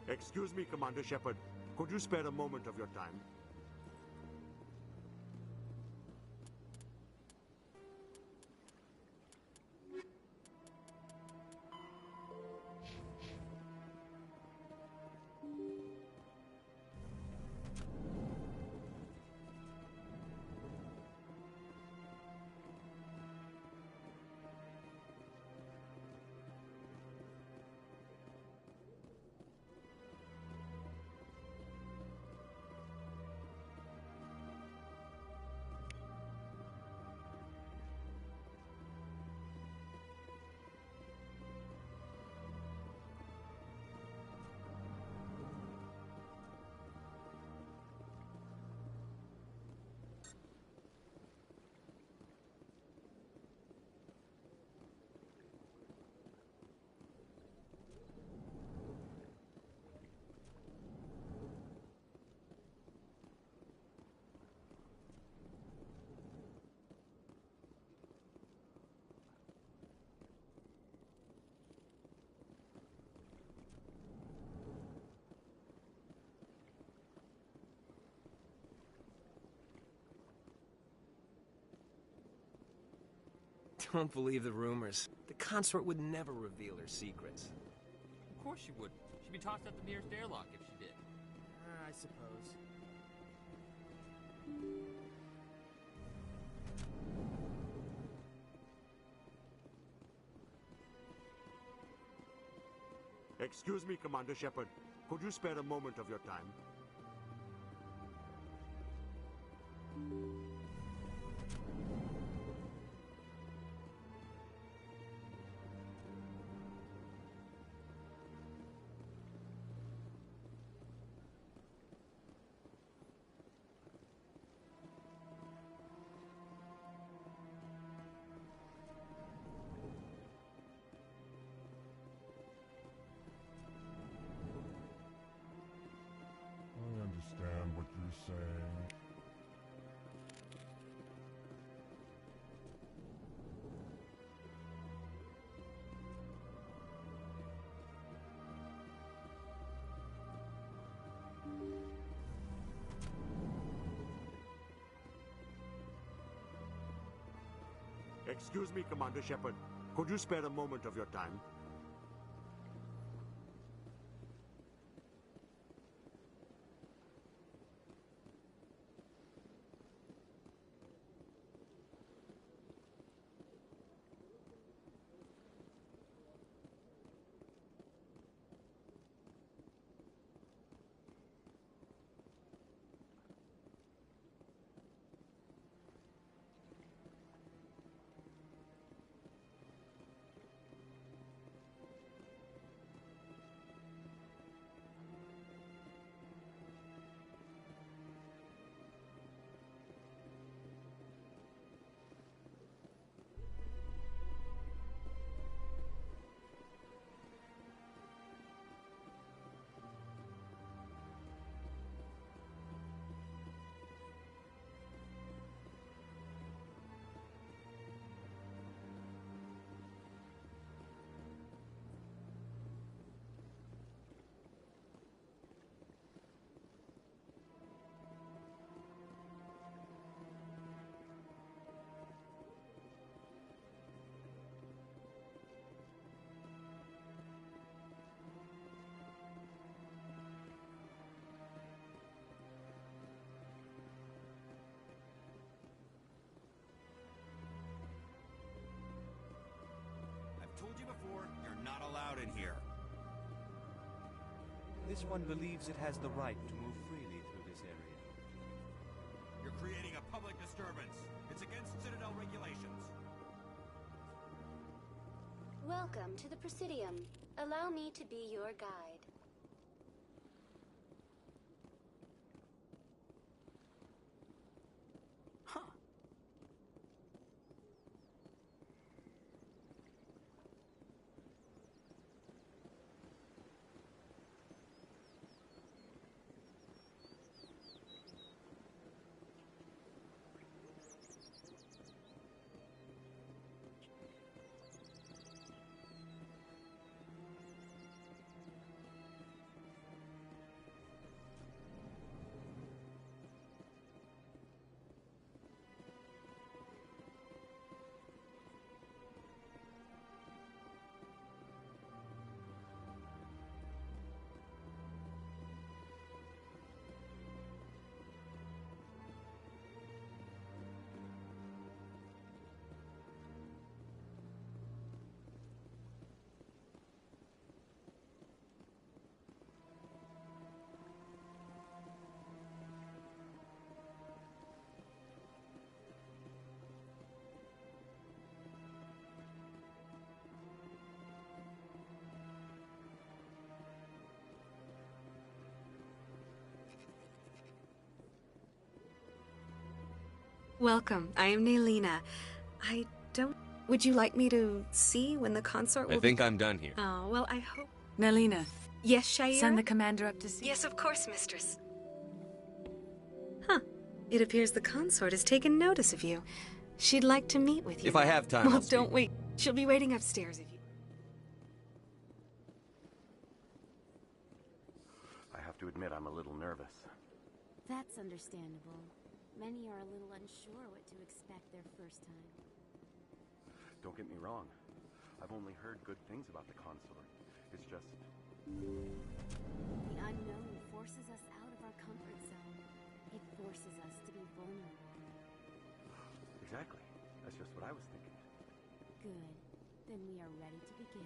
Excuse me, Commander Shepard. Could you spare a moment of your time? Don't believe the rumors. The consort would never reveal her secrets. Of course she would. She'd be tossed out the nearest airlock if she did. I suppose. Excuse me, Commander Shepard. Could you spare a moment of your time? Excuse me, Commander Shepard. Could you spare a moment of your time? Told you before, you're not allowed in here. This one believes it has the right to move freely through this area. You're creating a public disturbance. It's against Citadel regulations. Welcome to the Presidium. Allow me to be your guide. Welcome. I am Naelina. I don't... Would you like me to see when the consort will I think I'm done here. Oh, well, I hope... Naelina. Yes, Shaira? Send the commander up to see. Yes, of course, mistress. Huh. It appears the consort has taken notice of you. She'd like to meet with you. If I have time, Well, I'll see. don't wait. She'll be waiting upstairs if you... I have to admit I'm a little nervous. That's understandable. Many are a little unsure what to expect their first time. Don't get me wrong. I've only heard good things about the consort. It's just... The unknown forces us out of our comfort zone. It forces us to be vulnerable. Exactly. That's just what I was thinking. Good. Then we are ready to begin.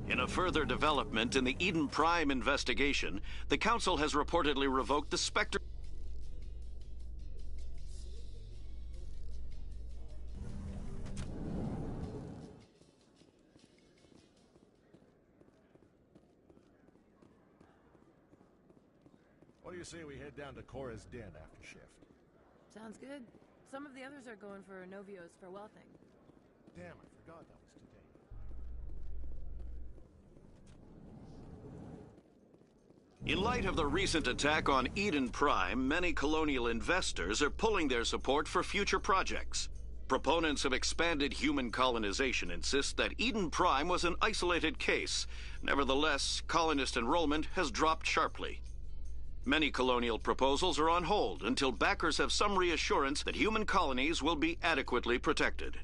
In a further development in the Eden Prime investigation, the Council has reportedly revoked the Spectre... What do you say we head down to Cora's Den after shift? Sounds good. Some of the others are going for Novio's farewell thing. Damn, I forgot that was today. In light of the recent attack on Eden Prime, many colonial investors are pulling their support for future projects. Proponents of expanded human colonization insist that Eden Prime was an isolated case. Nevertheless, colonist enrollment has dropped sharply. Many colonial proposals are on hold until backers have some reassurance that human colonies will be adequately protected.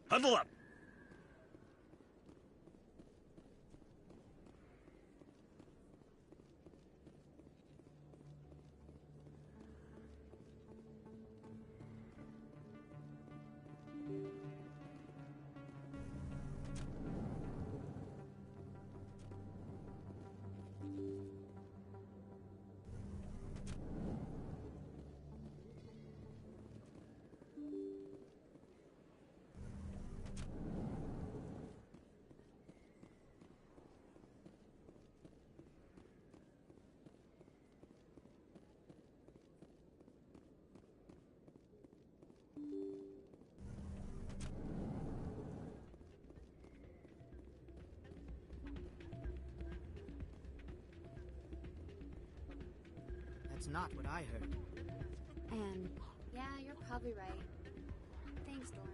Huddle up! That's not what I heard. And yeah, you're probably right. Thanks, Doran.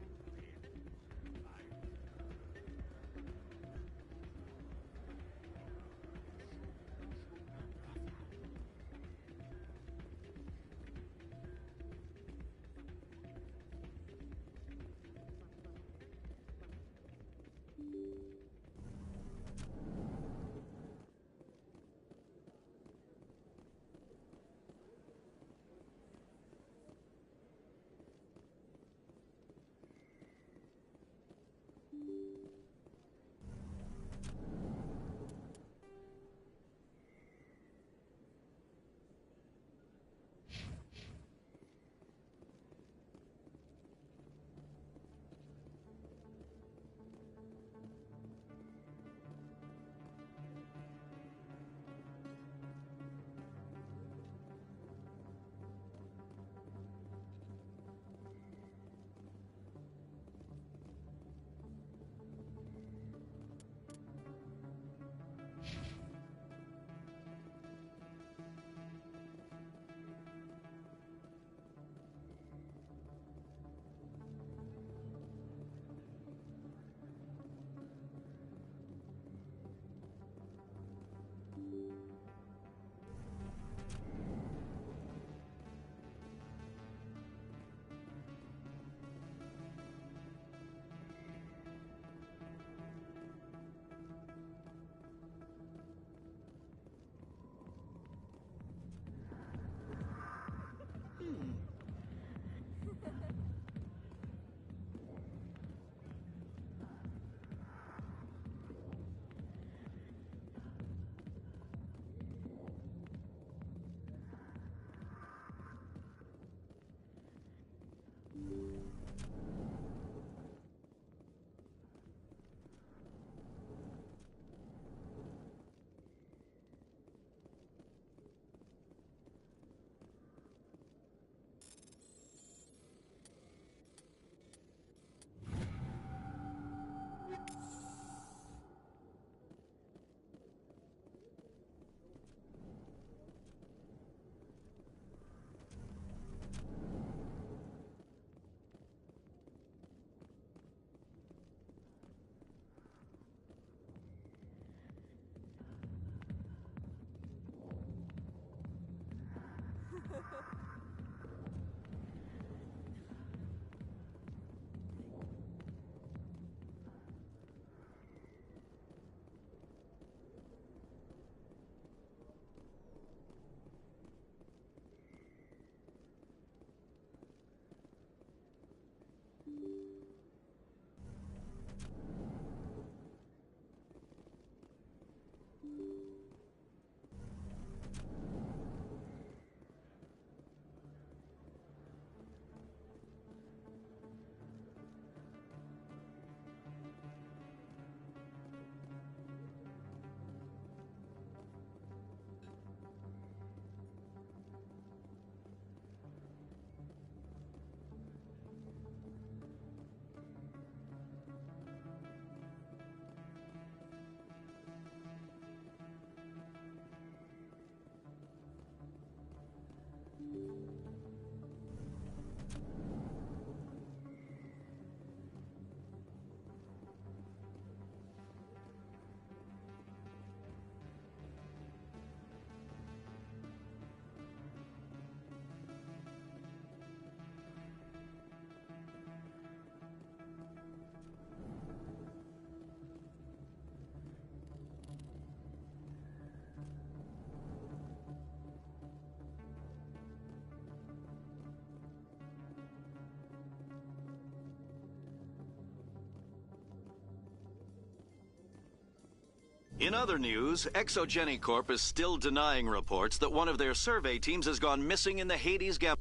In other news, Exogeny Corp is still denying reports that one of their survey teams has gone missing in the Hades Gap.